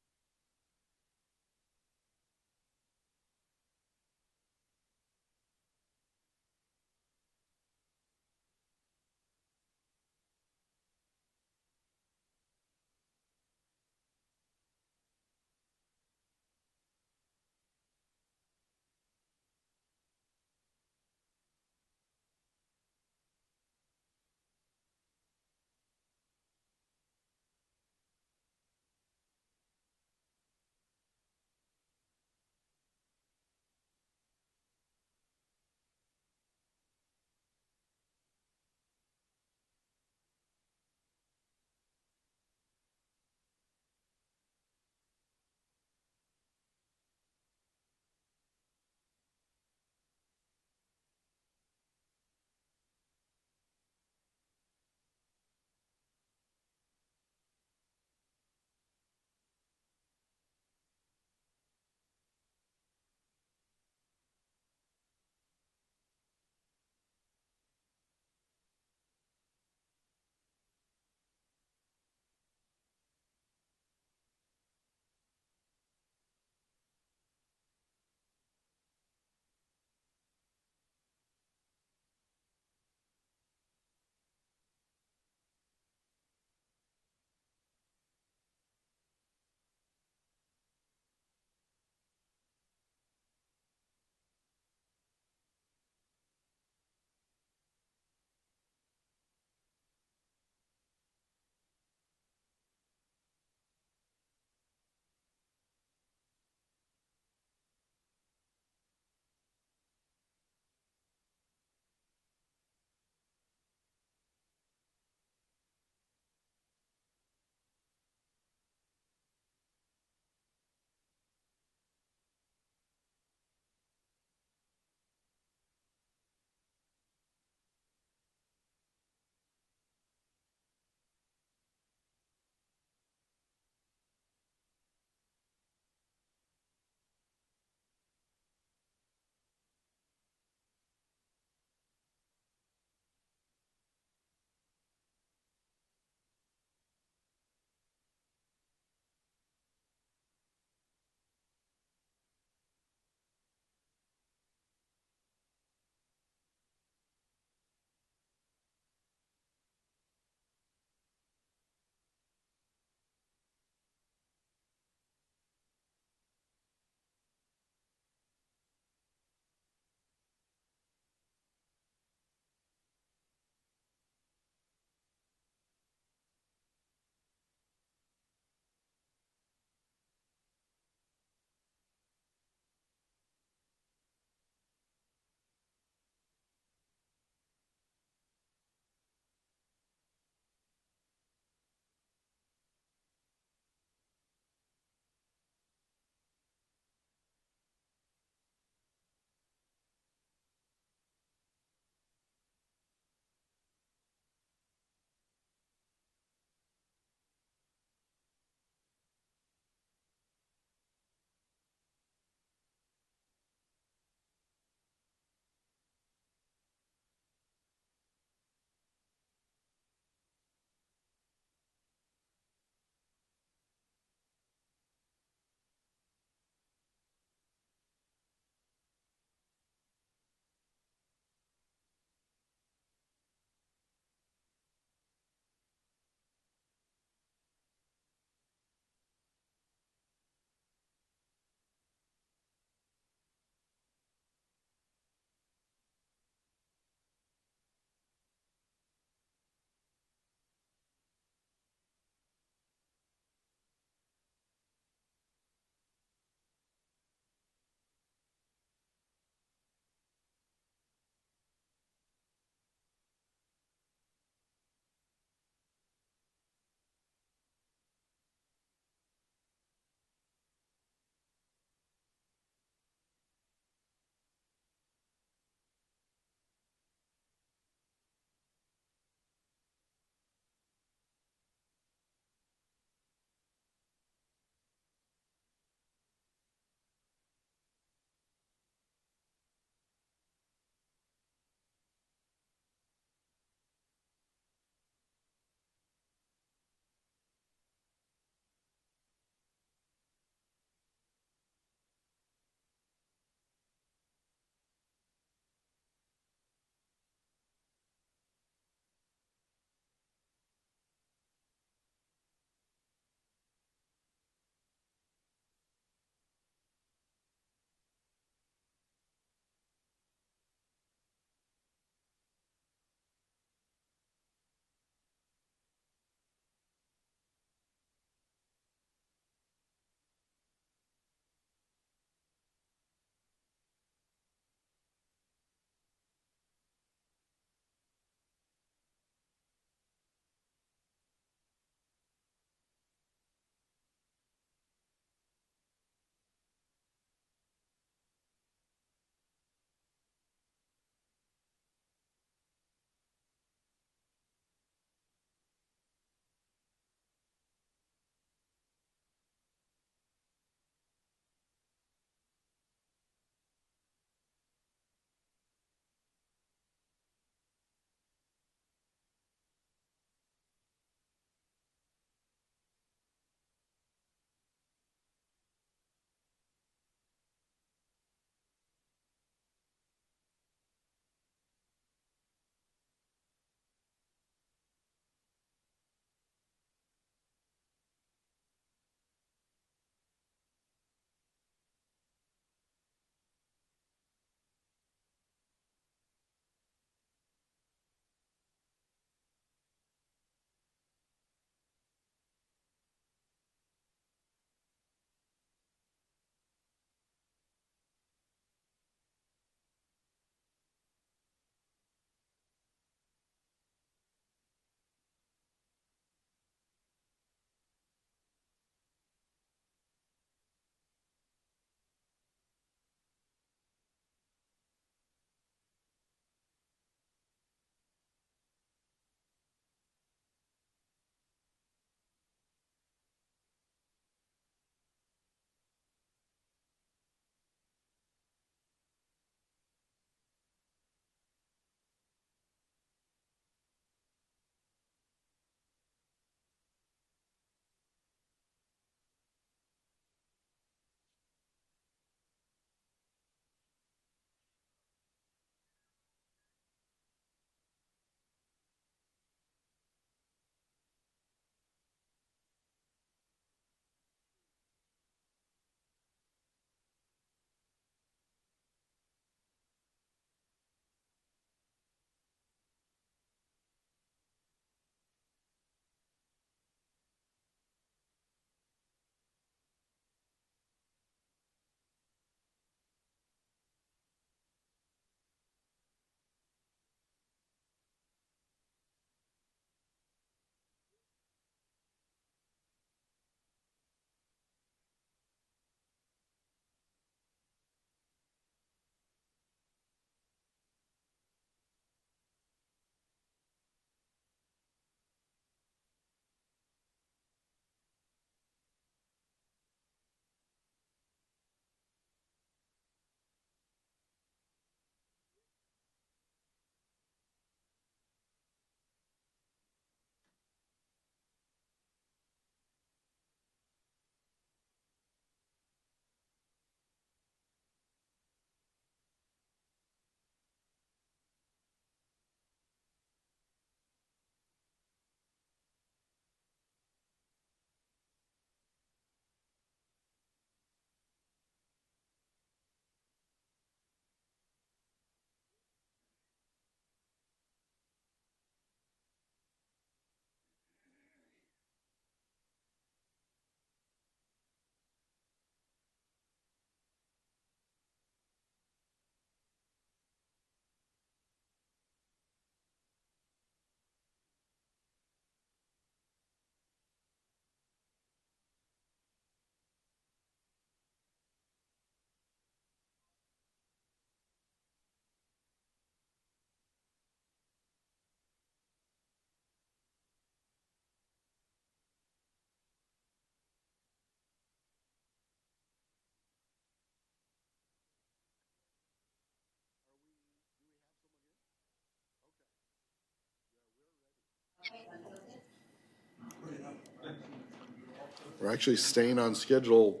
We're actually staying on schedule.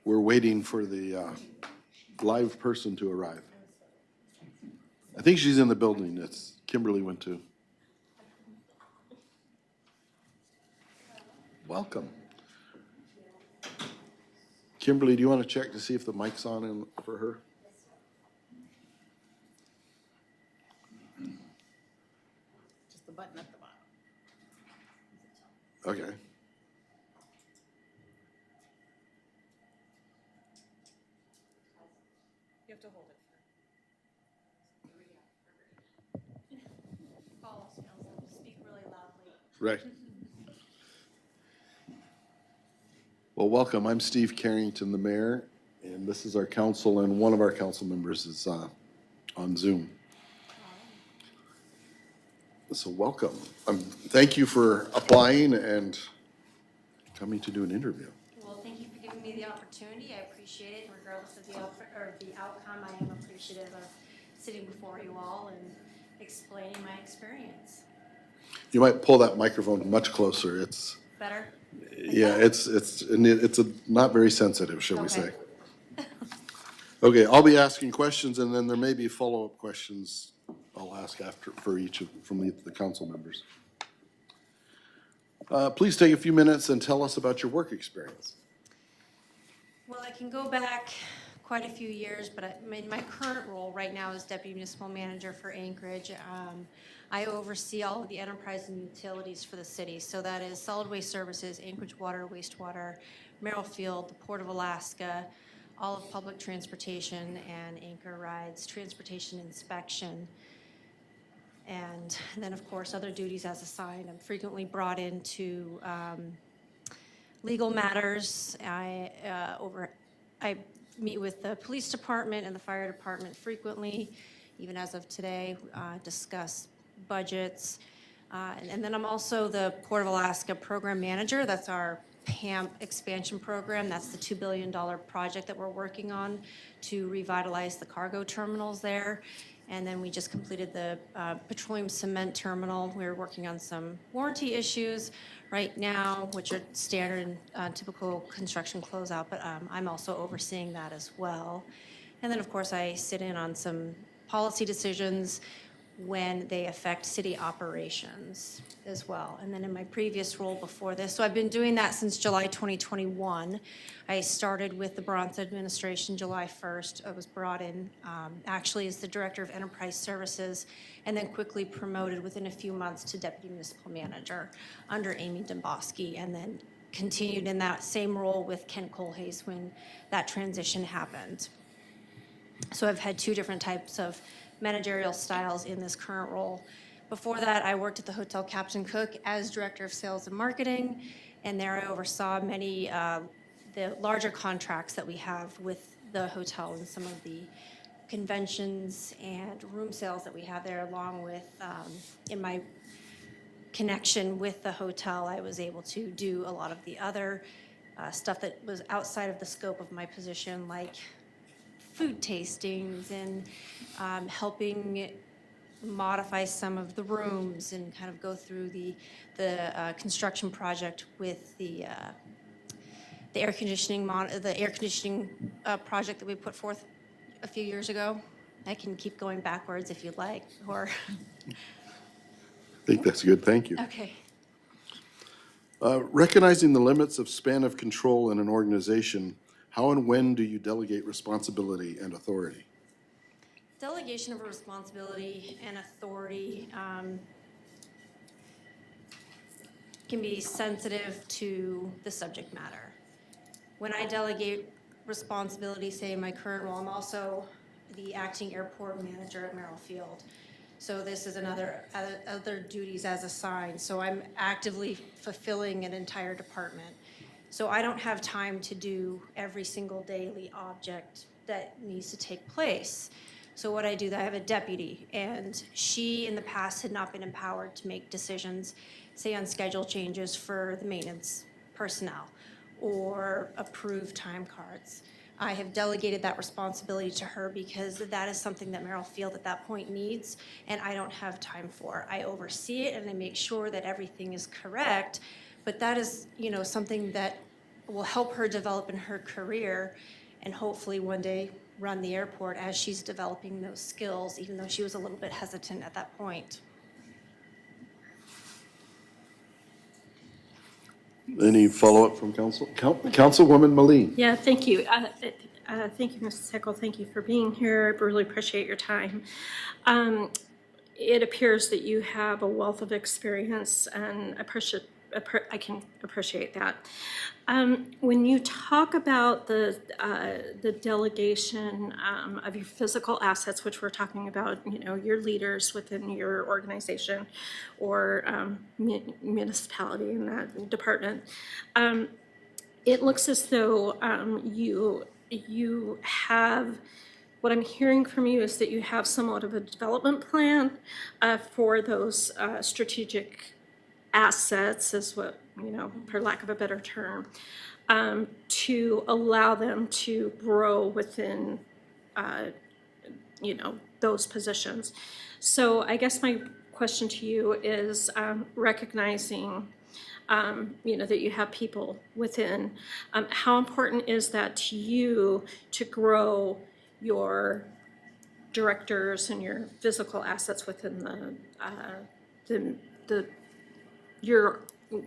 We're waiting for the live person to arrive. I think she's in the building. It's Kimberly went to. Welcome. Kimberly, do you want to check to see if the mic's on for her? Just the button at the bottom. Okay. You have to hold it. Call us, speak really loudly. Right. Well, welcome. I'm Steve Carrington, the mayor, and this is our council, and one of our council members is on Zoom. So welcome. Thank you for applying and coming to do an interview. Well, thank you for giving me the opportunity. I appreciate it. Regardless of the outcome, I am appreciative of sitting before you all and explaining my experience. You might pull that microphone much closer. It's Better? yeah, it's not very sensitive, shall we Okay. say? Okay, I'll be asking questions, and then there may be follow-up questions I'll ask after for each from the council members. Please take a few minutes and tell us about your work experience. Well, I can go back quite a few years, but my current role right now is Deputy Municipal Manager for Anchorage. I oversee all of the enterprise and utilities for the city. So that is solid waste services, Anchorage Water, wastewater, Merrill-Field, the Port of Alaska, all of public transportation and Anchor Rides, transportation inspection. And then, of course, other duties as assigned. I'm frequently brought into legal matters. I meet with the police department and the fire department frequently, even as of today, discuss budgets. And then I'm also the Port of Alaska program manager. That's our PAMP expansion program. That's the $2 billion project that we're working on to revitalize the cargo terminals there. And then we just completed the petroleum cement terminal. We're working on some warranty issues right now, which are standard and typical construction closeout, but I'm also overseeing that as well. And then, of course, I sit in on some policy decisions when they affect city operations as well. And then in my previous role before this, so I've been doing that since July 2021. I started with the Bronson administration July 1st. I was brought in actually as the Director of Enterprise Services and then quickly promoted within a few months to Deputy Municipal Manager under Amy Domboski, and then continued in that same role with Ken Colhase when that transition happened. So I've had two different types of managerial styles in this current role. Before that, I worked at the Hotel Captain Cook as Director of Sales and Marketing, and there I oversaw many the larger contracts that we have with the hotel and some of the conventions and room sales that we have there, along with in my connection with the hotel, I was able to do a lot of the other stuff that was outside of the scope of my position, like food tastings and helping modify some of the rooms and kind of go through the construction project with the air conditioning project that we put forth a few years ago. I can keep going backwards if you'd like, or, I think that's good, thank you. okay. Recognizing the limits of span of control in an organization, how and when do you delegate responsibility and authority? Delegation of responsibility and authority can be sensitive to the subject matter. When I delegate responsibility, say in my current role, I'm also the acting airport manager at Merrill Field. So this is other duties as assigned. So I'm actively fulfilling an entire department. So I don't have time to do every single daily object that needs to take place. So what I do, I have a deputy, and she in the past had not been empowered to make decisions, say on schedule changes for the maintenance personnel or approve time cards. I have delegated that responsibility to her because that is something that Merrill Field at that point needs, and I don't have time for. I oversee it and I make sure that everything is correct, but that is, something that will help her develop in her career and hopefully one day run the airport as she's developing those skills, even though she was a little bit hesitant at that point. Any follow-up from council? Councilwoman Maleen? Yeah, thank you. Thank you, Mrs. Hickle. Thank you for being here. I really appreciate your time. It appears that you have a wealth of experience, and I can appreciate that. When you talk about the delegation of your physical assets, which we're talking about, your leaders within your organization or municipality in that department, it looks as though you have, what I'm hearing from you is that you have somewhat of a development plan for those strategic assets, is what, for lack of a better term, to allow them to grow within, those positions. So I guess my question to you is recognizing, that you have people within, how important is that to you to grow your directors and your physical assets within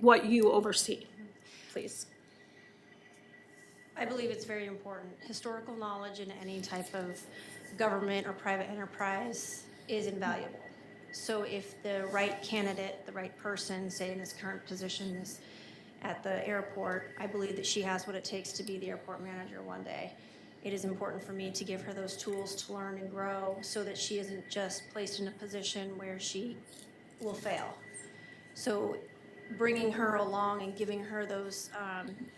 what you oversee, please? I believe it's very important. Historical knowledge in any type of government or private enterprise is invaluable. So if the right candidate, the right person, say in this current position is at the airport, I believe that she has what it takes to be the airport manager one day. It is important for me to give her those tools to learn and grow so that she isn't just placed in a position where she will fail. So bringing her along and giving her those,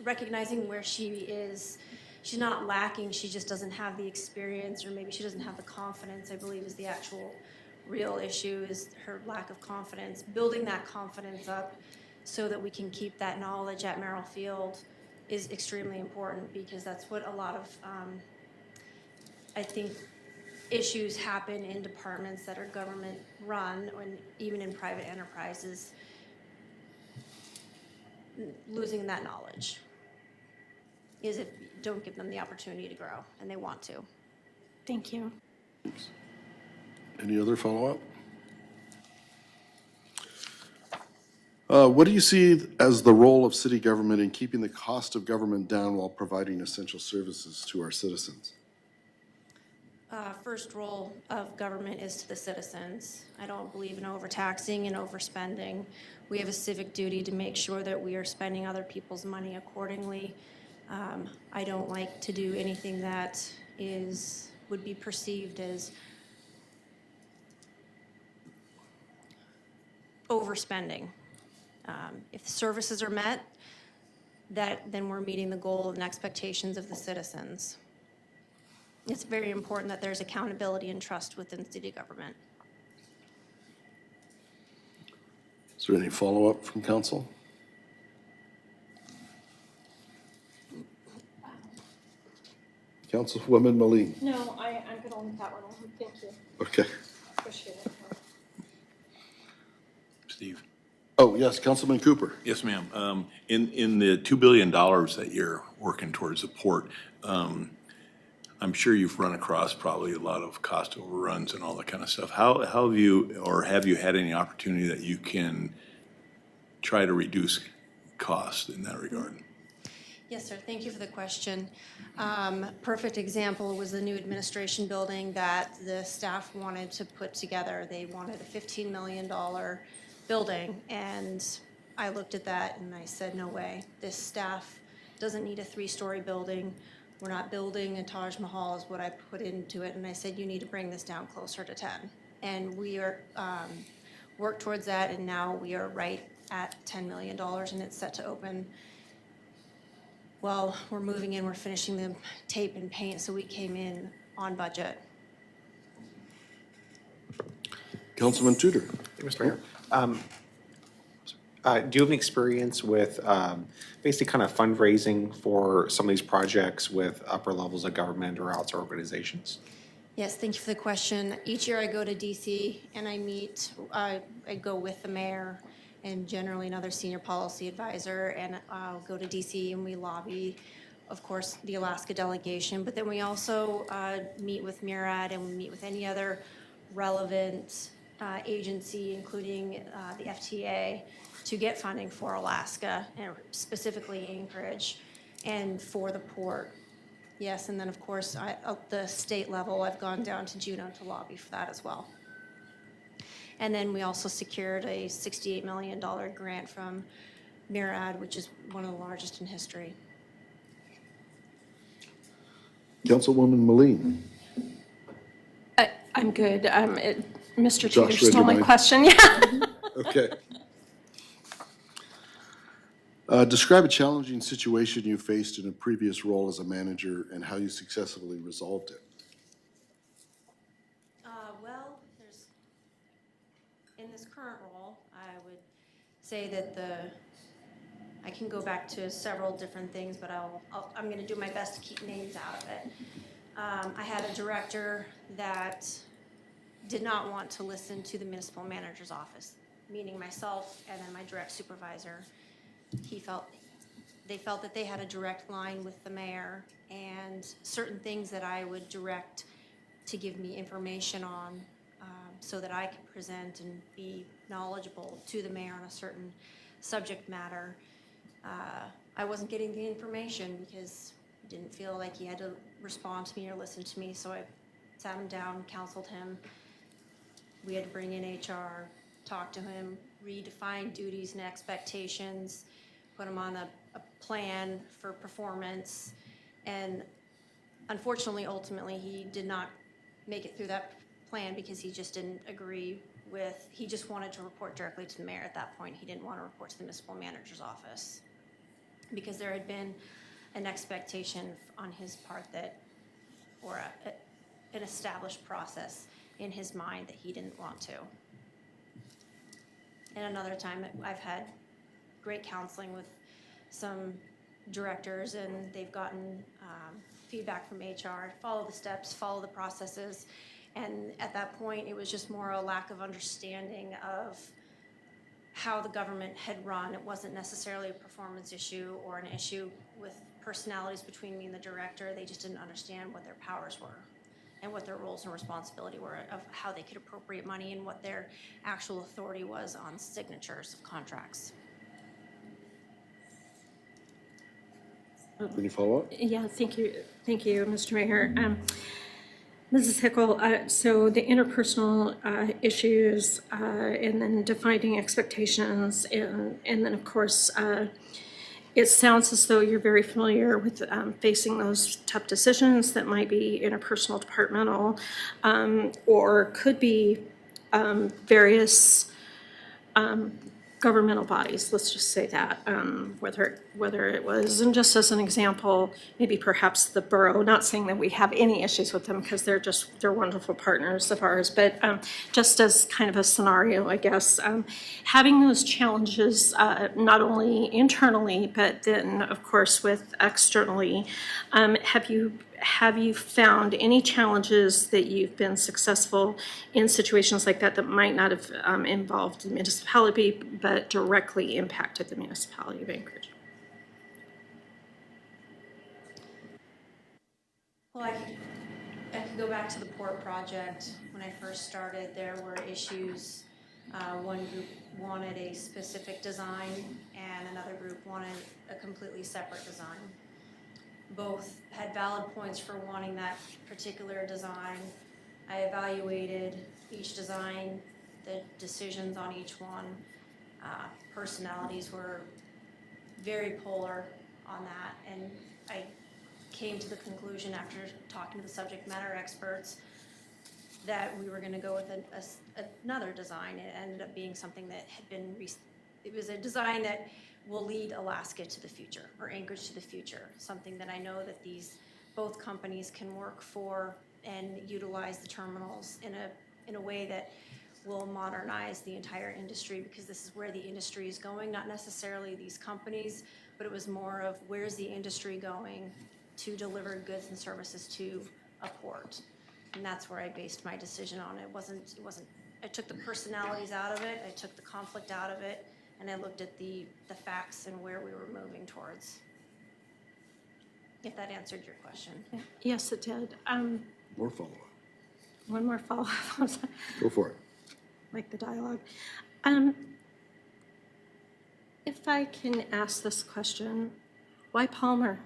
recognizing where she is, she's not lacking, she just doesn't have the experience, or maybe she doesn't have the confidence, I believe is the actual real issue, is her lack of confidence. Building that confidence up so that we can keep that knowledge at Merrill Field is extremely important, because that's what a lot of, I think, issues happen in departments that are government run, or even in private enterprises, losing that knowledge is if you don't give them the opportunity to grow, and they want to. Thank you. Any other follow-up? What do you see as the role of city government in keeping the cost of government down while providing essential services to our citizens? First role of government is to the citizens. I don't believe in overtaxing and overspending. We have a civic duty to make sure that we are spending other people's money accordingly. I don't like to do anything that would be perceived as overspending. If the services are met, then we're meeting the goal and expectations of the citizens. It's very important that there's accountability and trust within city government. Is there any follow-up from council? Councilwoman Maleen? No, I'm good on that one. Thank you. Okay. Appreciate it. Steve? Oh, yes, Councilman Cooper. Yes, ma'am. In the $2 billion that you're working towards the port, I'm sure you've run across probably a lot of cost overruns and all that kind of stuff. How have you, or have you had any opportunity that you can try to reduce costs in that regard? Yes, sir. Thank you for the question. Perfect example was the new administration building that the staff wanted to put together. They wanted a $15 million building, and I looked at that and I said, no way. This staff doesn't need a 3-story building. We're not building a Taj Mahal is what I put into it, and I said, you need to bring this down closer to 10. And we are worked towards that, and now we are right at $10 million, and it's set to open. Well, we're moving in, we're finishing the tape and paint, so we came in on budget. Councilman Tudor. Mr. Mayor. Do you have any experience with basically kind of fundraising for some of these projects with upper levels of government or outside organizations? Yes, thank you for the question. Each year I go to DC and I meet, I go with the mayor and generally another senior policy advisor, and I'll go to DC and we lobby, of course, the Alaska delegation, but then we also meet with MURAD and we meet with any other relevant agency, including the FTA, to get funding for Alaska, and specifically Anchorage, and for the port. Yes, and then of course, at the state level, I've gone down to Juneau to lobby for that as well. And then we also secured a $68 million grant from MURAD, which is one of the largest in history. Councilwoman Moline. I'm good. Mr. Josh Tudor read stole your my mind. question, yeah. Okay. Describe a challenging situation you faced in a previous role as a manager and how you successfully resolved it. Well, in this current role, I would say that I can go back to several different things, but I'm going to do my best to keep names out of it. I had a director that did not want to listen to the municipal manager's office, meaning myself and then my direct supervisor. They felt that they had a direct line with the mayor, and certain things that I would direct to give me information on so that I could present and be knowledgeable to the mayor on a certain subject matter. I wasn't getting the information because I didn't feel like he had to respond to me or listen to me, so I sat him down, counseled him. We had to bring in HR, talk to him, redefine duties and expectations, put him on a plan for performance, and unfortunately, ultimately, he did not make it through that plan because he just didn't agree with, he just wanted to report directly to the mayor at that point. He didn't want to report to the municipal manager's office because there had been an expectation on his part that, or an established process in his mind that he didn't want to. And another time, I've had great counseling with some directors, and they've gotten feedback from HR, follow the steps, follow the processes, and at that point, it was just more a lack of understanding of how the government had run. It wasn't necessarily a performance issue or an issue with personalities between me and the director. They just didn't understand what their powers were and what their roles and responsibility were of how they could appropriate money and what their actual authority was on signatures of contracts. Any follow-up? Yeah, thank you, Mr. Mayor. Mrs. Hickle, so the interpersonal issues and then defining expectations, and then of course, it sounds as though you're very familiar with facing those tough decisions that might be interpersonal, departmental, or could be various governmental bodies, let's just say that, whether it was, and just as an example, maybe perhaps the borough, not saying that we have any issues with them because they're wonderful partners of ours, but just as kind of a scenario, I guess, having those challenges not only internally, but then of course with externally, have you found any challenges that you've been successful in situations like that that might not have involved the municipality but directly impacted the municipality of Anchorage? Well, I could go back to the port project. When I first started, there were issues. One group wanted a specific design and another group wanted a completely separate design. Both had valid points for wanting that particular design. I evaluated each design, the decisions on each one. Personalities were very polar on that, and I came to the conclusion after talking to the subject matter experts that we were going to go with another design. It ended up being something that had been, it was a design that will lead Alaska to the future, or Anchorage to the future, something that I know that both companies can work for and utilize the terminals in a way that will modernize the entire industry, because this is where the industry is going, not necessarily these companies, but it was more of where's the industry going to deliver goods and services to a port. And that's where I based my decision on. It wasn't, I took the personalities out of it, I took the conflict out of it, and I looked at the facts and where we were moving towards. If that answered your question. Yes, it did. More follow-up. One more follow-up. Go for it. Like the dialogue. If I can ask this question, why Palmer?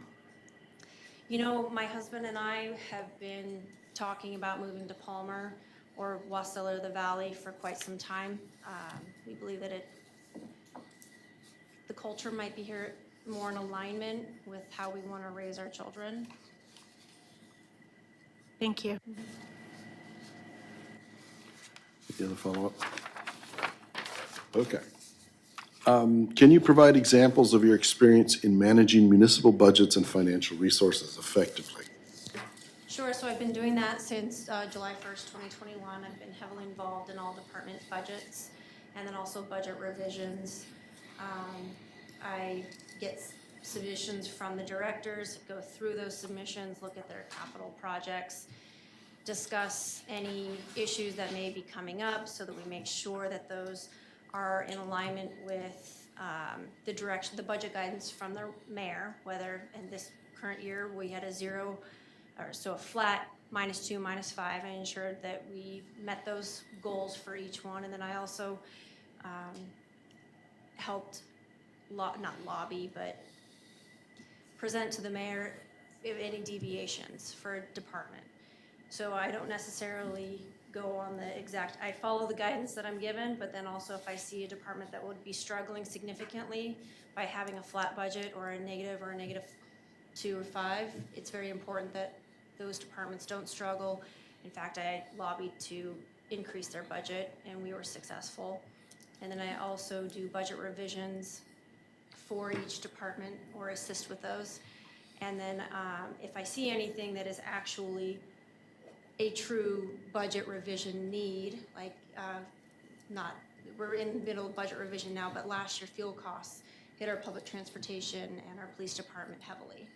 You know, my husband and I have been talking about moving to Palmer or Wasilla, the Valley, for quite some time. We believe that the culture might be here more in alignment with how we want to raise our children. Thank you. Any other follow-up? Okay. Can you provide examples of your experience in managing municipal budgets and financial resources effectively? Sure, so I've been doing that since July 1st, 2021. I've been heavily involved in all department budgets and then also budget revisions. I get submissions from the directors, go through those submissions, look at their capital projects, discuss any issues that may be coming up so that we make sure that those are in alignment with the direction, the budget guidance from the mayor, whether in this current year we had a zero, or so a flat -2, -5. I ensured that we met those goals for each one. And then I also helped, not lobby, but present to the mayor if any deviations for a department. So I don't necessarily go on the exact, I follow the guidance that I'm given, but then also if I see a department that would be struggling significantly by having a flat budget or a -2 or 5, it's very important that those departments don't struggle. In fact, I lobbied to increase their budget and we were successful. And then I also do budget revisions for each department or assist with those. And then if I see anything that is actually a true budget revision need, like we're in the middle of budget revision now, but last year fuel costs hit our public transportation and our police department heavily.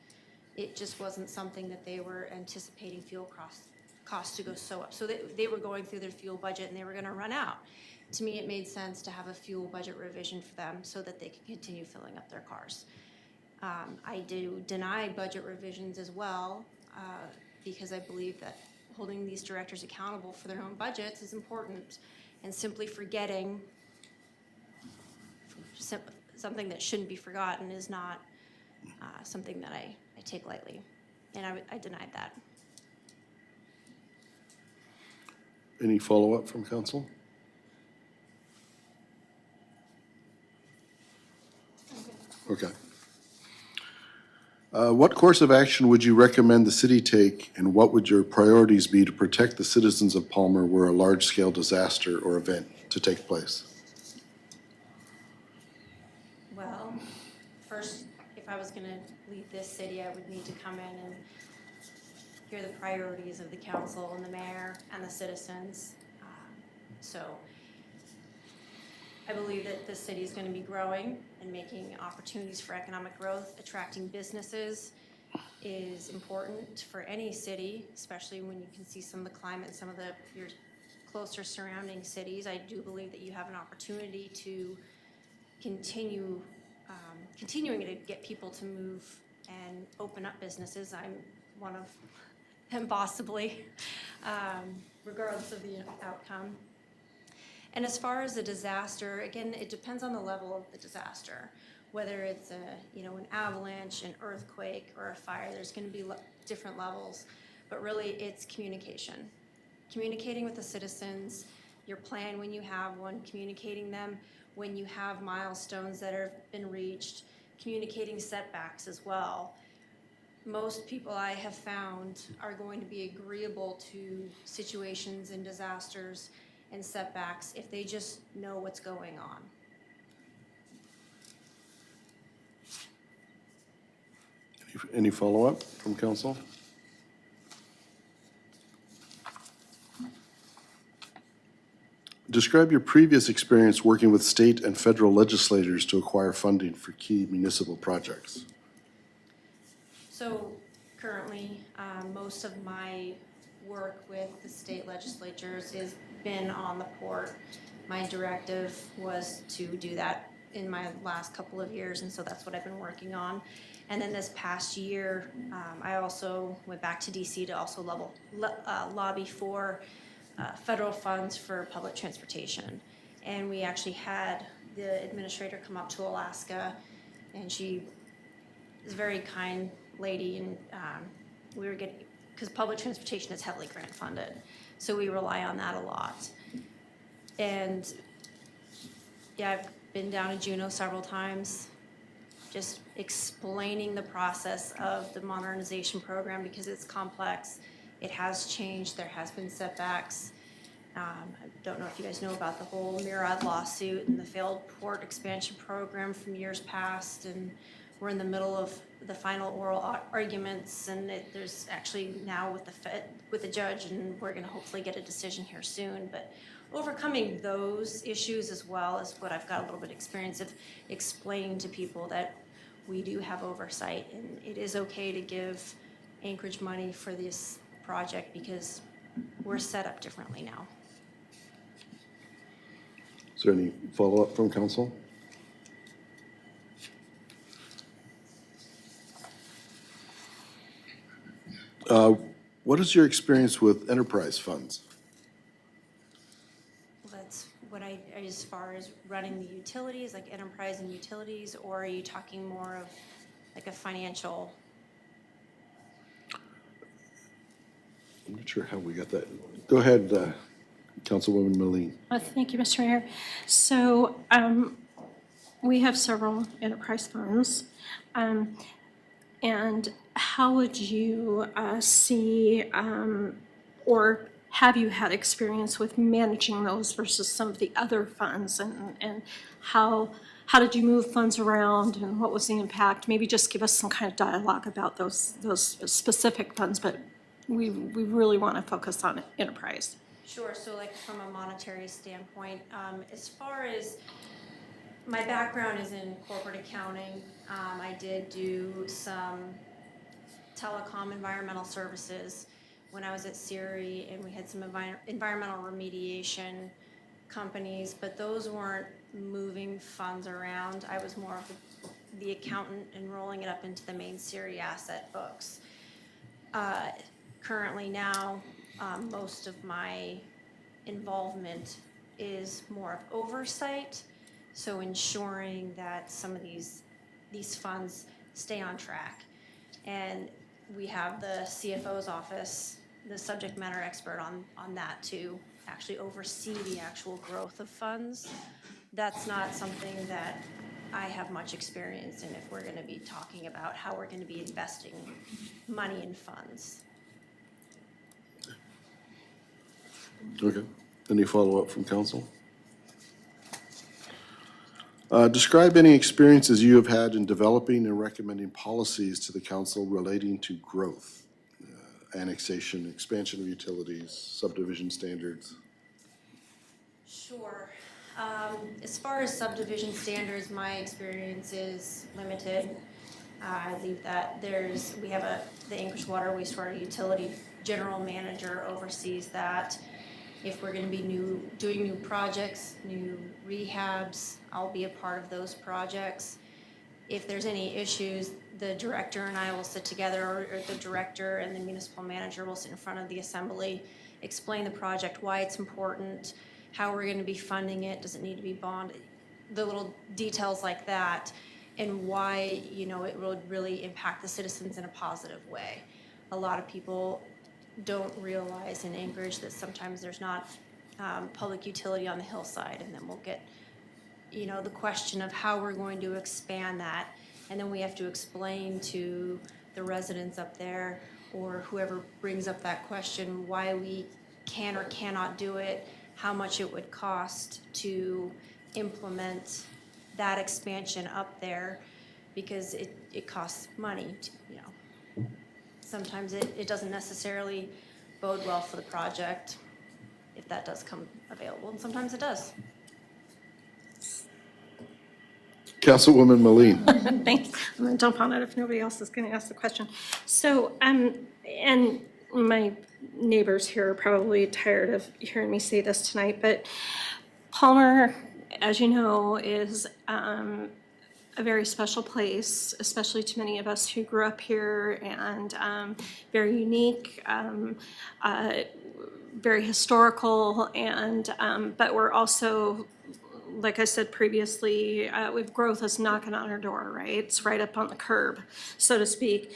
It just wasn't something that they were anticipating fuel costs to go so up. So they were going through their fuel budget and they were gonna run out. To me, it made sense to have a fuel budget revision for them so that they could continue filling up their cars. I do deny budget revisions as well because I believe that holding these directors accountable for their own budgets is important, and simply forgetting something that shouldn't be forgotten is not something that I take lightly, and I denied that. Any follow-up from council? Okay. What course of action would you recommend the city take, and what would your priorities be to protect the citizens of Palmer were a large-scale disaster or event to take place? Well, first, if I was gonna lead this city, I would need to come in and hear the priorities of the council and the mayor and the citizens. So I believe that this city is going to be growing and making opportunities for economic growth. Attracting businesses is important for any city, especially when you can see some of the climate in some of your closer surrounding cities. I do believe that you have an opportunity to continuing to get people to move and open up businesses. I'm one of and possibly, regardless of the outcome. And as far as the disaster, again, it depends on the level of the disaster. Whether it's an avalanche, an earthquake, or a fire, there's going to be different levels. But really, it's communication. Communicating with the citizens, your plan when you have one, communicating them when you have milestones that have been reached, communicating setbacks as well. Most people I have found are going to be agreeable to situations and disasters and setbacks if they just know what's going on. Any follow-up from council? Describe your previous experience working with state and federal legislators to acquire funding for key municipal projects. So currently, most of my work with the state legislatures has been on the port. My directive was to do that in my last couple of years, and so that's what I've been working on. And then this past year, I also went back to DC to also lobby for federal funds for public transportation. And we actually had the administrator come up to Alaska, and she is a very kind lady, and we were getting, because public transportation is heavily grant funded, so we rely on that a lot. And yeah, I've been down to Juneau several times, just explaining the process of the modernization program because it's complex. It has changed. There has been setbacks. I don't know if you guys know about the whole Murad lawsuit and the failed port expansion program from years past, and we're in the middle of the final oral arguments, and there's actually now with the judge, and we're going to hopefully get a decision here soon. But overcoming those issues as well is what I've got a little bit of experience of explaining to people that we do have oversight, and it is okay to give Anchorage money for this project because we're set up differently now. Is there any follow-up from council? What is your experience with enterprise funds? That's what as far as running the utilities, like enterprise and utilities, or are you talking more of like a financial? I'm not sure how we got that. Go ahead, Councilwoman Malene. Thank you, Mr. Mayor. So we have several enterprise funds. And how would you see or have you had experience with managing those versus some of the other funds, and how did you move funds around, and what was the impact? Maybe just give us some kind of dialogue about those specific funds, but we really want to focus on enterprise. Sure. So like from a monetary standpoint, as far as my background is in corporate accounting, I did do some telecom environmental services when I was at Siri, and we had some environmental remediation companies, but those weren't moving funds around. I was more of the accountant and rolling it up into the main Siri asset books. Currently now, most of my involvement is more of oversight, so ensuring that some of these funds stay on track. And we have the CFO's office, the subject matter expert on that to actually oversee the actual growth of funds. That's not something that I have much experience in if we're going to be talking about how we're going to be investing money in funds. Okay. Any follow-up from council? Describe any experiences you have had in developing and recommending policies to the council relating to growth, annexation, expansion of utilities, subdivision standards. Sure. As far as subdivision standards, my experience is limited. I believe that we have the Anchorage Water Wastewater Utility General Manager oversees that. If we're going to be doing new projects, new rehabs, I'll be a part of those projects. if there's any issues, the director and I will sit together, or the director and the municipal manager will sit in front of the assembly, explain the project, why it's important, how we're gonna be funding it, does it need to be bonded, the little details like that, and why, you know, it would really impact the citizens in a positive way. A lot of people don't realize in Anchorage that sometimes there's not public utility on the hillside, and then we'll get, you know, the question of how we're going to expand that, and then we have to explain to the residents up there or whoever brings up that question why we can or cannot do it, how much it would cost to implement that expansion up there, because it costs money, to, you know. Sometimes it doesn't necessarily bode well for the project if that does come available, and sometimes it does. Councilwoman Moline. Thanks. I'm gonna jump on it if nobody else is gonna ask the question. So, and my neighbors here are probably tired of hearing me say this tonight, but Palmer, as you know, is a very special place, especially to many of us who grew up here, and very unique, very historical, and but we're also, like I said previously, with growth is knocking on our door, right? It's right up on the curb, so to speak.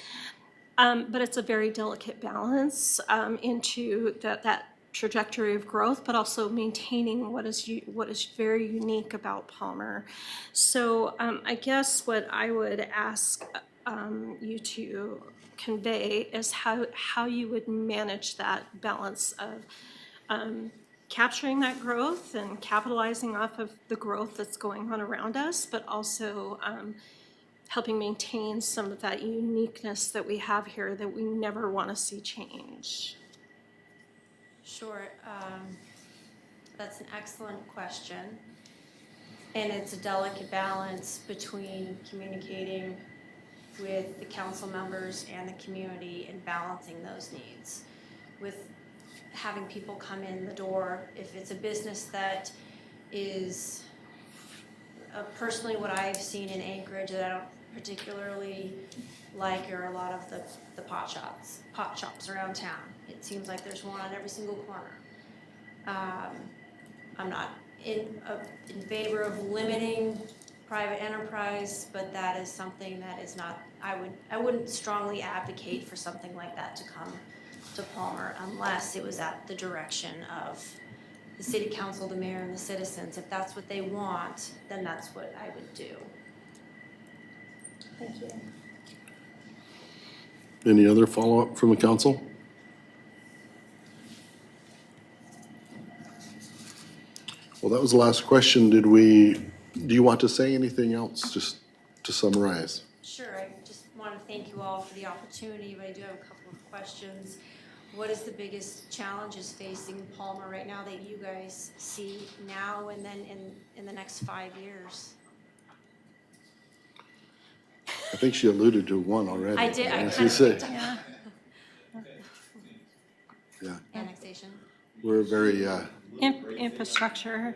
But it's a very delicate balance into that trajectory of growth, but also maintaining what is very unique about Palmer. So I guess what I would ask you to convey is how you would manage that balance of capturing that growth and capitalizing off of the growth that's going on around us, but also helping maintain some of that uniqueness that we have here that we never want to see change. Sure, that's an excellent question. And it's a delicate balance between communicating with the council members and the community and balancing those needs. With having people come in the door, if it's a business that is personally what I've seen in Anchorage that I don't particularly like are a lot of the pot shops around town. It seems like there's one on every single corner. I'm not in favor of limiting private enterprise, but that is something that is not, I wouldn't strongly advocate for something like that to come to Palmer unless it was at the direction of the city council, the mayor, and the citizens. If that's what they want, then that's what I would do. Thank you. Any other follow-up from the council? Well, that was the last question. Do you want to say anything else, just to summarize? Sure, I just want to thank you all for the opportunity, but I do have a couple of questions. What is the biggest challenges facing Palmer right now that you guys see now and then in the next 5 years? I think she alluded to one already. I did, I As kind you of say. picked up. Yeah, Annexation. we're very, Infrastructure.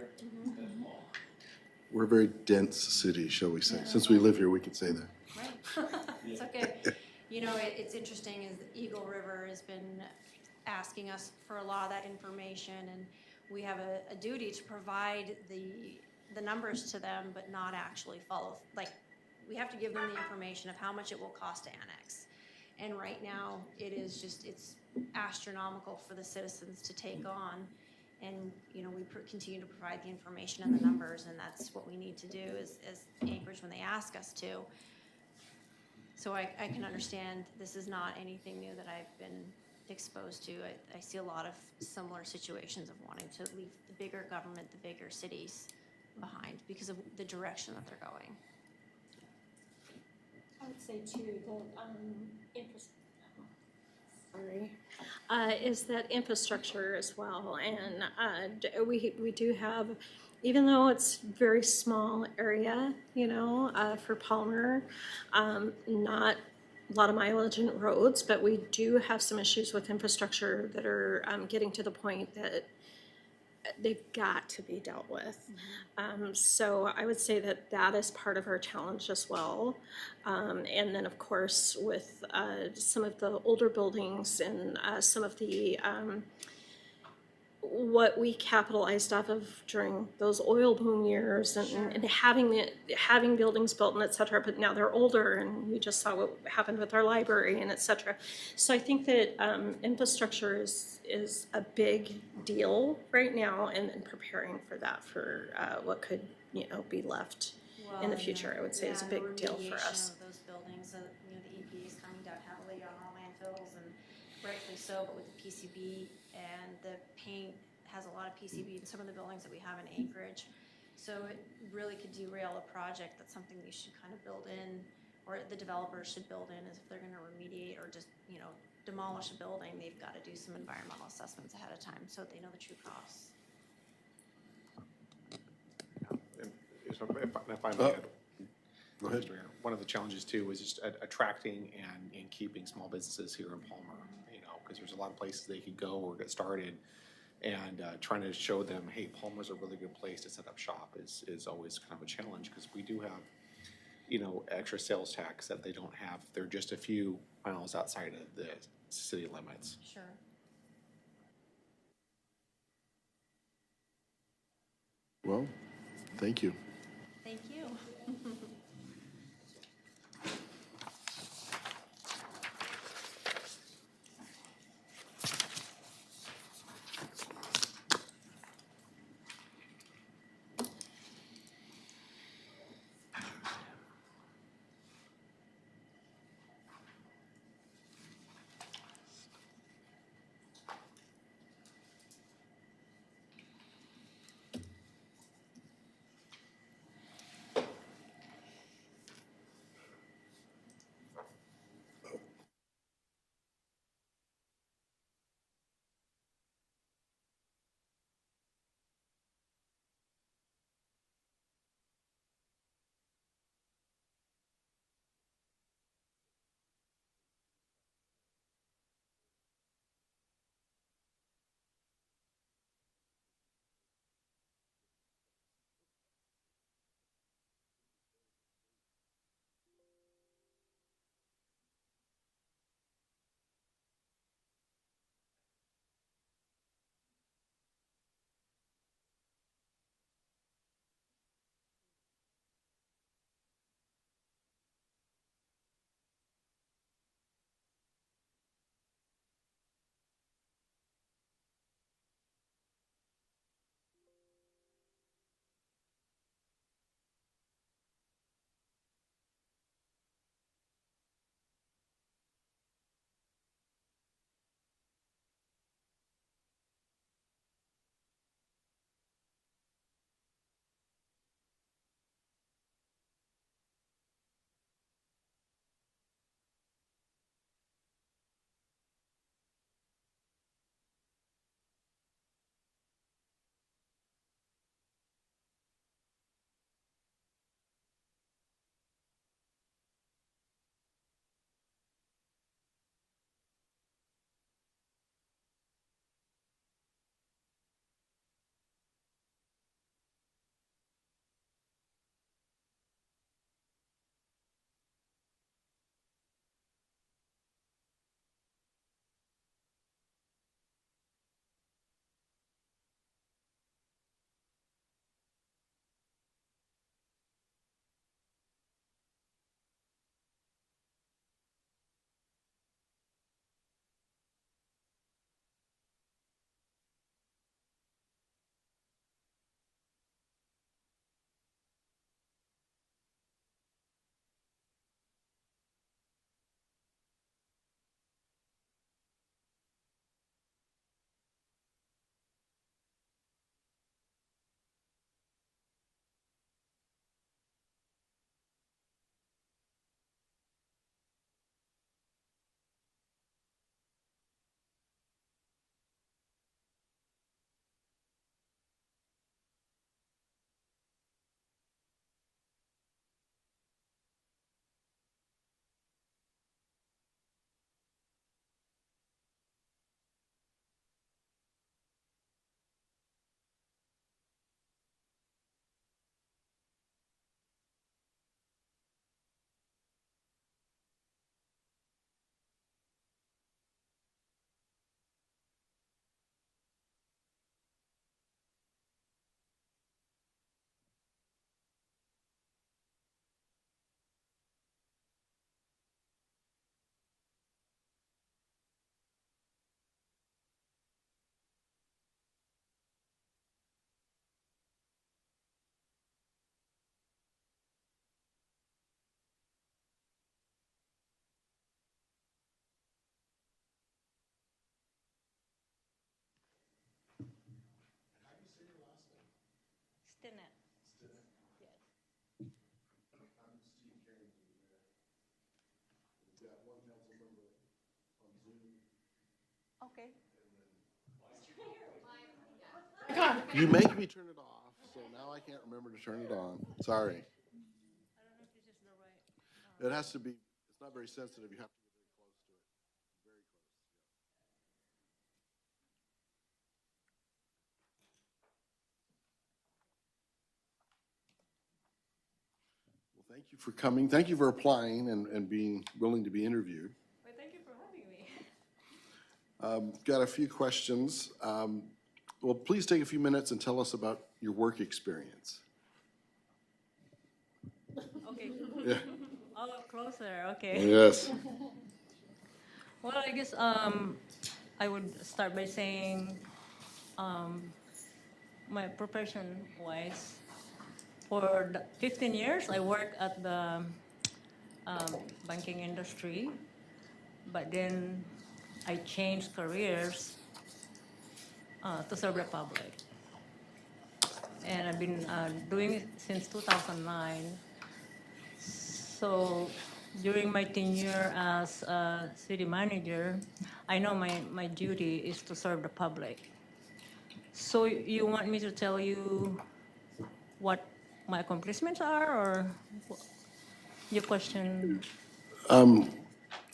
we're a very dense city, shall we say. Since we live here, we can say that. Right, it's okay. You know, it's interesting is that Eagle River has been asking us for a lot of that information, and we have a duty to provide the numbers to them, but not actually follow, like, we have to give them the information of how much it will cost to annex. And right now, it is just, it's astronomical for the citizens to take on. And, you know, we continue to provide the information and the numbers, and that's what we need to do as Anchorage when they ask us to. So I can understand this is not anything new that I've been exposed to. I see a lot of similar situations of wanting to leave the bigger government, the bigger cities behind because of the direction that they're going. I would say too that is that infrastructure as well, and we do have, even though it's very small area, you know, for Palmer, not a lot of mileage in roads, but we do have some issues with infrastructure that are getting to the point that they've got to be dealt with. So I would say that that is part of our challenge as well. And then, of course, with some of the older buildings and some of the what we capitalized off of during those oil boom years, and having buildings built and et cetera, but now they're older, and we just saw what happened with our library and et cetera. So I think that infrastructure is a big deal right now, and preparing for that, for what could, be left in the future, I would say is a big deal for us. Of those buildings, the EPA is coming down heavily on our landfills, and rightfully so, but with the PCB and the paint has a lot of PCB in some of the buildings that we have in Anchorage. So it really could derail a project. That's something we should kind of build in, or the developers should build in, is if they're gonna remediate or just, demolish a building, they've gotta do some environmental assessments ahead of time so that they know the true costs. And if I may add, Go ahead. one of the challenges too is just attracting and keeping small businesses here in Palmer, because there's a lot of places they could go or get started, and trying to show them, hey, Palmer's a really good place to set up shop is always kind of a challenge, because we do have, extra sales tax that they don't have. They're just a few miles outside of the city limits. Sure. Well, thank you. Thank you. Okay. You make me turn it off, so now I can't remember to turn it on. Sorry. It has to be, it's not very sensitive. You have to get very close to it. Very close. Well, thank you for coming. Thank you for applying and being willing to be interviewed. Well, thank you for having me. Got a few questions. Well, please take a few minutes and tell us about your work experience. Okay. Yeah. All up closer, okay. Yes. Well, I guess I would start by saying my profession-wise, for 15 years I worked at the banking industry, but then I changed careers to serve the public. And I've been doing it since 2009. So during my tenure as a city manager, I know my duty is to serve the public. So you want me to tell you what my accomplishments are, or your question?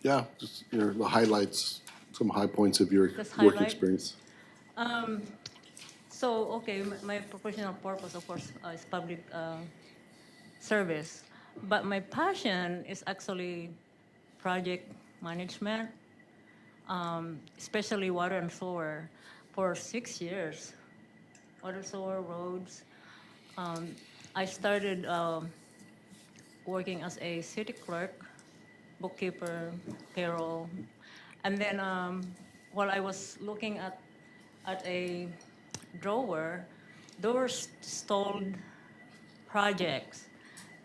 Yeah, just the highlights, some high points of your Just work highlight? experience. So, okay, my professional purpose, of course, is public service. But my passion is actually project management, especially water and sewer. For 6 years, water, sewer, roads. I started working as a city clerk, bookkeeper, payroll. And then while I was looking at a drawer, there were stalled projects.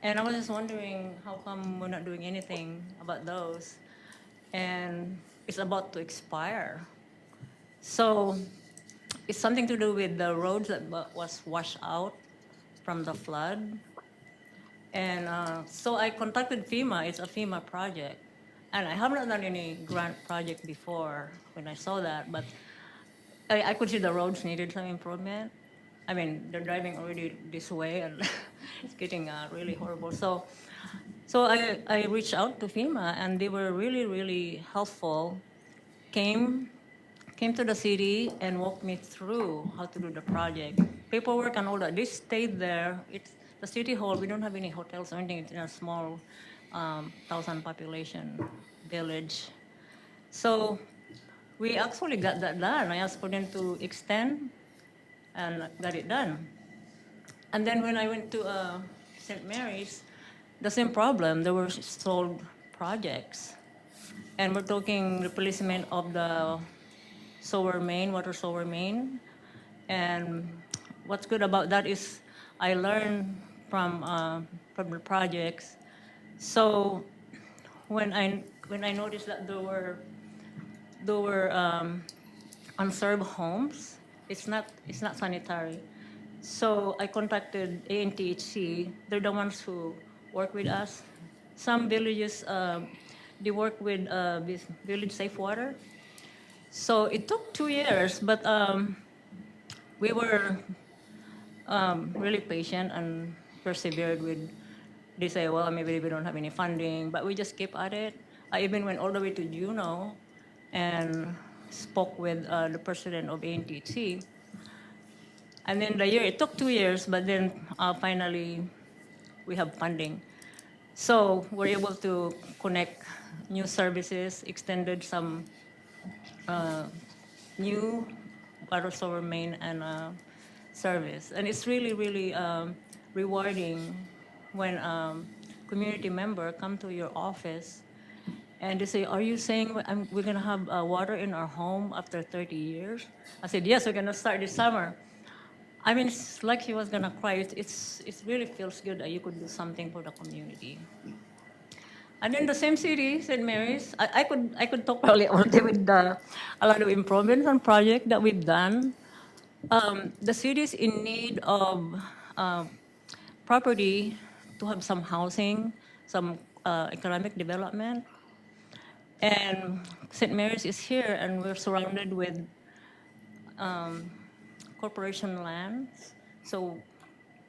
And I was just wondering how come we're not doing anything about those? And it's about to expire. So it's something to do with the roads that was washed out from the flood. And so I contacted FEMA. It's a FEMA project. And I haven't done any grant project before when I saw that, but I could see the roads needed some improvement. I mean, they're driving already this way, and it's getting really horrible. So I reached out to FEMA, and they were really, really helpful. Came to the city and walked me through how to do the project. Paperwork and all that. They stayed there. It's the city hall. We don't have any hotels or anything. It's in a small 1,000 population village. So we actually got that done. I asked for them to extend, and got it done. And then when I went to St. Mary's, the same problem. There were stalled projects. And we're talking replacement of the sewer main, water sewer main. And what's good about that is I learned from the projects. So when I noticed that there were unserved homes, it's not sanitary. So I contacted ANTHC. They're the ones who work with us. Some villages, they work with this Village Safe Water. So it took 2 years, but we were really patient and persevered with. They say, well, maybe we don't have any funding, but we just keep at it. I even went all the way to Juneau and spoke with the president of ANTHC. And then it took 2 years, but then finally we have funding. So we're able to connect new services, extended some new water sewer main and service. And it's really, really rewarding when community member come to your office and they say, are you saying we're going to have water in our home after 30 years? I said, yes, we're going to start this summer. I mean, it's like she was going to cry. It really feels good that you could do something for the community. And in the same city, St. Mary's, I could talk probably all day with a lot of improvements and projects that we've done. The city is in need of property to have some housing, some economic development. And St. Mary's is here, and we're surrounded with corporation lands. So,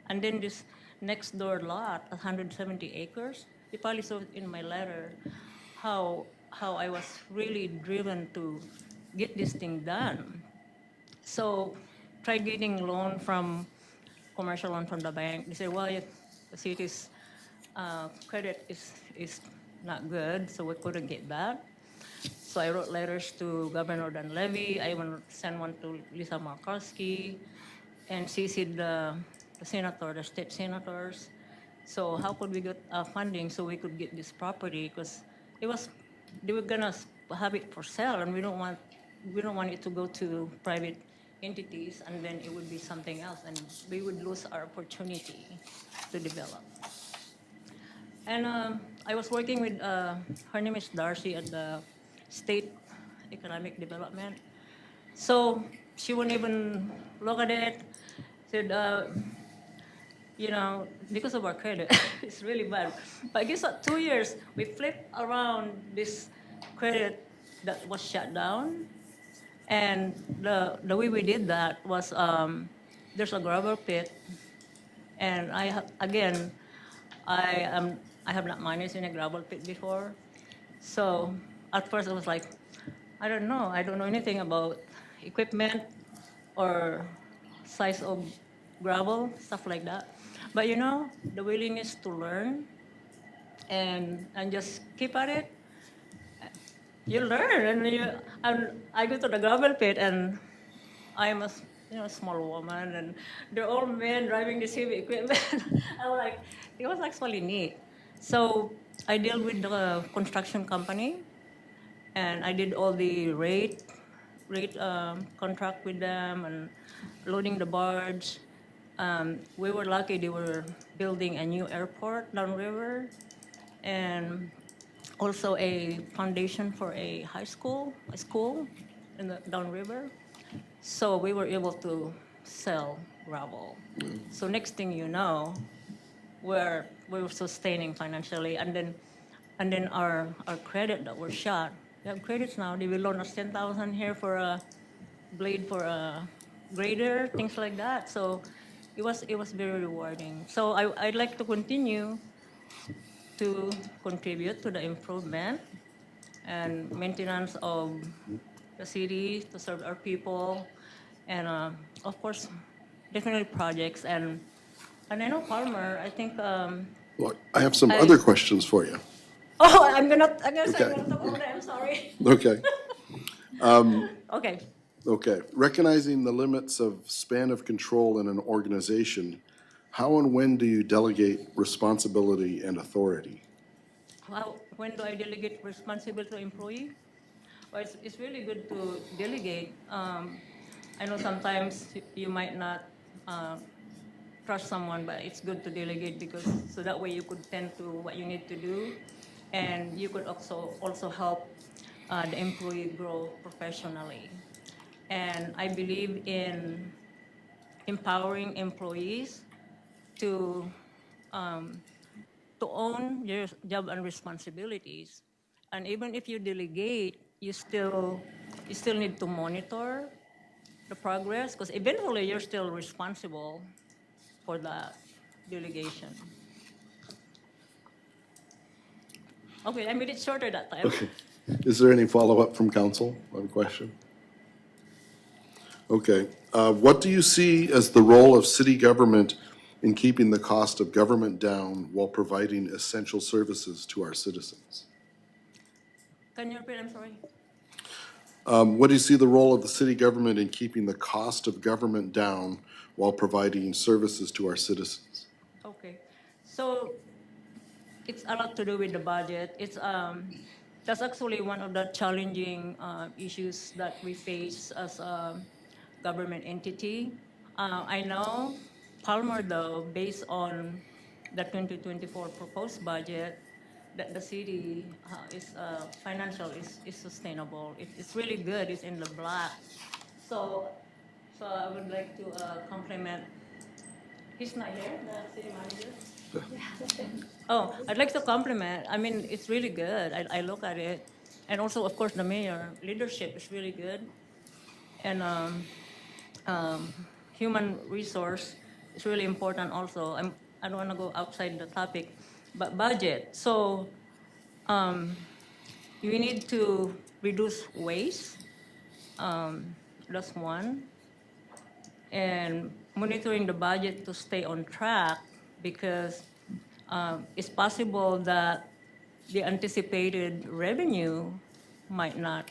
and then this next door lot, 170 acres. You probably saw it in my letter how I was really driven to get this thing done. So, tried getting loan from commercial loan from the bank. They said, well, the city's credit is not good, so we couldn't get that. So I wrote letters to Governor Dunleavy. I even sent one to Lisa Markowski and CC'd the senator, the state senators. So how could we get funding so we could get this property? Because they were gonna have it for sale, and we don't want it to go to private entities, and then it would be something else, and we would lose our opportunity to develop. And I was working with, her name is Darcy at the State Economic Development. So she wouldn't even look at it, said, because of our credit, it's really bad. But I guess 2 years, we flipped around this credit that was shut down. And the way we did that was there's a gravel pit, and I have not managed in a gravel pit before. So at first I was like, I don't know anything about equipment or size of gravel, stuff like that. But the willingness to learn and just keep at it, you learn. And I go to the gravel pit, and I'm a small woman, and they're all men driving this heavy equipment. It was actually neat. So I dealt with the construction company, and I did all the rate contract with them and loading the barge. We were lucky they were building a new airport downriver, and also a foundation for a school in the downriver. So we were able to sell gravel. So next thing you know, we were sustaining financially, and then our credit that were shot. We have credits now. They will loan us $10,000 here for a blade for a grader, things like that. So it was very rewarding. So I'd like to continue to contribute to the improvement and maintenance of the city to serve our people, and of course, definitely projects. And I know Palmer, I think. Well, I have some other questions for you. Oh, I'm gonna say I'm talk over there. I'm sorry. Okay. Okay. Okay. Recognizing the limits of span of control in an organization, how and when do you delegate responsibility and authority? Well, when do I delegate responsibility to employee? Well, it's really good to delegate. I know sometimes you might not trust someone, but it's good to delegate, because so that way you could tend to what you need to do, and you could also help the employee grow professionally. And I believe in empowering employees to own your job and responsibilities. And even if you delegate, you still need to monitor the progress, because eventually you're still responsible for that delegation. Okay, I made it shorter that time. Okay. Is there any follow-up from council on a question? Okay. What do you see as the role of city government in keeping the cost of government down while providing essential services to our citizens? Can you repeat? I'm sorry. What do you see the role of the city government in keeping the cost of government down while providing services to our citizens? Okay, so it's a lot to do with the budget. That's actually one of the challenging issues that we face as a government entity. I know Palmer, though, based on the 2024 proposed budget, that the city is financial is sustainable. It's really good. It's in the black. So I would like to compliment. He's not here, the city manager. Oh, I'd like to compliment. I mean, it's really good. I look at it, And also, of course, the mayor leadership is really good. And human resource is really important also. I don't want to go outside the topic, but budget. So we need to reduce waste. That's one. And monitoring the budget to stay on track, because it's possible that the anticipated revenue might not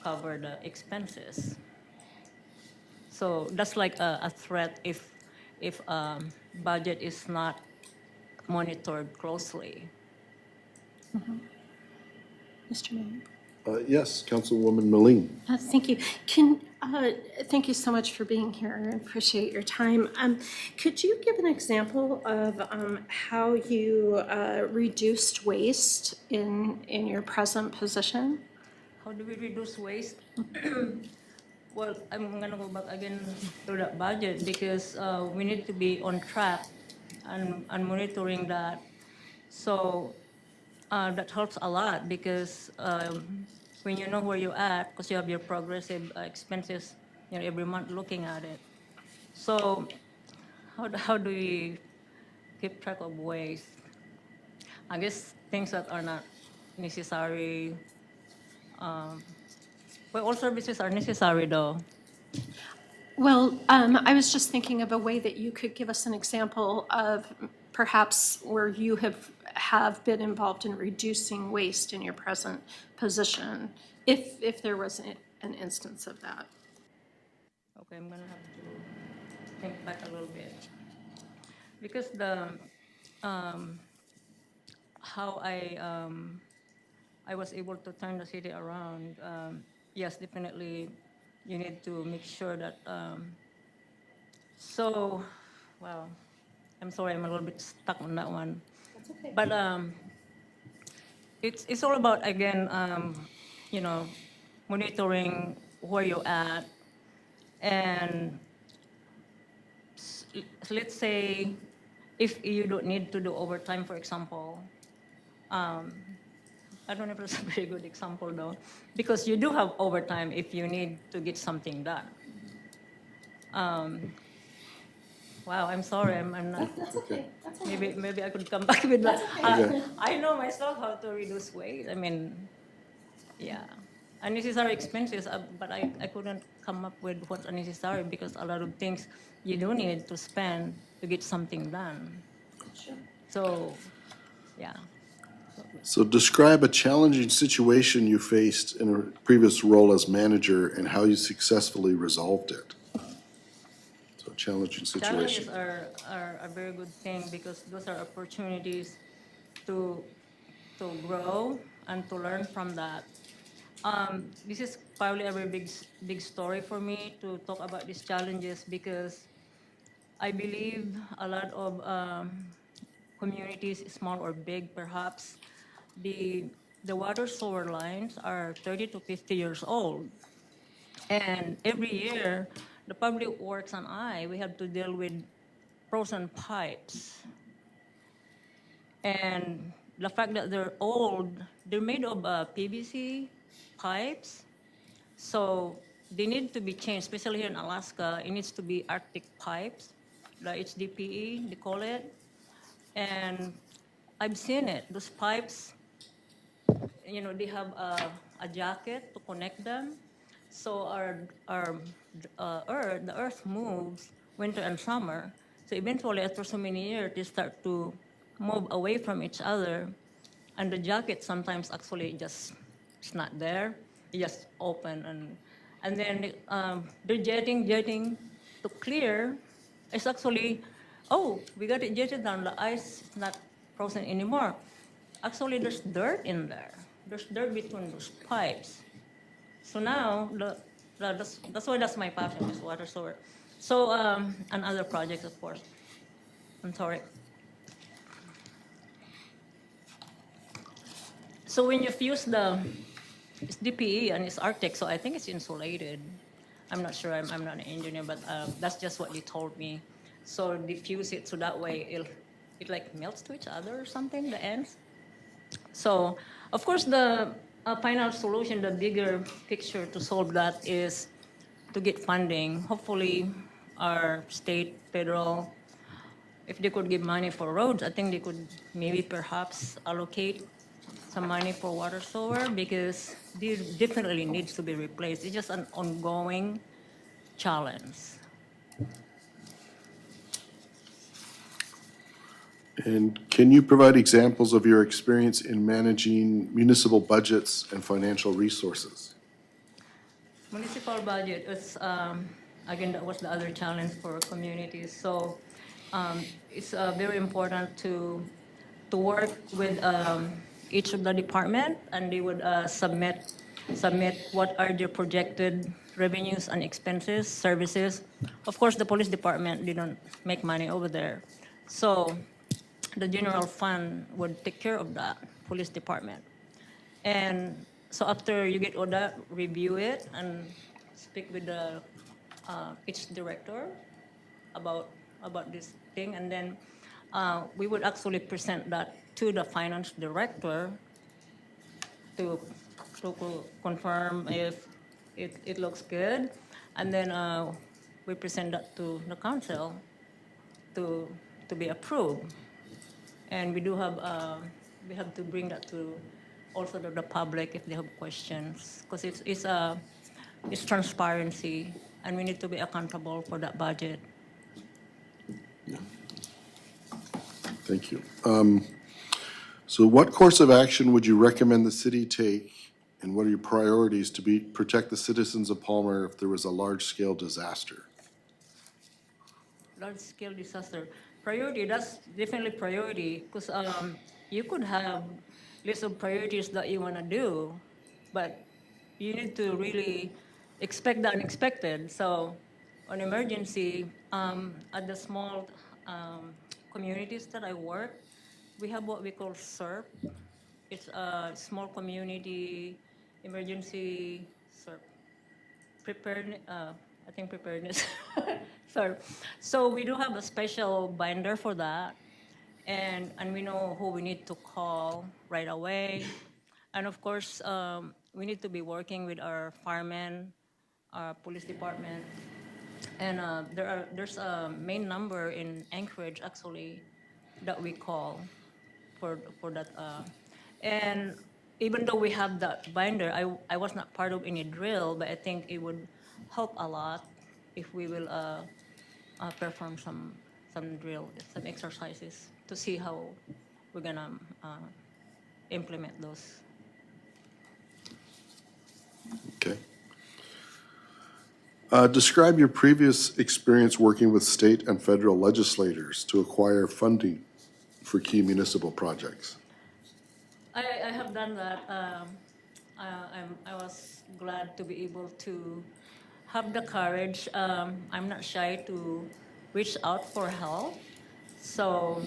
cover the expenses. So that's like a threat if budget is not monitored closely. Mr. Mayor. Yes, Councilwoman Meline. Thank you. Thank you so much for being here. I appreciate your time. Could you give an example of how you reduced waste in your present position? How do we reduce waste? Well, I'm gonna go back again to that budget because we need to be on track and monitoring that. So that helps a lot because when you know where you're at, because you have your progressive expenses, every month looking at it. So how do we keep track of waste? I guess things that are not necessary. But all services are necessary, though. Well, I was just thinking of a way that you could give us an example of perhaps where you have been involved in reducing waste in your present position, if there was an instance of that. Okay, I'm gonna have to think back a little bit. Because how I was able to turn the city around, yes, definitely you need to make sure that, well, I'm sorry, I'm a little bit stuck on that one. That's okay. But it's all about, again, monitoring where you're at. And let's say if you don't need to do overtime, for example, I don't know if that's a very good example though, because you do have overtime if you need to get something done. Wow, I'm sorry, I'm not. That's okay. That's okay. Maybe I could come back with that. Okay. I know myself how to reduce waste. I mean, yeah, unnecessary expenses, but I couldn't come up with what's unnecessary because a lot of things you do need to spend to get something done. Sure. So, yeah. So describe a challenging situation you faced in a previous role as manager and how you successfully resolved it. So challenging situation. Challenges are a very good thing because those are opportunities to grow and to learn from that. This is probably a very big story for me to talk about these challenges because I believe a lot of communities, small or big perhaps, the water sewer lines are 30 to 50 years old. And every year, the Public Works and we have to deal with frozen pipes. And the fact that they're old, they're made of PVC pipes. So they need to be changed, especially here in Alaska. It needs to be Arctic pipes, the HDPE, they call it. And I've seen it. Those pipes, they have a jacket to connect them. So the earth moves winter and summer. So eventually, after so many years, they start to move away from each other. And the jacket sometimes actually it's not there. It just open. And then they're jetting to clear. It's actually, we got it jetted down. The ice is not frozen anymore. Actually, there's dirt in there. There's dirt between those pipes. So now, that's why that's my passion, is water sewer. So, and other projects, of course. I'm sorry. So when you fuse it's DPE and it's Arctic, so I think it's insulated. I'm not sure, I'm not an engineer, but that's just what they told me. So diffuse it so that way it like melts to each other or something, the ends. So, of course, the a final solution, the bigger picture to solve that is to get funding. Hopefully, our state, federal, if they could give money for roads, I think they could maybe perhaps allocate some money for water sewer because this definitely needs to be replaced. It's just an ongoing challenge. And can you provide examples of your experience in managing municipal budgets and financial resources? Municipal budget is, again, that was the other challenge for communities. So it's very important to work with each of the department, and they would submit what are their projected revenues and expenses, services. Of course, the police department, they don't make money over there. So the general fund would take care of that, police department. And so after you get all that, review it and speak with the each director about this thing, and then we would actually present that to the finance director to confirm if it looks good, and then we present that to the council to be approved. And we do have we have to bring that to also to the public if they have questions, because it's transparency, and we need to be accountable for that budget. Thank you. So what course of action would you recommend the city take, and what are your priorities to protect the citizens of Palmer if there was a large-scale disaster? Large-scale disaster. Priority, that's definitely priority, because you could have list of priorities that you want to do, but you need to really expect the unexpected. So on emergency, at the small communities that I work, we have what we call SERP. It's a small community emergency SERP. Preparedness, I think preparedness. Sorry. So we do have a special binder for that, and we know who we need to call right away. And of course, we need to be working with our firemen, our police department, and there's a main number in Anchorage actually that we call for that. And even though we have that binder, I was not part of any drill, but I think it would help a lot if we will perform some drill, some exercises to see how we're gonna implement those. Okay. Describe your previous experience working with state and federal legislators to acquire funding for key municipal projects. I have done that. I was glad to be able to have the courage. I'm not shy to reach out for help. So,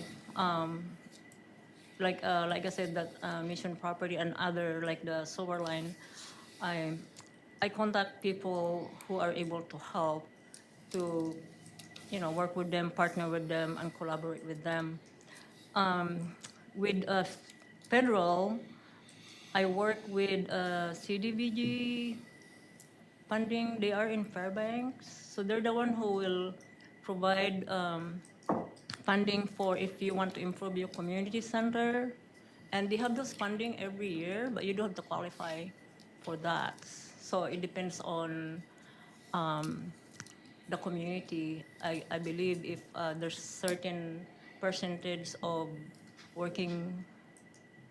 like I said, that Mission Property and other, like the Silver Line, I contact people who are able to help, to work with them, partner with them, and collaborate with them. With federal, I work with CDBG funding. They are in Fairbanks, so they're the one who will provide funding for if you want to improve your community center. And they have those funding every year, but you don't have to qualify for that. So it depends on the community. I believe if there's certain percentage of working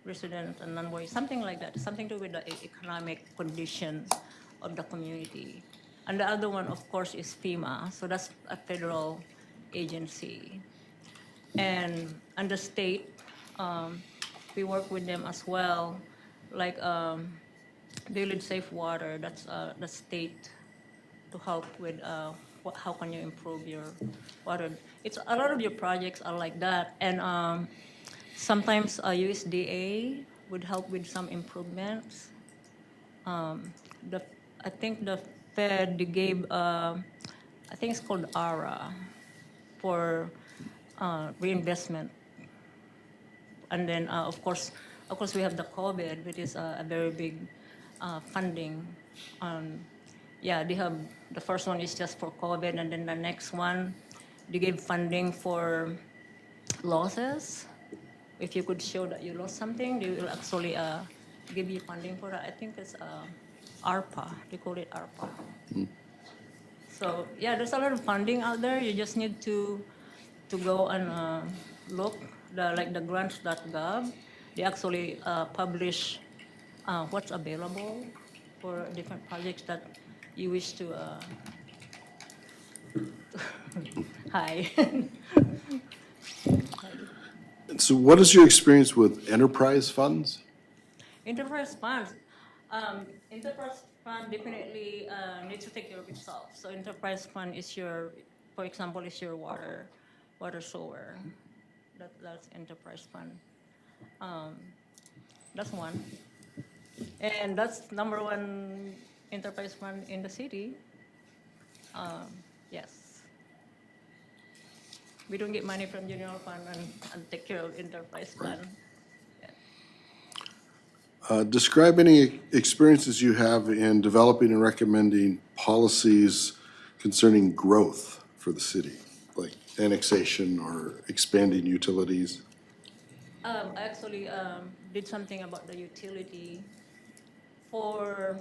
residents and non-working, something like that, something to do with the economic condition of the community. And the other one, of course, is FEMA. So that's a federal agency. And the state, we work with them as well. Like Village Safe Water, that's the state to help with how can you improve your water. It's a lot of your projects are like that. And sometimes USDA would help with some improvements. I think the Fed gave, I think it's called ARA for reinvestment. And then of course we have the COVID, which is a very big funding. Yeah, they have, the first one is just for COVID, and then the next one, they give funding for losses. If you could show that you lost something, they will actually give you funding for that. I think it's ARPA, they call it ARPA. So yeah, there's a lot of funding out there. You just need to go and look, like the grants.gov. They actually publish what's available for different projects that you wish to hi. So what is your experience with enterprise funds? Enterprise funds. Enterprise fund definitely needs to take care of itself. So enterprise fund is your, for example, is your water sewer. That's enterprise fund. That's one. And that's number one enterprise fund in the city. Yes. We don't get money from general fund and take care of enterprise fund. Describe any experiences you have in developing and recommending policies concerning growth for the city, like annexation or expanding utilities. I actually did something about the utility for,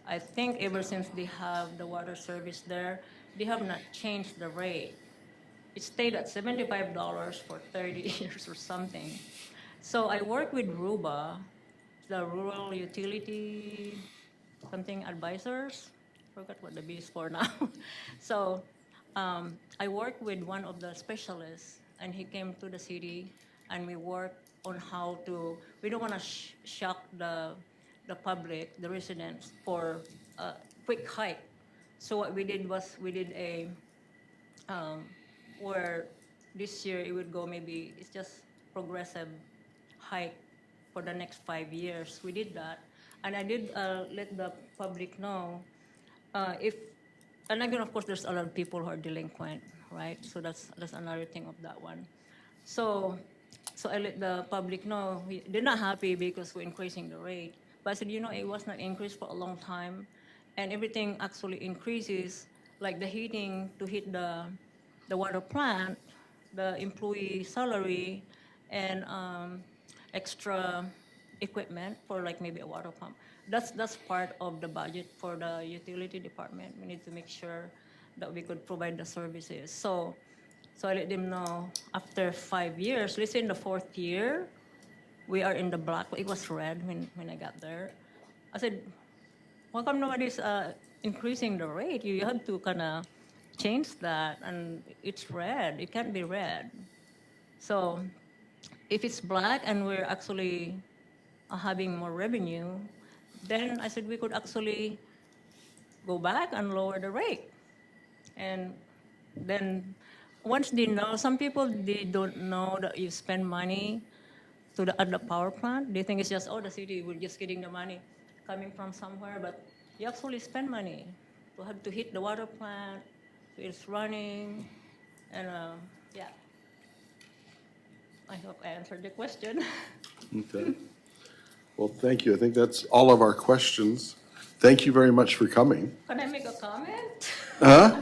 I think ever since they have the water service there, they have not changed the rate. It stayed at $75 for 30 years or something. So I work with RUBA, the Rural Utility something advisors. Forgot what the B is for now. So I worked with one of the specialists, and he came to the city, and we worked on how to, we don't want to shock the public, the residents, for a quick hike. So what we did was we did a, where this year it would go maybe, it's just progressive hike for the next 5 years. We did that. And I did let the public know if, and again, of course, there's a lot of people who are delinquent, right? So that's another thing of that one. So I let the public know, they're not happy because we're increasing the rate. But I said, it was not increased for a long time, and everything actually increases, like the heating to heat the water plant, the employee salary, and extra equipment for like maybe a water pump. That's part of the budget for the utility department. We need to make sure that we could provide the services. So I let them know after 5 years, let's say in the 4th year, we are in the black. It was red when I got there. I said, how come nobody's increasing the rate? You have to kind of change that, and it's red. It can't be red. So if it's black and we're actually having more revenue, then I said we could actually go back and lower the rate. And then once they know, some people, they don't know that you spend money at the power plant. They think it's just, the city, we're just getting the money coming from somewhere, but you actually spend money to have to hit the water plant, so it's running, and yeah. I hope I answered the question. Okay. Well, thank you. I think that's all of our questions. Thank you very much for coming. Can I make a comment? Huh?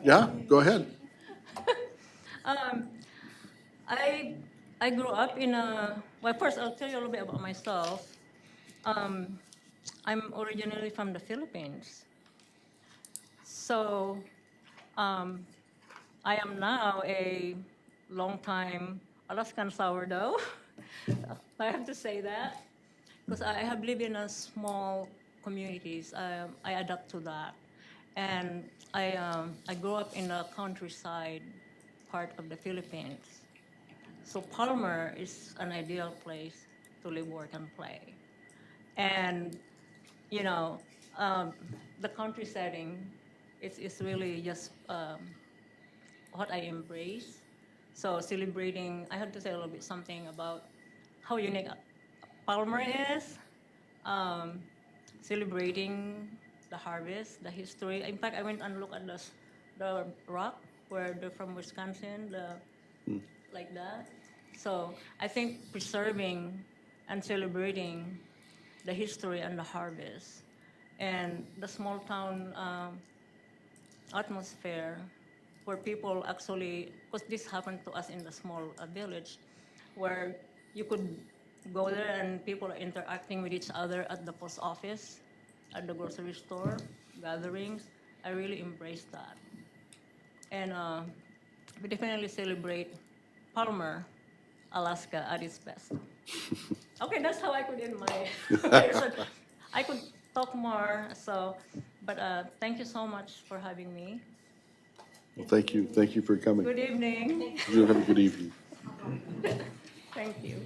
Yeah, go ahead. I grew up in well, first I'll tell you a little bit about myself. I'm originally from the Philippines. So I am now a long-time Alaskan sourdough. I have to say that because I have lived in a small communities. I adapt to that. And I grew up in the countryside part of the Philippines. So Palmer is an ideal place to live, work, and play. And, the country setting is really just what I embrace. So celebrating, I have to say a little bit something about how unique Palmer is, celebrating the harvest, the history. In fact, I went and looked at the rock where they're from Wisconsin, like that. So I think preserving and celebrating the history and the harvest, and the small town atmosphere where people actually, because this happened to us in the small village, where you could go there and people are interacting with each other at the post office, at the grocery store, gatherings. I really embraced that. And we definitely celebrate Palmer, Alaska at its best. Okay, that's how I could end my I could talk more, so, but thank you so much for having me. Well, thank you for coming. Good evening. You have a good evening. Thank you.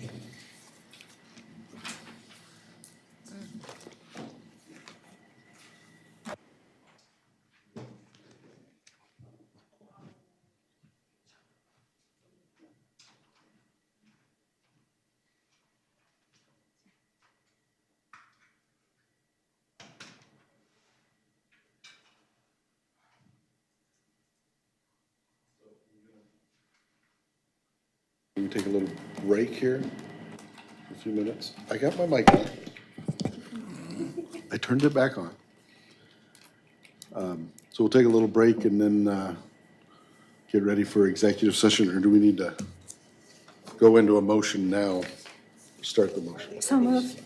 We can take a little break here, a few minutes. I got my mic on. I turned it back on. So we'll take a little break and then get ready for executive session, or do we need to go into a motion now? Start the motion. So moved.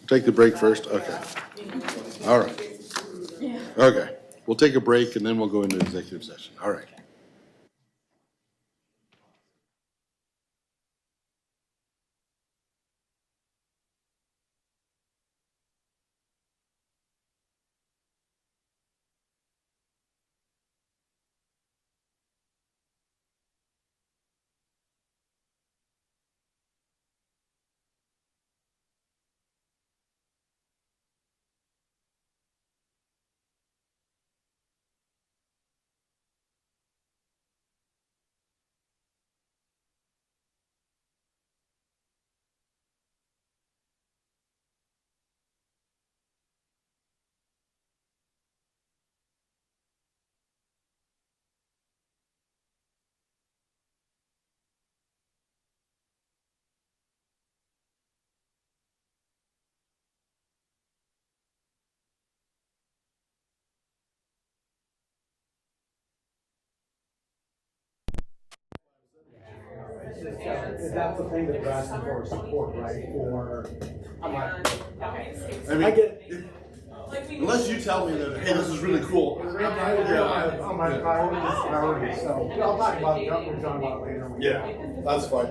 Take the break first? Okay. All right. Yeah. Okay. We'll take a break and then we'll go into executive session. All right. That's the thing that we're asking for support, right? For, I'm like, I mean, I get. unless you tell me that, hey, this is really cool. On my priorities, so I'll talk about it, we'll talk about it later. Yeah, that's fine.